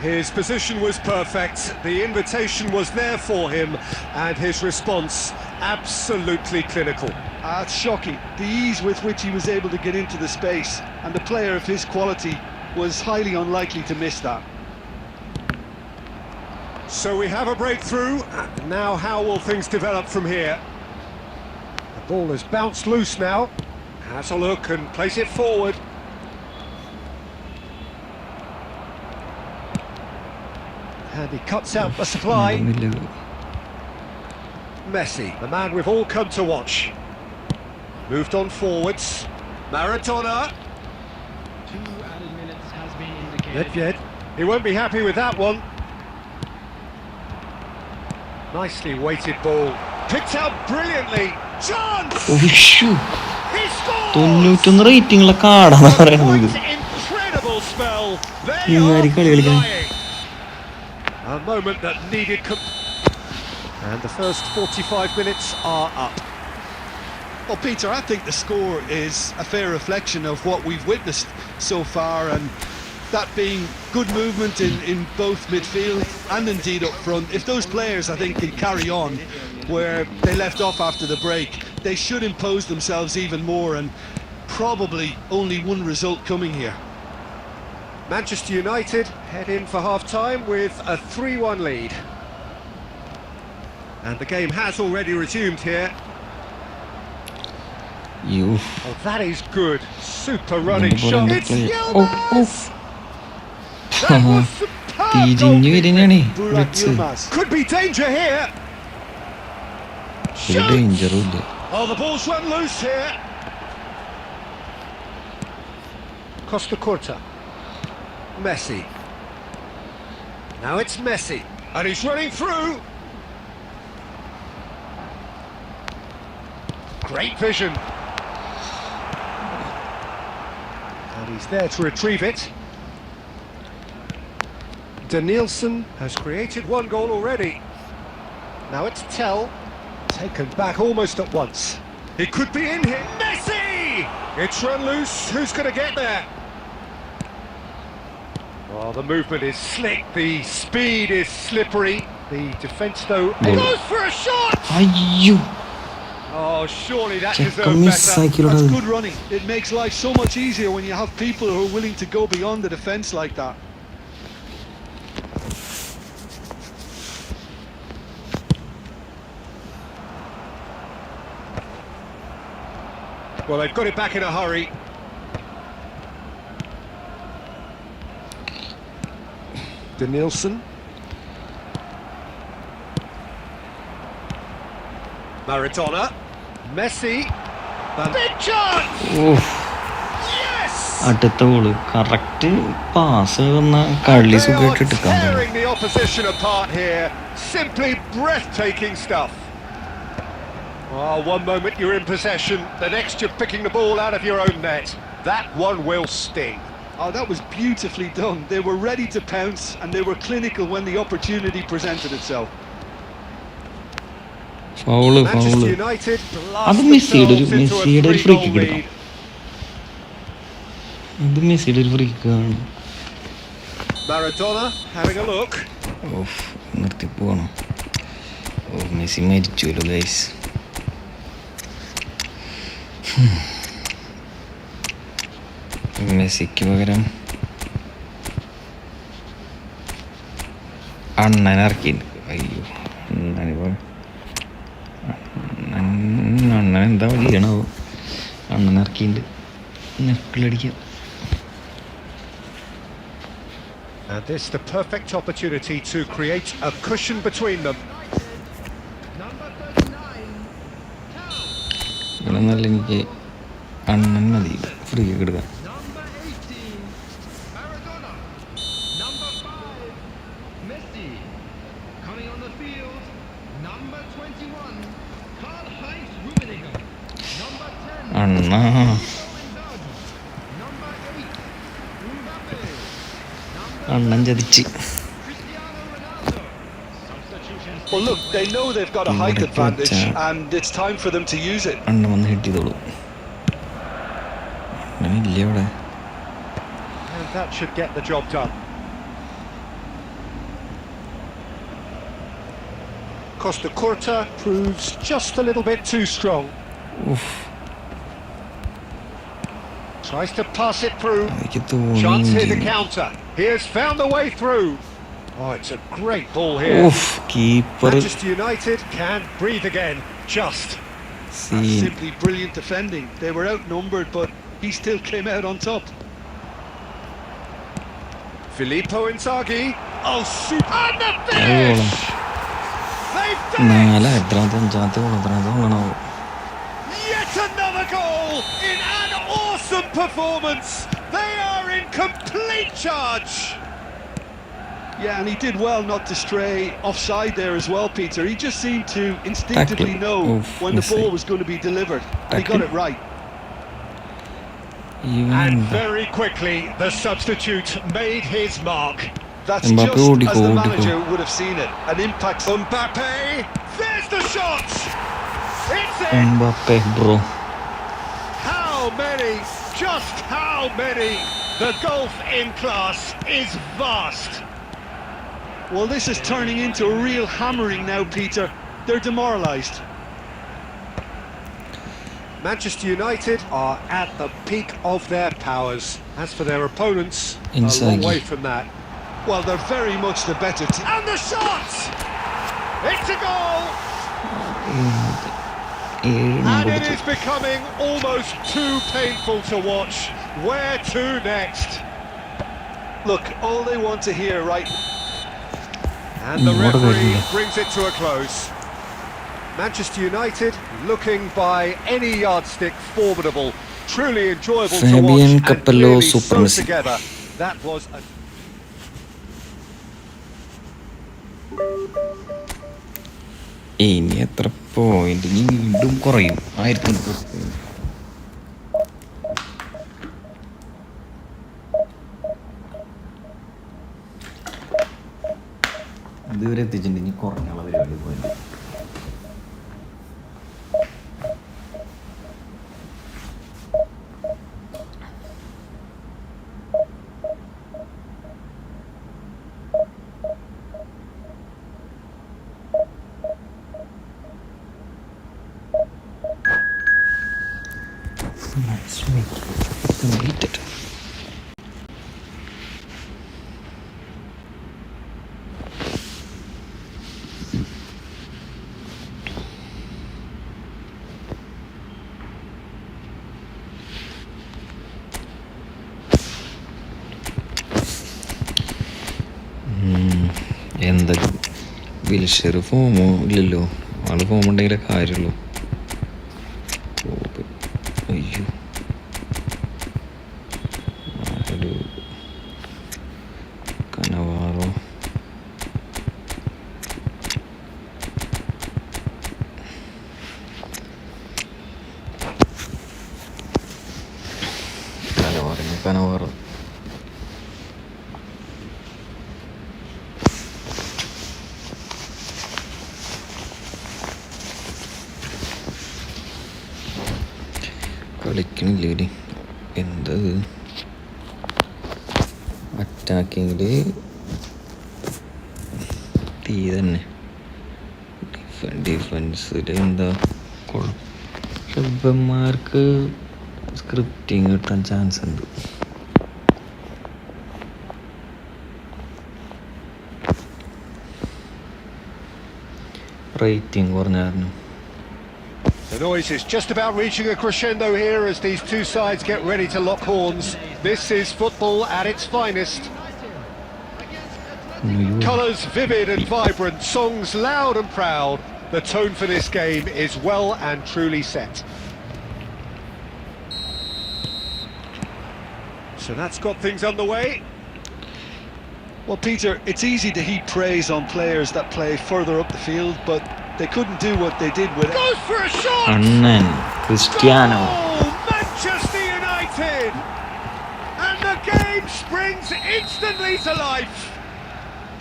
[SPEAKER 2] His position was perfect, the invitation was there for him, and his response absolutely clinical.
[SPEAKER 3] It's shocking, the ease with which he was able to get into the space, and a player of his quality was highly unlikely to miss that.
[SPEAKER 2] So we have a breakthrough. Now how will things develop from here? The ball has bounced loose now. Has a look and place it forward. And he cuts out the supply. Messi, the man we've all come to watch. Moved on forwards. Maradona.
[SPEAKER 4] 2 added minutes has been indicated.
[SPEAKER 2] Nedved. He won't be happy with that one. Nicely weighted ball. Picked out brilliantly. Chance! He scores! Quite incredible spell. They are flying. A moment that needed... And the first 45 minutes are up.
[SPEAKER 3] Well, Peter, I think the score is a fair reflection of what we've witnessed so far, and that being good movement in both midfield and indeed up front. If those players, I think, can carry on where they left off after the break, they should impose themselves even more, and probably only one result coming here.
[SPEAKER 2] Manchester United head in for half-time with a 3-1 lead. And the game has already resumed here. Oh, that is good. Super running shot. It's Yilmaz! That was superb goalkeeping.
[SPEAKER 3] Burak Yilmaz.
[SPEAKER 2] Could be danger here.
[SPEAKER 1] danger.
[SPEAKER 2] Oh, the ball's run loose here. Costa Curta. Messi. Now it's Messi. And he's running through. Great vision. And he's there to retrieve it. Danielson has created one goal already. Now it's Tell. Taken back almost at once. It could be in here. Messi! It's run loose. Who's going to get there? Oh, the movement is slick. The speed is slippery. The defence, though, goes for a shot!
[SPEAKER 1] അയ്യോ
[SPEAKER 2] Oh, surely that
[SPEAKER 1] Chekka
[SPEAKER 2] deserved better.
[SPEAKER 1] മിസ്സാക്കിയിടാ
[SPEAKER 3] That's good running. It makes life so much easier when you have people who are willing to go beyond the defence like that.
[SPEAKER 2] Well, they've got it back in a hurry. Danielson. Maradona. Messi. Big chance! Yes!
[SPEAKER 1] അടുത്ത goal correct pass വന്ന കളി
[SPEAKER 2] They are
[SPEAKER 1] സുഖമായിട്ട് എടുക്കാൻ
[SPEAKER 2] tearing the opposition apart here. Simply breathtaking stuff. Oh, one moment you're in possession, the next you're picking the ball out of your own net. That one will sting.
[SPEAKER 3] Oh, that was beautifully done. They were ready to pounce and they were clinical when the opportunity presented itself.
[SPEAKER 1] Foul
[SPEAKER 2] Manchester United
[SPEAKER 1] അത്
[SPEAKER 2] blast
[SPEAKER 1] മെസ്സിയുടെ
[SPEAKER 2] themselves into a
[SPEAKER 1] മെസ്സിയുടെ ഒരു free
[SPEAKER 2] 3-goal
[SPEAKER 1] kick എടുക്കാം.
[SPEAKER 2] lead.
[SPEAKER 1] ഇത് മെസ്സിയുടെ ഒരു free കിക്കാണ്.
[SPEAKER 2] Maradona having a look.
[SPEAKER 1] Off നിർത്തി പോകണം. ഓ മെസ്സി മരിച്ചുല്ലോ ഗൈസ്. മെസ്സിക്ക് പകരം അണ്ണനെ ഇറക്കിയിട്ടുണ്ട്. അയ്യോ എന്താണിപ്പോൾ അണ്ണൻ എന്താ ചെയ്യണോ അണ്ണനെ ഇറക്കിയിട്ടുണ്ട്. നെക്കിലടിക്കാം.
[SPEAKER 2] And this the perfect opportunity to create a cushion between them.
[SPEAKER 4] Number 39.
[SPEAKER 1] ഇവിടെ നല്ല എനിക്ക് അണ്ണൻ മതി ഫ്രീ എടുക്കാൻ.
[SPEAKER 4] Number 18. Maradona. Number 5. Messi. Coming on the field. Number 21. Karl-Heinz Rummenigge. Number 10.
[SPEAKER 1] Anna
[SPEAKER 4] Number 8. Mbappe.
[SPEAKER 1] Annan ചതിച്ച്.
[SPEAKER 4] Cristiano Ronaldo. Substitutions.
[SPEAKER 3] Well, look, they know they've got a height advantage and it's time for them to use it.
[SPEAKER 1] അണ്ണൻ വന്ന് hit ചെയ്തോളൂ. അണ്ണനില്ല ഇവിടെ.
[SPEAKER 2] And that should get the job done. Costa Curta proves just a little bit too strong.
[SPEAKER 1] Uff
[SPEAKER 2] Tries to pass it through.
[SPEAKER 1] എനിക്ക്
[SPEAKER 2] Chance here to
[SPEAKER 1] തോന്നി.
[SPEAKER 2] counter. He has found the way through. Oh, it's a great ball here.
[SPEAKER 1] ഉഫ് keeper
[SPEAKER 2] Manchester United can breathe again. Just.
[SPEAKER 1] Scene.
[SPEAKER 3] Simply brilliant defending. They were outnumbered, but he still came out on top.
[SPEAKER 2] Filippo Inzaghi. Oh, super. And the
[SPEAKER 1] അത്
[SPEAKER 2] finish!
[SPEAKER 1] കൊള്ളാം.
[SPEAKER 2] They've done it!
[SPEAKER 1] നാലാ എത്രാമത്തെ അഞ്ചാമത്തെ goal എത്രാമത്തെ ഗോളാണോ?
[SPEAKER 2] Yet another goal in an awesome performance. They are in complete charge.
[SPEAKER 3] Yeah, and he did well not to stray offside there as well, Peter. He just seemed to instinctively
[SPEAKER 1] Tackle.
[SPEAKER 3] know
[SPEAKER 1] Oof,
[SPEAKER 3] when the
[SPEAKER 1] Messi.
[SPEAKER 3] ball was going to be delivered. And he got
[SPEAKER 1] Tackle.
[SPEAKER 3] it right.
[SPEAKER 1] ഇവൻ
[SPEAKER 2] And
[SPEAKER 1] എന്താ?
[SPEAKER 2] very quickly, the substitute made his mark.
[SPEAKER 3] That's
[SPEAKER 1] Mbappe
[SPEAKER 3] just
[SPEAKER 1] ഓടിക്കോ,
[SPEAKER 3] as the
[SPEAKER 1] ഓടിക്കോ.
[SPEAKER 3] manager would have seen it. An impact.
[SPEAKER 2] Mbappe, there's the shot! It's in!
[SPEAKER 1] Mbappe bro.
[SPEAKER 2] How many? Just how many? The gulf in class is vast.
[SPEAKER 3] Well, this is turning into a real hammering now, Peter. They're demoralised.
[SPEAKER 2] Manchester United are at the peak of their powers. As for their opponents, a long
[SPEAKER 1] Inzaghi.
[SPEAKER 2] way from that.
[SPEAKER 3] Well, they're very much the better team.
[SPEAKER 2] And the shot! It's a goal!
[SPEAKER 1] ഏഴെണ്ണം
[SPEAKER 2] And it
[SPEAKER 1] കൊടുത്തു.
[SPEAKER 2] is becoming almost too painful to watch. Where to next?
[SPEAKER 3] Look, all they want to hear right...
[SPEAKER 2] And the referee brings it to a close. Manchester United looking by any yardstick formidable. Truly enjoyable to watch and clearly so together. That was a...
[SPEAKER 1] ഇനി എത്ര point ഇനി വീണ്ടും കുറയും 1000 ഇതുവരെ എത്തിച്ചിട്ടുണ്ട് ഇനി കുറഞ്ഞുള്ള പരിപാടി point എന്താ വിൽഷർ ഫോമോ ഇല്ലല്ലോ ആള് ഫോം ഉണ്ടെങ്കിലേ കാര്യമുള്ളൂ അയ്യോ ഒരു കനവാറോ കനവാറോ കളിക്കണില്ലേ എന്തത് അറ്റാക്കിങ്ങിൽ തീ തന്നെ ഡിഫൻസിൽ എന്താ ക്ലബ്ബന്മാർക്ക് സ്ക്രിപ്റ്റിങ് കിട്ടാൻ ചാൻസ് ഉണ്ട് റേറ്റിംഗ് കുറഞ്ഞ കാരണം.
[SPEAKER 2] The noise is just about reaching a crescendo here as these two sides get ready to lock horns. This is football at its finest. Colours vivid and vibrant, songs loud and proud. The tone for this game is well and truly set. So that's got things underway.
[SPEAKER 3] Well, Peter, it's easy to heap praise on players that play further up the field, but they couldn't do what they did with it.
[SPEAKER 2] Goes for a shot!
[SPEAKER 1] Annen, Cristiano.
[SPEAKER 2] Oh, Manchester United! And the game springs instantly to life.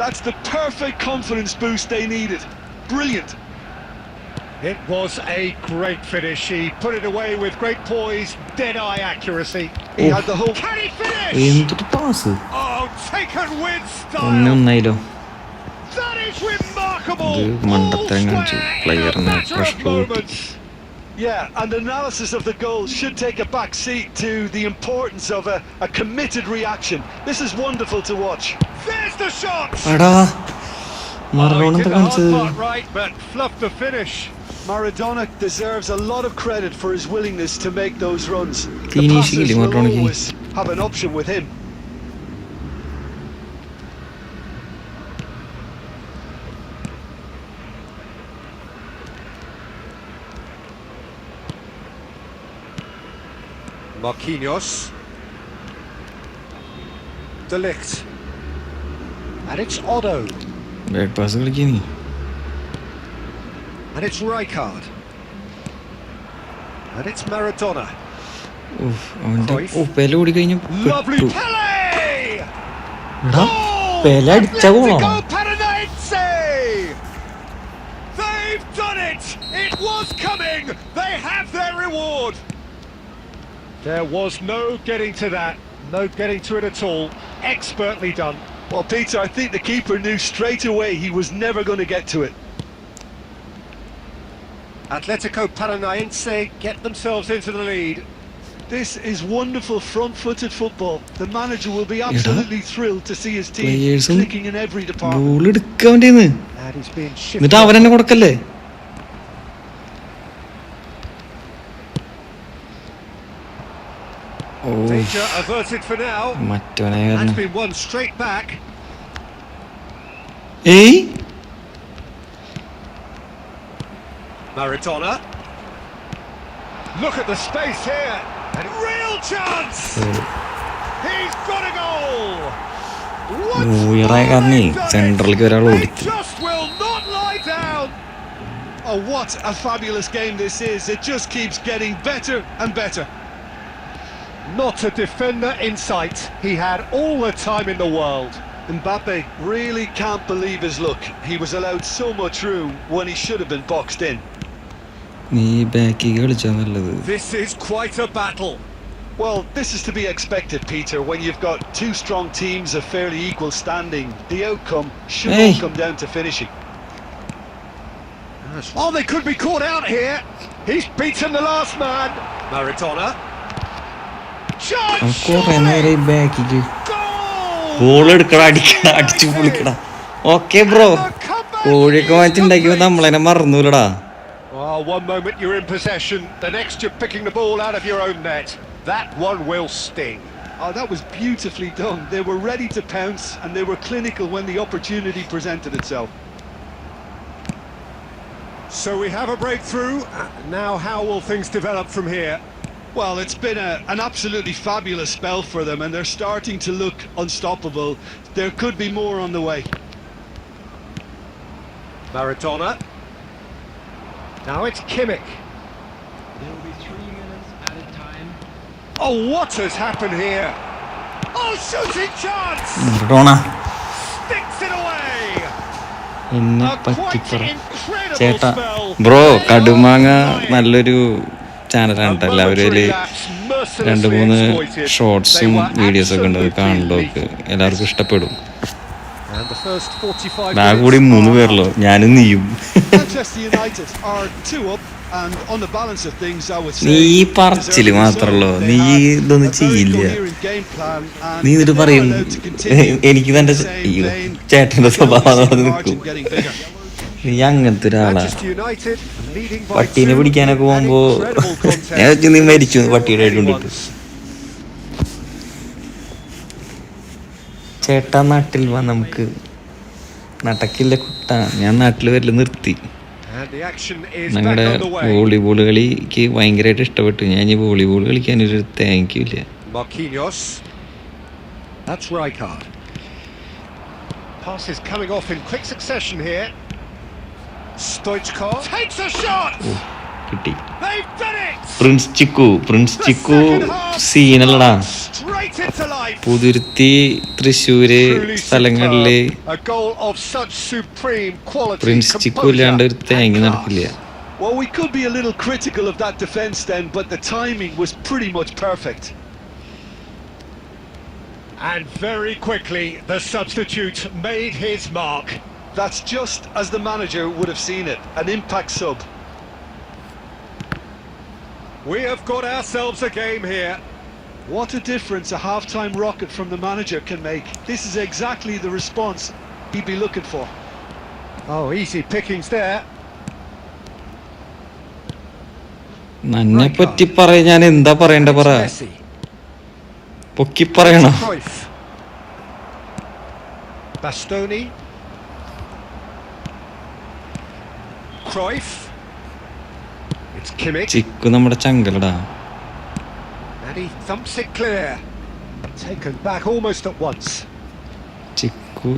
[SPEAKER 3] That's the perfect confidence boost they needed. Brilliant.
[SPEAKER 2] It was a great finish. He put it away with great poise, dead-eye accuracy.
[SPEAKER 3] He had the whole...
[SPEAKER 2] Can he finish?
[SPEAKER 1] എന്തൊരു pass
[SPEAKER 2] Oh, taken with style.
[SPEAKER 1] ഒന്നായില്ലോ
[SPEAKER 2] That is remarkable.
[SPEAKER 1] ഇത് മണ്ടത്തരം കാണിച്ചു പ്ലെയറിനെ pressure കൂട്ടി.
[SPEAKER 3] Yeah, and analysis of the goal should take a back seat to the importance of a committed reaction. This is wonderful to watch.
[SPEAKER 2] There's the shot.
[SPEAKER 1] എടാ
[SPEAKER 2] He
[SPEAKER 1] Maradona
[SPEAKER 2] did
[SPEAKER 1] എന്താ
[SPEAKER 2] the hard
[SPEAKER 1] കാണിച്ചത്
[SPEAKER 2] part right, but fluffed the finish.
[SPEAKER 3] Maradona deserves a lot of credit for his willingness to make those runs. The
[SPEAKER 1] Tinisi
[SPEAKER 3] passes will
[SPEAKER 1] Maradona-ക്ക്.
[SPEAKER 3] always have an option with him.
[SPEAKER 2] Marquinhos. De Ligt. And it's Otto.
[SPEAKER 1] Back pass കളിക്കുക നീ
[SPEAKER 2] And it's Rijkaard. And it's Maradona.
[SPEAKER 1] അവന്റെ പെല ഓടി കഴിഞ്ഞു
[SPEAKER 2] Lovely
[SPEAKER 1] പെട്ടു.
[SPEAKER 2] Pele!
[SPEAKER 1] എടാ
[SPEAKER 2] Oh,
[SPEAKER 1] പെല അടിച്ച ഗോളാണോ
[SPEAKER 2] Atletico Paranaense! They've done it! It was coming! They have their reward! There was no getting to that, no getting to it at all. Expertly done.
[SPEAKER 3] Well, Peter, I think the keeper knew straight away he was never going to get to it.
[SPEAKER 2] Atletico Paranaense get themselves into the lead.
[SPEAKER 3] This is wonderful front-footed football. The manager will be absolutely thrilled to see his team
[SPEAKER 1] Players
[SPEAKER 3] clicking in every department.
[SPEAKER 1] Goal എടുക്കാൻ വേണ്ടിയെന്ന്
[SPEAKER 2] And he's being shifted.
[SPEAKER 1] എന്നിട്ട് അവരെന്നെ കൊടുക്കല്ലേ ഓ
[SPEAKER 2] They Danger averted for now.
[SPEAKER 1] മറ്റവനെ
[SPEAKER 2] That's been won straight back.
[SPEAKER 1] ഏയ്
[SPEAKER 2] Maradona. Look at the space here. And real chance. He's got a goal.
[SPEAKER 1] ഊയറായ കാരണേ സെൻട്രലിലേക്ക് ഒരാൾ
[SPEAKER 2] They
[SPEAKER 1] ഓടിച്ചു.
[SPEAKER 2] just will not lie down.
[SPEAKER 3] Oh, what a fabulous game this is. It just keeps getting better and better.
[SPEAKER 2] Not a defender in sight. He had all the time in the world.
[SPEAKER 3] Mbappe really can't believe his luck. He was allowed so much room when he should have been boxed in.
[SPEAKER 1] നീ ബാക്കിൽ കളിച്ചാ നല്ലത്.
[SPEAKER 2] This is quite a battle.
[SPEAKER 3] Well, this is to be expected, Peter. When you've got two strong teams of fairly equal standing, the outcome should all come down to finishing.
[SPEAKER 2] Oh, they could be caught out here. He's beaten the last man. Maradona. Chance!
[SPEAKER 1] കുറെ നേരം ബാക്കിക്ക്
[SPEAKER 2] Goal!
[SPEAKER 1] Ball എടുക്കട അടിക്കട അടിച്ചു പൊളിക്കട. Okay bro, കോഴിയൊക്കെ വാങ്ങിച്ചുണ്ടാക്കിയപ്പോ നമ്മളെന്നെ മറന്നൂലടാ.
[SPEAKER 2] Oh, one moment you're in possession, the next you're picking the ball out of your own net. That one will sting.
[SPEAKER 3] Oh, that was beautifully done. They were ready to pounce and they were clinical when the opportunity presented itself.
[SPEAKER 2] So we have a breakthrough. Now how will things develop from here?
[SPEAKER 3] Well, it's been an absolutely fabulous spell for them and they're starting to look unstoppable. There could be more on the way.
[SPEAKER 2] Maradona. Now it's Kimmich.
[SPEAKER 4] There will be 3 minutes added time.
[SPEAKER 2] Oh, what has happened here? Oh, shooting chance!
[SPEAKER 1] Maradona
[SPEAKER 2] Sticks it away!
[SPEAKER 1] എന്നെ
[SPEAKER 2] A quite
[SPEAKER 1] പറ്റിപ്പറ.
[SPEAKER 2] incredible
[SPEAKER 1] ചേട്ടാ
[SPEAKER 2] spell.
[SPEAKER 1] Bro, കടുമാങ്ങ നല്ലൊരു ചാനലാണ് കേട്ടോ. എല്ലാവരും അതിൽ രണ്ട് മൂന്ന് ഷോർട്സും വീഡിയോസും ഒക്കെ ഉണ്ട്. അത് കാണുന്നതൊക്കെ എല്ലാവർക്കും ഇഷ്ടപ്പെടും.
[SPEAKER 2] And the first 45
[SPEAKER 1] ഞാൻ കൂടി 3 പേരല്ലോ, ഞാനും നീയും.
[SPEAKER 3] Manchester United are 2 up and on the balance of things I would say
[SPEAKER 1] നീ പറച്ചില് മാത്രല്ലോ, നീ ഇതൊന്നും ചെയ്യില്ല. നീ എന്നിട്ട് പറയും എനിക്ക് തന്റെ ചേട്ടന്റെ സ്വഭാവം നിൽക്കും. നീ അങ്ങനത്തെ ഒരാളാ. പട്ടീനെ പിടിക്കാനൊക്കെ പോകുമ്പോ ഞാൻ വെച്ച് നീ മരിച്ചു പട്ടിയുടെ ആയിട്ട്. ചേട്ടാ നാട്ടിൽ വാ, നമുക്ക് നടക്കില്ല കുട്ട. ഞാൻ നാട്ടിൽ വരല് നിർത്തി. ഞങ്ങളുടെ വോളിബോൾ കളിക്ക് ഭയങ്കരമായിട്ട് ഇഷ്ടപ്പെട്ടു. ഞാൻ ഈ വോളിബോൾ കളിക്കാനൊരു താങ്ക് യു ഇല്ല.
[SPEAKER 2] That's Rijkaard. Passes coming off in quick succession here. Stoichkov takes a shot.
[SPEAKER 1] കിട്ടി.
[SPEAKER 2] They've done it.
[SPEAKER 1] Prince Chikku സീനല്ലടാ.
[SPEAKER 2] Straight into life.
[SPEAKER 1] Puthuruthi Thrissur സ്ഥലങ്ങളില്
[SPEAKER 2] A goal of such supreme quality.
[SPEAKER 1] Prince Chikku ഇല്ലാണ്ട് ഒരു തേങ്ങ നടക്കില്ല.
[SPEAKER 3] Well, we could be a little critical of that defence then, but the timing was pretty much perfect.
[SPEAKER 2] And very quickly, the substitute made his mark.
[SPEAKER 3] That's just as the manager would have seen it, an impact sub.
[SPEAKER 2] We have got ourselves a game here.
[SPEAKER 3] What a difference a half-time rocket from the manager can make. This is exactly the response he'd be looking for.
[SPEAKER 2] Oh, easy pickings there.
[SPEAKER 1] എന്നെ പറ്റി പറയാ, ഞാൻ എന്താ പറയണ്ട പറ, പൊക്കി പറയണോ?
[SPEAKER 2] Bastoni. Cruyff. It's Kimmich.
[SPEAKER 1] Chikoo നമ്മുടെ ചങ്കലടാ.
[SPEAKER 2] And he thumps it clear. Taken back almost at once.
[SPEAKER 1] Chikoo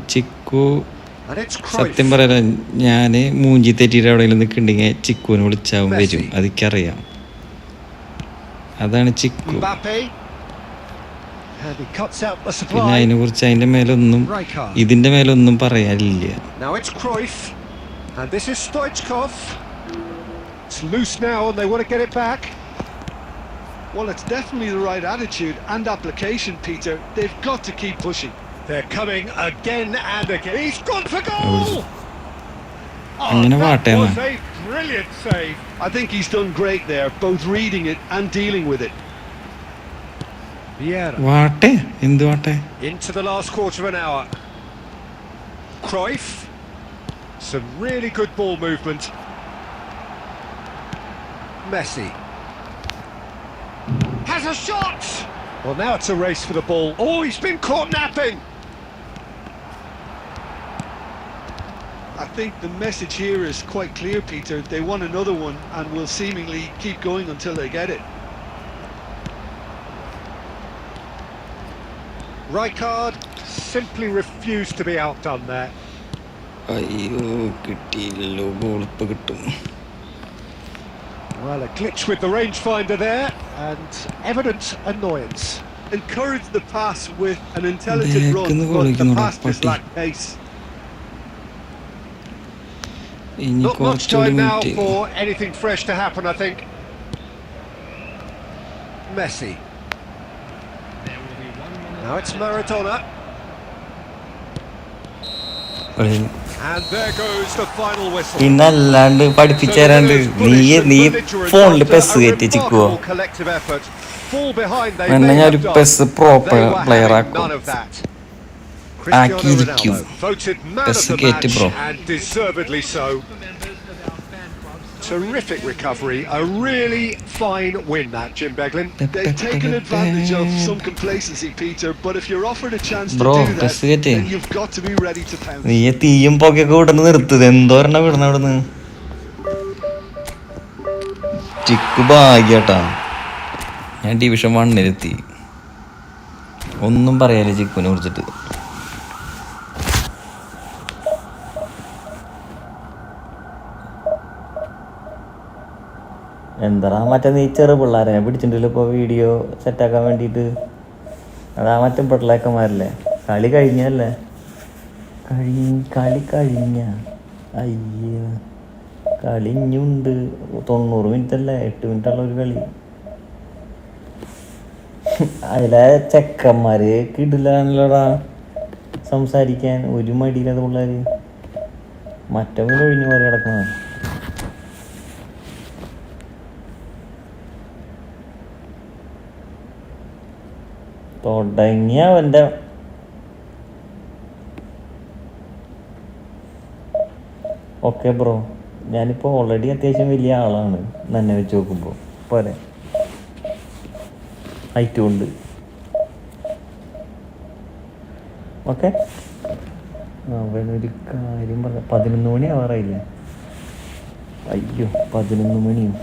[SPEAKER 2] And it's Cruyff.
[SPEAKER 1] സത്യം പറയാ, ഞാന് മൂഞ്ചി തെറ്റിയിട്ട് എവിടെയെങ്കിലും നിൽക്കണ്ടെങ്കിൽ ചിക്കുവിനെ വിളിച്ചാവും വരും. അതെനിക്കറിയാം. അതാണ് chikoo.
[SPEAKER 2] Mbappe. And he cuts out the supply.
[SPEAKER 1] പിന്നെ അതിനെ കുറിച്ച് അതിന്റെ മേലൊന്നും ഇതിന്റെ മേലൊന്നും പറയാനില്ല.
[SPEAKER 2] Now it's Cruyff. And this is Stoichkov. It's loose now and they want to get it back.
[SPEAKER 3] Well, it's definitely the right attitude and application, Peter. They've got to keep pushing.
[SPEAKER 2] They're coming again and again. He's gone for goal! Oh, that was a brilliant save.
[SPEAKER 3] I think he's done great there, both reading it and dealing with it.
[SPEAKER 1] വാട്ടെ എന്ത് വാട്ടെ?
[SPEAKER 2] Into the last quarter of an hour. Cruyff. Some really good ball movement. Messi. Has a shot! Well, now it's a race for the ball. Oh, he's been caught napping.
[SPEAKER 3] I think the message here is quite clear, Peter. They want another one and will seemingly keep going until they get it.
[SPEAKER 2] Rijkaard simply refused to be outdone there.
[SPEAKER 1] അയ്യോ കിട്ടിയില്ലല്ലോ, goal ഇപ്പൊ കിട്ടും.
[SPEAKER 2] Well, a glitch with the rangefinder there, and evident annoyance.
[SPEAKER 3] Encourage the pass with an intelligent run, but the pass just lacked pace.
[SPEAKER 2] Not much time now for anything fresh to happen, I think. Messi.
[SPEAKER 4] There will be 1 minute.
[SPEAKER 2] Now it's Maradona. And there goes the final whistle.
[SPEAKER 1] പിന്നെ അല്ലാണ്ട് പഠിപ്പിച്ചു തരാണ്ട് നീ ഫോണില് pes കയറ്റി ചിക്കുവോ? എന്നെ ഞാൻ ഒരു pes proper player ആക്കും, ആക്കിയിരിക്കും. പെസ് കയറ്റി bro.
[SPEAKER 2] Terrific recovery, a really fine win that, Jim Beglin.
[SPEAKER 3] They've taken advantage of some complacency, Peter, but if you're offered a chance to
[SPEAKER 1] Bro,
[SPEAKER 3] do that, then you've got to be ready to pounce.
[SPEAKER 1] നീ തീയും പൊക്കെയൊക്കെ വിടുന്ന നിർത്തത്, എന്തോരെണ്ണ വിടണ അവിടുന്ന്. ചിക്കു ഭാഗ്യട്ടാ, ഞാൻ division 1-ലെത്തി. ഒന്നും പറയാല്ലേ ചിക്കുവിനെ കുറിച്ചിട്ട്. എന്താ മറ്റേ നീ ചെറു പിള്ളേരെ പിടിച്ചിട്ടുണ്ടല്ലോ ഇപ്പോൾ വീഡിയോ സെറ്റാക്കാൻ വേണ്ടിയിട്ട്. അതാ മറ്റേ പിള്ളേക്കന്മാരല്ലേ, കളി കഴിഞ്ഞല്ലേ? കളി കഴിഞ്ഞ അയ്യോ, കളി ഇനിയുണ്ട്. 90 മിനിറ്റ് അല്ലേ, 8 മിനിറ്റുള്ള ഒരു കളി. അതിലെ ചെക്കന്മാര് കിടിലാണല്ലോടാ സംസാരിക്കാൻ, ഒരു മടിയില്ലാത്ത പിള്ളേർ. മറ്റവന് ഒഴിഞ്ഞു മാറി കിടക്കണം. തുടങ്ങിയ അവൻ്റെ ഓക്കെ ബ്രോ, ഞാനിപ്പോൾ ഓൾറെഡി അത്യാവശ്യം വലിയ ആളാണ് എന്നെ വെച്ച് നോക്കുമ്പോൾ. പോരെ ഹൈറ്റും ഉണ്ട്. ഓക്കെ, അവനൊരു കാര്യം പറയാം. 11 മണി ആവാറായില്ലേ? അയ്യോ 11 മണിയും.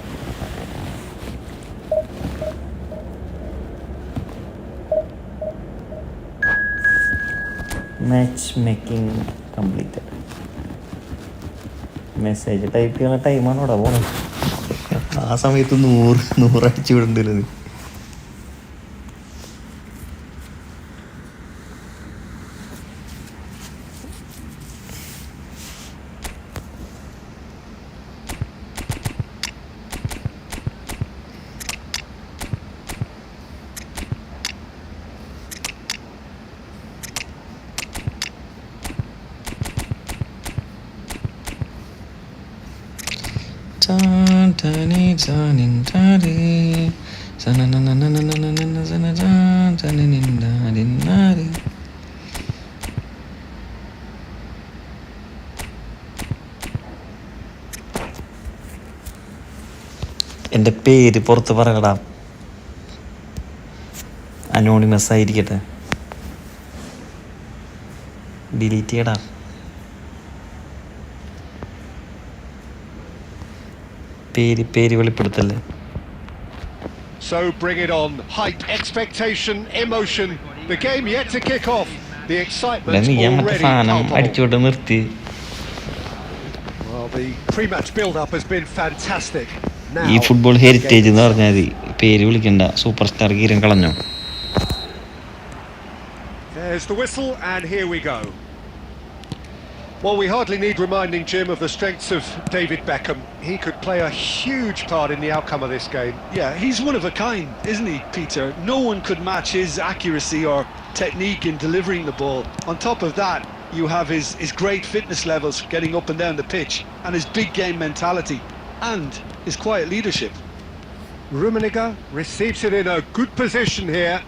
[SPEAKER 1] Match making completed. Message type ചെയ്യുന്ന ടൈമാണോടാ പോണത്. ആ സമയത്ത് 100 അടിച്ചു വിടേണ്ടത്. എൻ്റെ പേര് പുറത്ത് പറയടാ, അനോണിമസ് ആയിരിക്കട്ടെ. ഡിലീറ്റ് ചെയ്യടാ. പേര് വെളിപ്പെടുത്തല്ലേ.
[SPEAKER 2] So bring it on. Hype, expectation, emotion. The game yet to kick off. The excitement already
[SPEAKER 1] palpable. നിർത്തി.
[SPEAKER 2] Well, the pre-match build-up has been fantastic.
[SPEAKER 1] ഈ ഫുട്ബോൾ ഹെറിറ്റേജ് എന്ന് പറഞ്ഞാൽ മതി, പേര് വിളിക്കണ്ട. സൂപ്പർ സ്റ്റാർ ഗീരം കളഞ്ഞോ?
[SPEAKER 2] There's the whistle and here we go. Well, we hardly need reminding, Jim, of the strengths of David Beckham. He could play a huge part in the outcome of this game.
[SPEAKER 3] Yeah, he's one of a kind, isn't he, Peter? No one could match his accuracy or technique in delivering the ball. On top of that, you have his great fitness levels getting up and down the pitch, and his big game mentality, and his quiet leadership.
[SPEAKER 2] Rummenigge receives it in a good position here.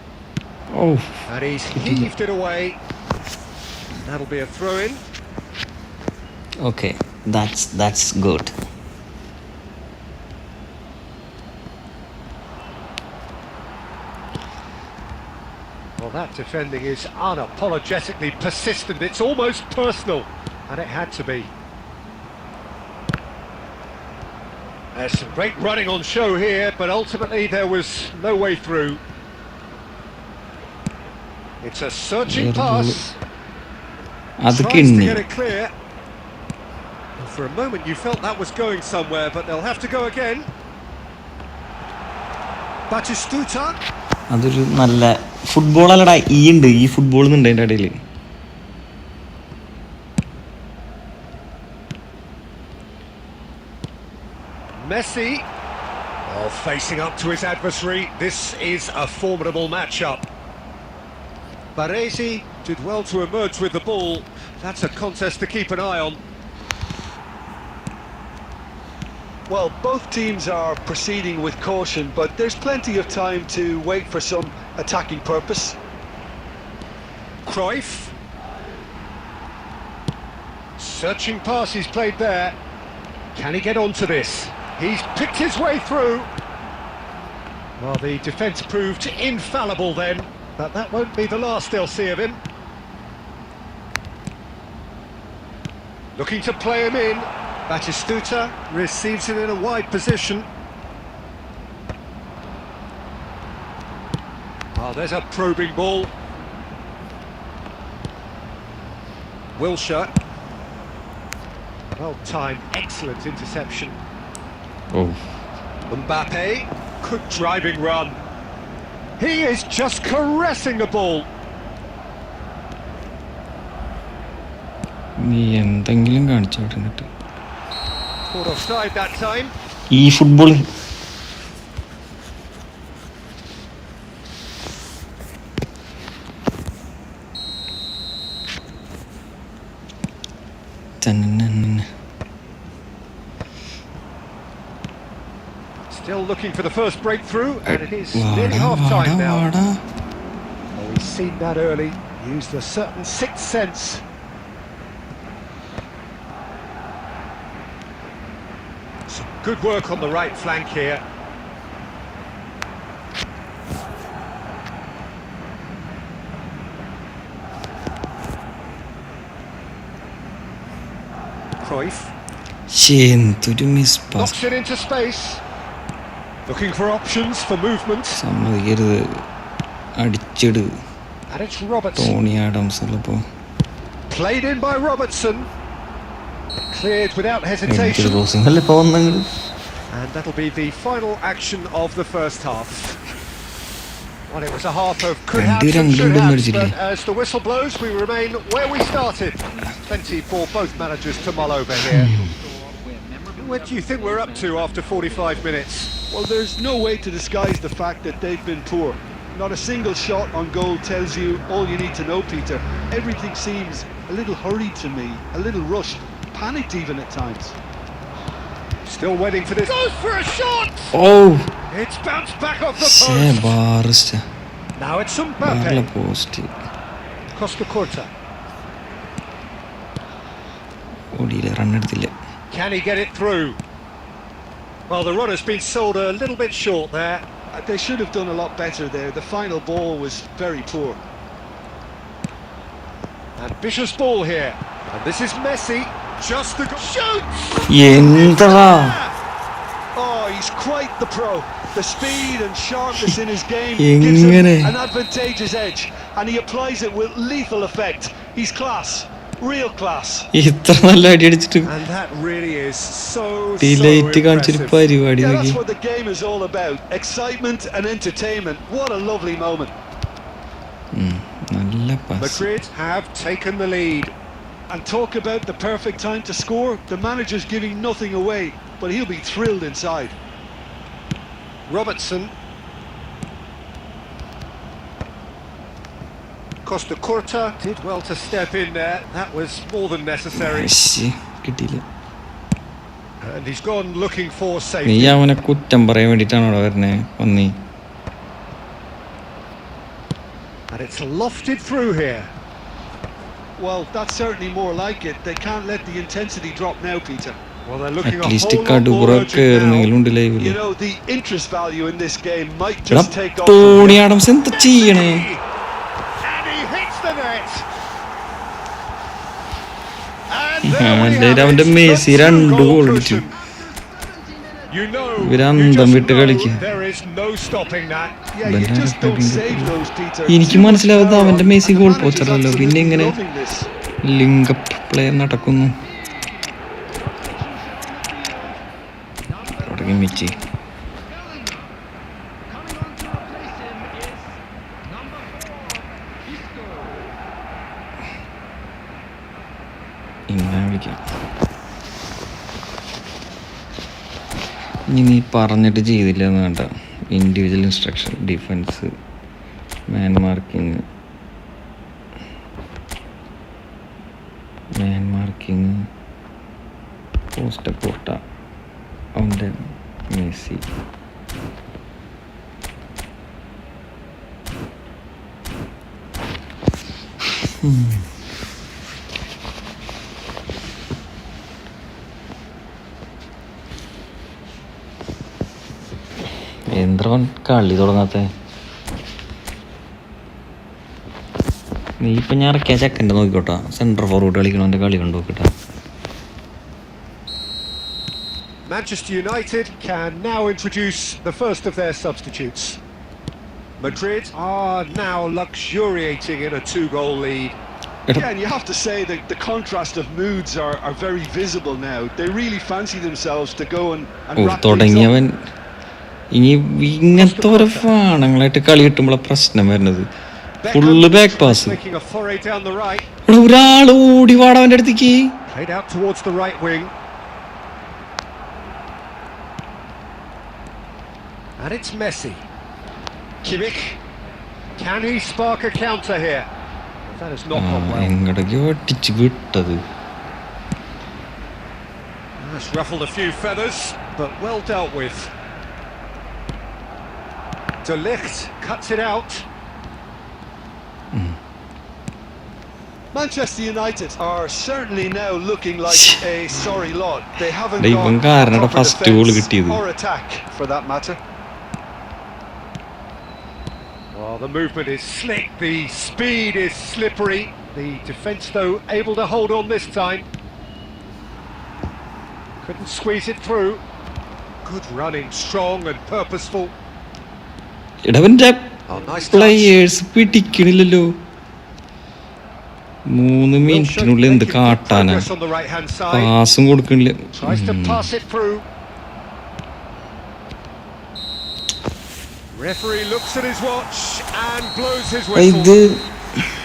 [SPEAKER 1] Oh.
[SPEAKER 2] And he's heaved it away. That'll be a throw-in.
[SPEAKER 1] Okay, that's good.
[SPEAKER 2] Well, that defending is unapologetically persistent. It's almost personal, and it had to be. There's some great running on show here, but ultimately there was no way through. It's a searching pass. Tries to get it clear. Well, for a moment you felt that was going somewhere, but they'll have to go again. Batistuta.
[SPEAKER 1] അതൊരു നല്ല football അല്ലടാ, ഈ ഉണ്ട് ഈ football എന്നുണ്ട് അതിൻ്റെ ഇടയിൽ.
[SPEAKER 2] Messi, facing up to his adversary. This is a formidable matchup. Baresi did well to emerge with the ball. That's a contest to keep an eye on.
[SPEAKER 3] Well, both teams are proceeding with caution, but there's plenty of time to wait for some attacking purpose.
[SPEAKER 2] Cruyff. Searching pass he's played there. Can he get onto this? He's picked his way through. Well, the defence proved infallible then, but that won't be the last they'll see of him. Looking to play him in. Batistuta receives it in a wide position. Oh, there's a probing ball. Wilshere. Well timed, excellent interception.
[SPEAKER 1] Oh.
[SPEAKER 2] Mbappe, good driving run. He is just caressing the ball.
[SPEAKER 1] നീ എന്തെങ്കിലും കാണിച്ചോട്ടെ.
[SPEAKER 2] Caught offside that time.
[SPEAKER 1] ഈ football
[SPEAKER 2] Still looking for the first breakthrough, and it is nearly half time now. Oh, he's seen that early, used a certain sixth sense. Some good work on the right flank here. Cruyff
[SPEAKER 1] എന്തൊരു miss pass.
[SPEAKER 2] knocks it into space. Looking for options for movement.
[SPEAKER 1] സമ്മതിക്കരുത്, അടിച്ചിട്.
[SPEAKER 2] And it's Robertson.
[SPEAKER 1] Tony Adams ഉള്ളപ്പോ
[SPEAKER 2] Played in by Robertson. Cleared without hesitation.
[SPEAKER 1] അല്ലേ ഇപ്പൊ വന്നെങ്കിൽ.
[SPEAKER 2] And that'll be the final action of the first half. Well, it was a half of could have and should have, but as the whistle blows, we remain where we started. Plenty for both managers to mull over here. What do you think we're up to after 45 minutes?
[SPEAKER 3] Well, there's no way to disguise the fact that they've been poor. Not a single shot on goal tells you all you need to know, Peter. Everything seems a little hurried to me, a little rushed, panicked even at times.
[SPEAKER 2] Still waiting for this. Goes for a shot!
[SPEAKER 1] Oh!
[SPEAKER 2] It's bounced back off the post. Now it's Mbappe. Costa Corta. Can he get it through? Well, the run has been sold a little bit short there.
[SPEAKER 3] They should have done a lot better there. The final ball was very poor.
[SPEAKER 2] Ambitious ball here. And this is Messi. Just the shoots!
[SPEAKER 3] Oh, he's quite the pro. The speed and sharpness in his game gives him an advantageous edge, and he applies it with lethal effect. He's class, real class.
[SPEAKER 2] And that really is so impressive.
[SPEAKER 3] Yeah, that's what the game is all about. Excitement and entertainment. What a lovely moment.
[SPEAKER 2] Madrid have taken the lead.
[SPEAKER 3] And talk about the perfect time to score. The manager's giving nothing away, but he'll be thrilled inside.
[SPEAKER 2] Robertson. Costa Corta did well to step in there. That was more than necessary. And he's gone looking for safety. And it's lofted through here.
[SPEAKER 3] Well, that's certainly more like it. They can't let the intensity drop now, Peter.
[SPEAKER 2] Well, they're looking a whole lot more urgent now.
[SPEAKER 3] You know, the interest value in this game might just take off.
[SPEAKER 2] the net. And there we have it,
[SPEAKER 1] അവന്റെ Messi
[SPEAKER 2] the
[SPEAKER 1] 2
[SPEAKER 2] two-goal
[SPEAKER 1] goal അടിച്ചു.
[SPEAKER 2] cushion. You know,
[SPEAKER 1] ഇവര്
[SPEAKER 2] you
[SPEAKER 1] അന്തം
[SPEAKER 2] just
[SPEAKER 1] വിട്ട്
[SPEAKER 2] know
[SPEAKER 1] കളിക്കുക.
[SPEAKER 2] there is no stopping that.
[SPEAKER 3] Yeah, you just don't save those, Peter.
[SPEAKER 1] എനിക്ക്
[SPEAKER 3] Too much
[SPEAKER 1] മനസ്സിലാവാത്ത
[SPEAKER 3] power
[SPEAKER 1] അവന്റെ
[SPEAKER 3] on,
[SPEAKER 1] Messi
[SPEAKER 3] and the
[SPEAKER 1] goal
[SPEAKER 3] manager's
[SPEAKER 1] പോസ്റ്ററല്ലോ, പിന്നെ
[SPEAKER 3] absolutely
[SPEAKER 1] ഇങ്ങനെ
[SPEAKER 3] loving this.
[SPEAKER 1] ലിങ്കപ്പ് പ്ലേ നടക്കുന്നു. തുടങ്ങി മെസ്സി. ഇങ്ങനെ വിളിക്കാം. ഇനി നീ പറഞ്ഞിട്ട് ചെയ്തില്ല എന്ന് വേണ്ട. ഇൻഡിവിജ്വൽ ഇൻസ്ട്രക്ഷൻ, ഡിഫൻസ്, മാൻ മാർക്കിങ്, പോസ്റ്റ് കോട്ട, അവൻ്റെ മെസ്സി. എന്താ കളി തുടങ്ങാത്ത? നീ ഇപ്പം ഞാൻ ഇറക്കിയ ചെക്കൻ്റെ നോക്കിക്കോട്ടാ, സെൻട്രൽ ഫോർവേഡ് കളിക്കണവൻ്റെ കളി കണ്ടു നോക്കട്ടെ.
[SPEAKER 2] Manchester United can now introduce the first of their substitutes. Madrid are now luxuriating in a 2-goal lead.
[SPEAKER 3] Yeah, and you have to say that the contrast of moods are very visible now. They really fancy themselves to go and wrap things
[SPEAKER 1] തുടങ്ങിയവൻ
[SPEAKER 3] up.
[SPEAKER 1] ഇനി ഇങ്ങനത്തെ ഓരോ ഫാണങ്ങളായിട്ട് കളി കിട്ടുമ്പോഴാണ് പ്രശ്നം വരുന്നത്. Full back pass.
[SPEAKER 2] Making a foray down the right.
[SPEAKER 1] ഒരാൾ ഓടി വാടവൻ്റെ അടുത്തേക്ക്.
[SPEAKER 2] Played out towards the right wing. And it's Messi. Kimmich. Can he spark a counter here? That has not gone well.
[SPEAKER 1] എങ്ങടൊക്കെയോ അടിച്ച് വിട്ടത്.
[SPEAKER 2] That's ruffled a few feathers, but well dealt with. De Ligt cuts it out.
[SPEAKER 3] Manchester United are certainly now looking like a sorry lot. They haven't
[SPEAKER 1] ഇവൻ
[SPEAKER 3] got
[SPEAKER 1] കാരണ
[SPEAKER 3] proper
[SPEAKER 1] first goal
[SPEAKER 3] defense
[SPEAKER 1] കിട്ടിയത്.
[SPEAKER 3] or attack for that matter.
[SPEAKER 2] Well, the movement is slick, the speed is slippery. The defence, though, able to hold on this time. Couldn't squeeze it through. Good running, strong and purposeful.
[SPEAKER 1] ഇടവൻ്റെ
[SPEAKER 2] Oh, nice touch.
[SPEAKER 1] Players പിടിക്കണില്ലല്ലോ. 3 മിനിറ്റിനുള്ളിൽ എന്ത് കാട്ടാനാ,
[SPEAKER 2] Progress on the right-hand side.
[SPEAKER 1] പാസും കൊടുക്കണില്ല.
[SPEAKER 2] Tries to pass it through. Referee looks at his watch and blows his
[SPEAKER 1] ഇത്
[SPEAKER 2] whistle.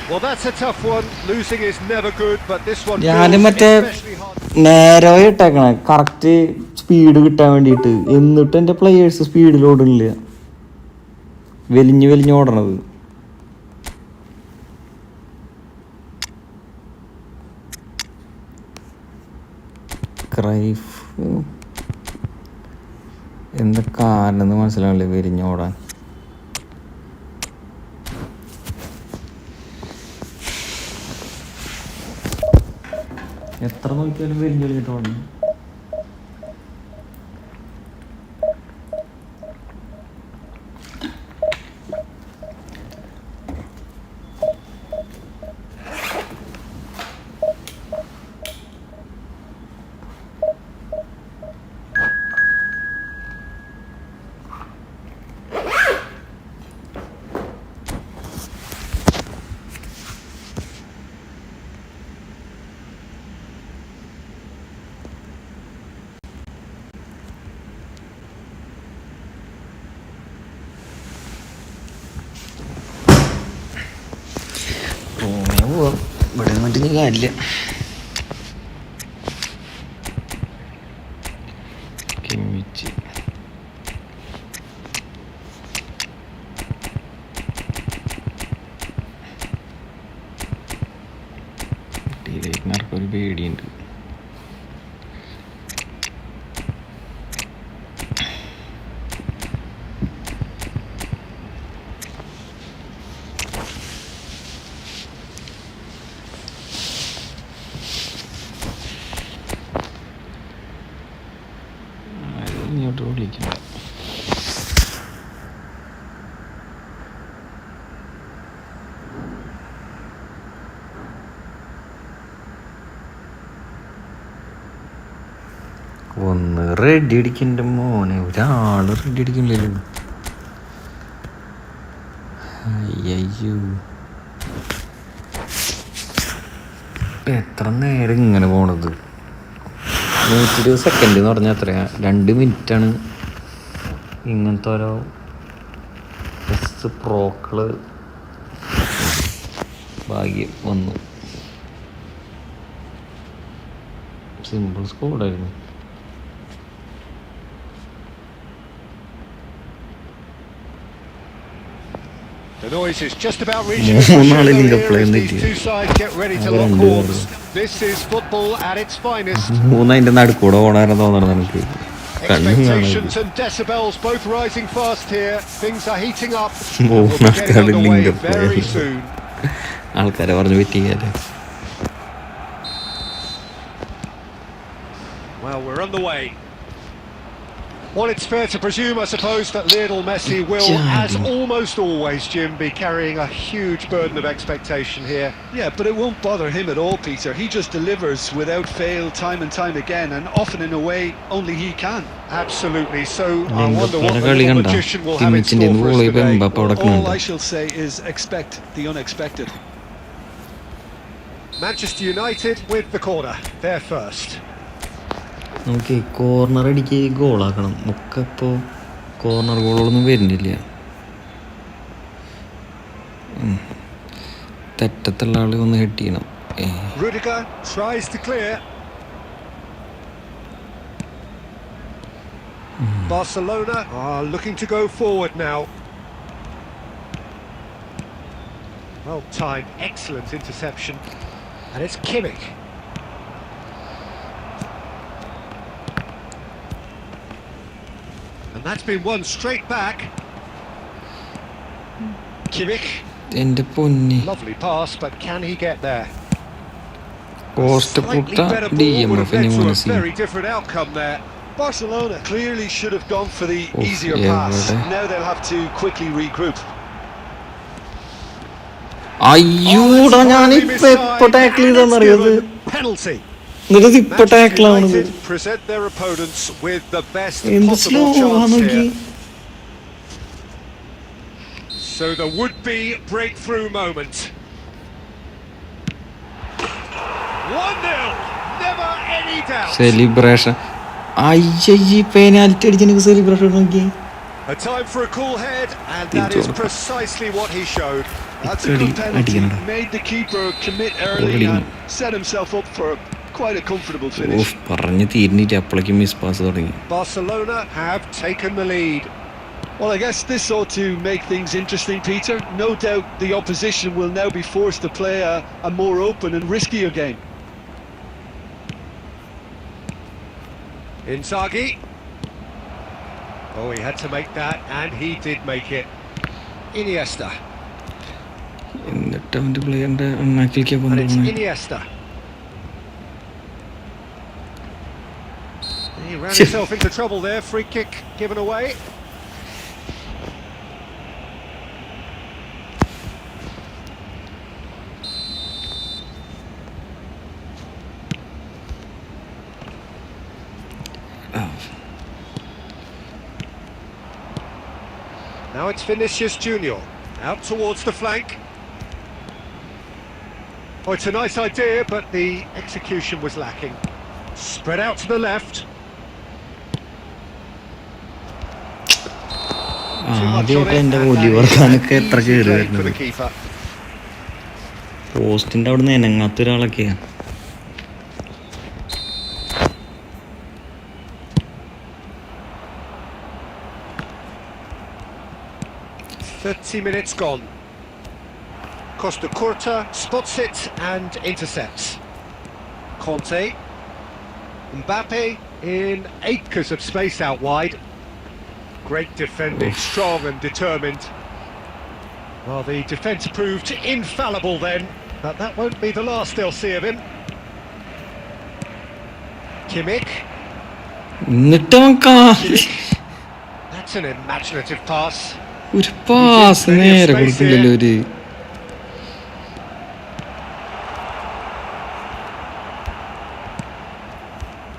[SPEAKER 2] Well, that's a tough one. Losing is never good, but this one
[SPEAKER 1] ഞാനും
[SPEAKER 2] feels
[SPEAKER 1] മറ്റേ
[SPEAKER 2] especially hard.
[SPEAKER 1] നേരെ ഇട്ടേക്കണേ correct speed കിട്ടാൻ വേണ്ടിയിട്ട്. എന്നിട്ട് എൻ്റെ players സ്പീഡിൽ ഓടണില്ല, വലിഞ്ഞ് ഓടണത്. ക്രൈഫ് എന്താ കാരണം മനസ്സിലാവില്ലേ വലിഞ്ഞോടാൻ. എത്ര നോക്കിയാലും വലിഞ്ഞൊളിഞ്ഞിട്ട് ഓടണം. ഇവിടെ നിന്നിട്ട് കാര്യമില്ല. കിമ്മിച്ച് ടീലേറ്റിനർക്കൊരു പേടിയുണ്ട്. ഇങ്ങോട്ട് വിളിക്കണ്ട. ഒന്ന് റെഡി അടിക്കണ്ട മോനെ, ഒരാള് റെഡി അടിക്കണില്ലല്ലോ. അയ്യോ, എത്ര നേരം ഇങ്ങനെ പോണത്? 120 സെക്കൻഡ് എന്ന് പറഞ്ഞാൽ എത്രയാ? 2 മിനിറ്റാണ്. ഇങ്ങനത്തെ ഓരോ പ്രോക്കള് ഭാഗ്യം വന്നു. Simple സ്കോഡായിരുന്നു.
[SPEAKER 2] The noise is just about reaching the here as these two sides get ready to lock horns. This is football at its finest.
[SPEAKER 1] 3 അതിന്റെ നടുക്കൂടെ ഓടാനും തോന്നണം എനിക്ക്.
[SPEAKER 2] Expectations and decibels both rising fast here. Things are heating up. We'll be getting underway very soon.
[SPEAKER 1] ആൾക്കാരെ പറഞ്ഞു പറ്റിക്കാല്ലേ.
[SPEAKER 2] Well, we're on the way. Well, it's fair to presume, I suppose, that Lionel Messi will, as almost always, Jim, be carrying a huge burden of expectation here.
[SPEAKER 3] Yeah, but it won't bother him at all, Peter. He just delivers without fail time and time again, and often in a way only he can.
[SPEAKER 2] Absolutely. So I wonder what the little magician will have in store for us today.
[SPEAKER 3] All I shall say is expect the unexpected.
[SPEAKER 2] Manchester United with the corner. They're first.
[SPEAKER 1] നമുക്ക് corner അടിക്ക് ഗോളാക്കണം. ഒക്കെ ഇപ്പോൾ corner ഗോളൊന്നും വരുന്നില്ല. തെറ്റത്തുള്ള ആള് ഒന്ന് head ചെയ്യണം.
[SPEAKER 2] Rudiger tries to clear. Barcelona are looking to go forward now. Well timed, excellent interception, and it's Kimmich. And that's been won straight back. Kimmich. Lovely pass, but can he get there? Slightly better ball would have led to a very different outcome there.
[SPEAKER 3] Barcelona clearly should have gone for the easier pass. Now they'll have to quickly regroup.
[SPEAKER 1] അയ്യോടാ, ഞാനിപ്പോ എപ്പോ tackle ചെയ്തെന്നറിയത്?
[SPEAKER 2] Penalty. Present their opponents with the best possible chance here. So the would-be breakthrough moment. 1-0. Never any doubt.
[SPEAKER 1] Celebration. അയ്യയ്യ, penalty അടിച്ചെനിക്ക് celebration നോക്കി.
[SPEAKER 2] A time for a cool head, and that is precisely what he showed.
[SPEAKER 3] That's a good penalty. Made the keeper commit early and set himself up for quite a comfortable finish.
[SPEAKER 1] പറഞ്ഞു തീർന്നിട്ട് അപ്പോഴേക്കും miss pass തുടങ്ങി.
[SPEAKER 2] Barcelona have taken the lead.
[SPEAKER 3] Well, I guess this ought to make things interesting, Peter. No doubt the opposition will now be forced to play a more open and riskier game.
[SPEAKER 2] Inzaghi. Oh, he had to make that, and he did make it. Iniesta.
[SPEAKER 1] എന്നിട്ട് അവന്റെ പ്ലെയറിന്റെ അണ്ണാക്കിലേക്ക്
[SPEAKER 2] And it's Iniesta. He ran himself into trouble there. Free kick given away. Now it's Vinicius Junior out towards the flank. Oh, it's a nice idea, but the execution was lacking. Spread out to the left.
[SPEAKER 1] ആദ്യമൊക്കെ എൻ്റെ ഒലിവർക്കാനൊക്കെ എത്ര കയറി വരുന്നത്. പോസ്റ്റിൻ്റെ അവിടെ നിന്ന് ഇനങ്ങാത്ത ഒരാളൊക്കെയാണ്.
[SPEAKER 2] Minutes gone. Costa Curta spots it and intercepts. Conte. Mbappe in acres of space out wide. Great defending, strong and determined. Well, the defence proved infallible then, but that won't be the last they'll see of him. Kimmich. That's an imaginative pass.
[SPEAKER 1] ഒരു pass നേരെ കൊടുക്കില്ലല്ലോ ഒരു.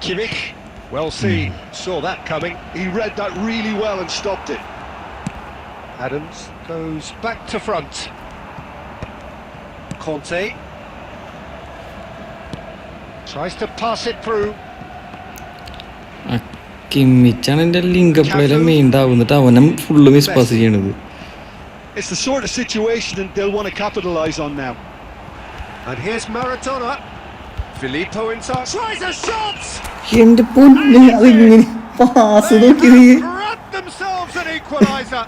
[SPEAKER 2] Kimmich Well seen, saw that coming.
[SPEAKER 3] He read that really well and stopped it.
[SPEAKER 2] Adams goes back to front. Conte tries to pass it through.
[SPEAKER 1] കിമ്മിച്ചാണ് എൻ്റെ link പ്ലേയിലെ main ഉണ്ടാവുന്നിട്ട് അവനും full miss pass ചെയ്യണത്.
[SPEAKER 3] It's the sort of situation that they'll want to capitalise on now.
[SPEAKER 2] And here's Maradona. Filippo inside. Tries a shot!
[SPEAKER 1] എൻ്റെ പൊന്നെ അതിങ്ങനെ pass നോക്കി
[SPEAKER 2] Grabbed themselves an equaliser.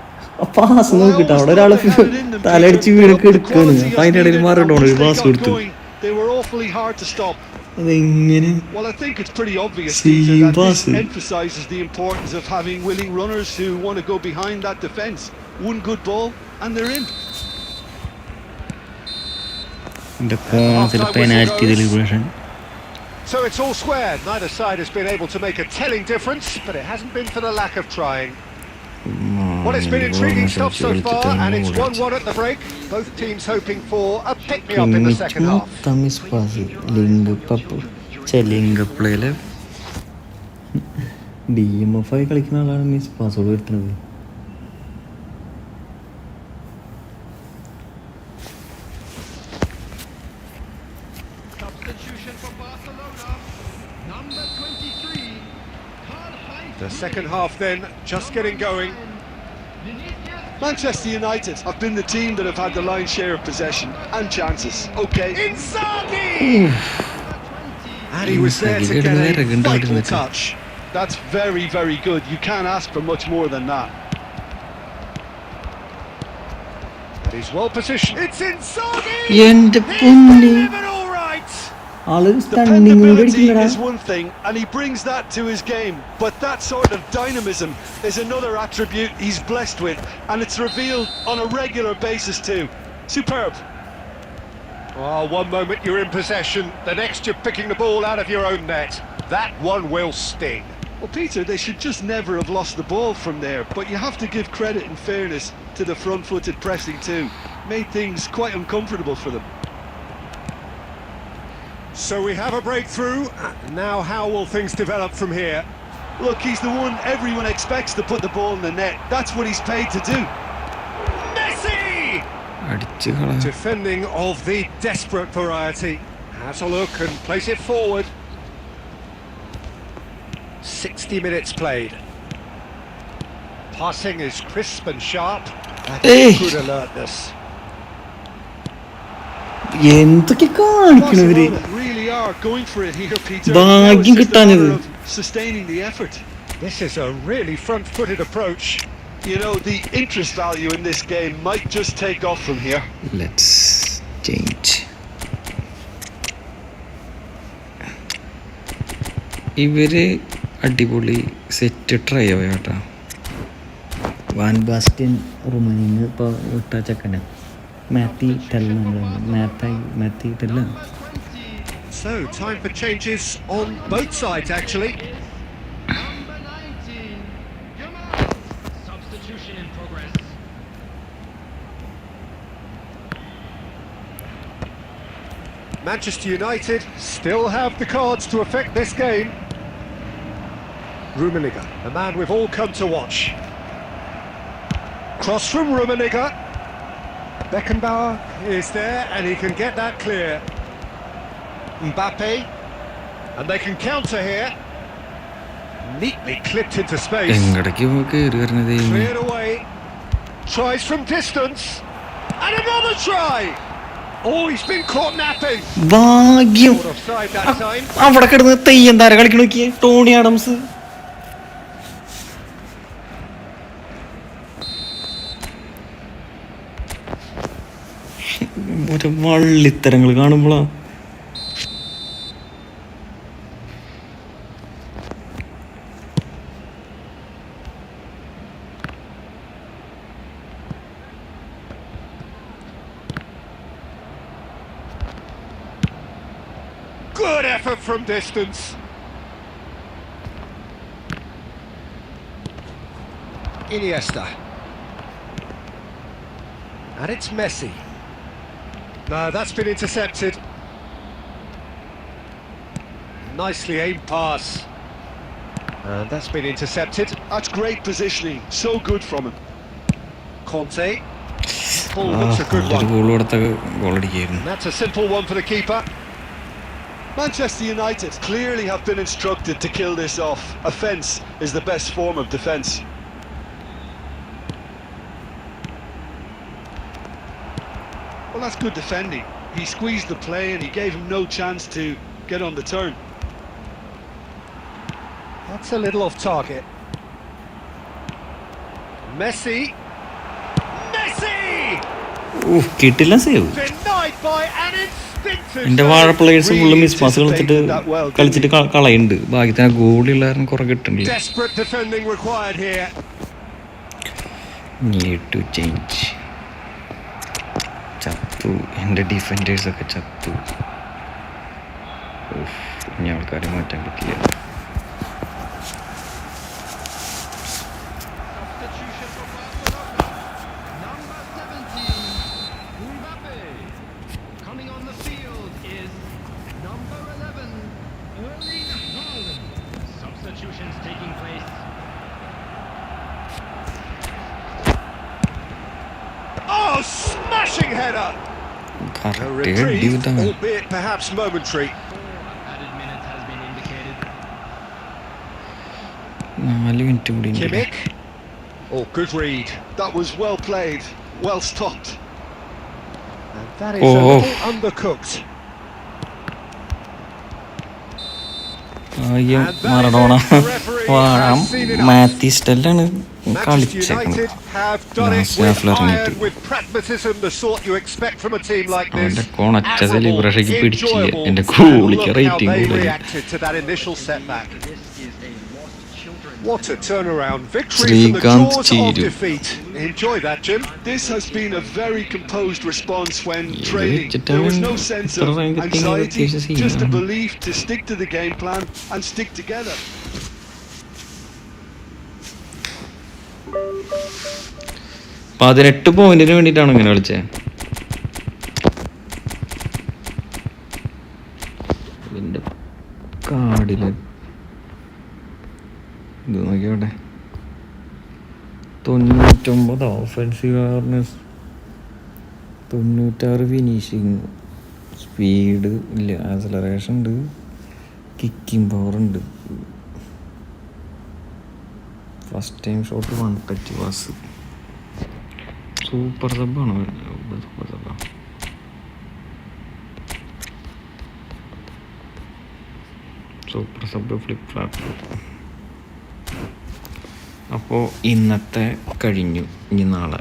[SPEAKER 1] Pass നോക്കിട്ട് അവിടെ ഒരാള് തലടിച്ച് വീടൊക്കെ എടുക്കാണ്. അപ്പൊ അതിന്റെ ഇടയിൽ മറഡോണ ഒരു പാസ് കൊടുത്തു.
[SPEAKER 3] They were awfully hard to stop.
[SPEAKER 1] അതെങ്ങനെ?
[SPEAKER 3] Well, I think it's pretty obvious, Peter, that this emphasises the importance of having willing runners who want to go behind that defence. One good ball and they're in.
[SPEAKER 1] The penalty celebration.
[SPEAKER 2] So it's all squared. Neither side has been able to make a telling difference, but it hasn't been for the lack of trying. Well, it's been intriguing stuff so far, and it's 1-1 at the break. Both teams hoping for a pick-me-up in the second half.
[SPEAKER 1] Link പ്ലേയില് DMFI കളിക്കുന്ന ആളാണ് miss password വരുത്തുന്നത്.
[SPEAKER 2] The second half then, just getting going.
[SPEAKER 3] Manchester United have been the team that have had the lion's share of possession and chances. Okay.
[SPEAKER 2] Inzaghi! And he was there to get a vital touch.
[SPEAKER 3] That's very, very good. You can't ask for much more than that.
[SPEAKER 2] He's well positioned. It's Inzaghi!
[SPEAKER 1] എൻ്റെ പൊന്നെ
[SPEAKER 2] All right.
[SPEAKER 3] Dependability is one thing, and he brings that to his game. But that sort of dynamism is another attribute he's blessed with, and it's revealed on a regular basis too. Superb.
[SPEAKER 2] Oh, one moment you're in possession, the next you're picking the ball out of your own net. That one will sting.
[SPEAKER 3] Well, Peter, they should just never have lost the ball from there, but you have to give credit and fairness to the front-footed pressing too. Made things quite uncomfortable for them.
[SPEAKER 2] So we have a breakthrough. Now how will things develop from here?
[SPEAKER 3] Look, he's the one everyone expects to put the ball in the net. That's what he's paid to do.
[SPEAKER 2] Messi! Defending of the desperate variety. Has a look and plays it forward. 60 minutes played. Passing is crisp and sharp. That's good alertness.
[SPEAKER 1] എന്തൊക്കെ കാണിക്കണവര്?
[SPEAKER 3] Really are going for it here, Peter.
[SPEAKER 1] ഭാഗ്യം കിട്ടാനത്.
[SPEAKER 3] Sustaining the effort.
[SPEAKER 2] This is a really front-footed approach.
[SPEAKER 3] You know, the interest value in this game might just take off from here.
[SPEAKER 1] Let's change. ഇവര് അടിപൊളി set try ആവാട്ടാ. Van Bastian റുമാനിന്ന് ഇപ്പോൾ വിട്ട ചെക്കന മാത്തി തെല്ല.
[SPEAKER 2] So, time for changes on both sides, actually.
[SPEAKER 4] Number 19, substitution in progress.
[SPEAKER 2] Manchester United still have the cards to affect this game. Rummenigge, the man we've all come to watch. Cross from Rummenigge. Beckenbauer is there and he can get that clear. Mbappe, and they can counter here. Neatly clipped into space. Cleared away. Tries from distance. And another try! Oh, he's been caught napping.
[SPEAKER 1] ഭാഗ്യം.
[SPEAKER 2] Offside that time.
[SPEAKER 1] അവിടെ കിടന്ന് തെയ്യം താര കളിക്കണ നോക്കിയേ, Tony Adams. ഒരു വള്ളിത്തരങ്ങൾ കാണുമ്പോളാ.
[SPEAKER 2] Good effort from distance. Iniesta. And it's Messi. No, that's been intercepted. Nicely aimed pass. And that's been intercepted.
[SPEAKER 3] That's great positioning. So good from him.
[SPEAKER 2] Conte. Paul looks a good one. And that's a simple one for the keeper.
[SPEAKER 3] Manchester United clearly have been instructed to kill this off. Offence is the best form of defence. Well, that's good defending. He squeezed the play and he gave him no chance to get on the turn.
[SPEAKER 2] That's a little off target. Messi!
[SPEAKER 1] കിട്ടില്ല save.
[SPEAKER 2] Denied by an instinctive
[SPEAKER 1] എൻ്റെ വാഴ players full miss pass കളിച്ചിട്ട് കളിച്ചിട്ട് കളയുണ്ട്. ഭാഗ്യത്തിന് ഗോളിയുള്ള കാരണം കുറെ കിട്ടുന്നില്ല.
[SPEAKER 2] Desperate defending required here.
[SPEAKER 1] Need to change. ചത്തു, എൻ്റെ ഡിഫൻഡേഴ്സൊക്കെ ചത്തു. ഇനി ആൾക്കാരെ മാറ്റാൻ പറ്റില്ല.
[SPEAKER 4] Substitutions taking place.
[SPEAKER 2] Oh, smashing header! A reprieve, albeit perhaps momentary.
[SPEAKER 4] Added minutes has been indicated.
[SPEAKER 1] 4 minute കൂടി.
[SPEAKER 2] Kimmich. Oh, good read.
[SPEAKER 3] That was well played, well stopped.
[SPEAKER 2] And that is a little undercooked.
[SPEAKER 1] Maradona മാത്തിസ്റ്റല്ലാണ് കളിച്ചേക്കുന്നത്. അവന്റെ കോണച്ച സെലിബ്രേഷയ്ക്ക് പിടിച്ചില്ല. എന്റെ ഗോളിക്ക് rating കൂടുതൽ.
[SPEAKER 2] What a turnaround victory from the jaws of defeat. Enjoy that, Jim.
[SPEAKER 3] This has been a very composed response when training. There was no sense of anxiety, just a belief to stick to the game plan and stick together.
[SPEAKER 1] 18 പോയിന്റിന് വേണ്ടിയിട്ടാണ് ഇങ്ങനെ കളിച്ചത്. ഇതിന്റെ കാർഡില് ഇത് നോക്കിയോട്ടെ. 99 offensive awareness, 96 finishing, speed ഇല്ല, acceleration ഉണ്ട്, കിക്കിംഗ് പവർ ഉണ്ട്, first time shot 1 touch pass. Super സബ്ബാണ്. സൂപ്പർ സബ്ബാണ്. Super sub flip flap. അപ്പോൾ ഇന്നത്തെ കഴിഞ്ഞു. ഇനി നാളെ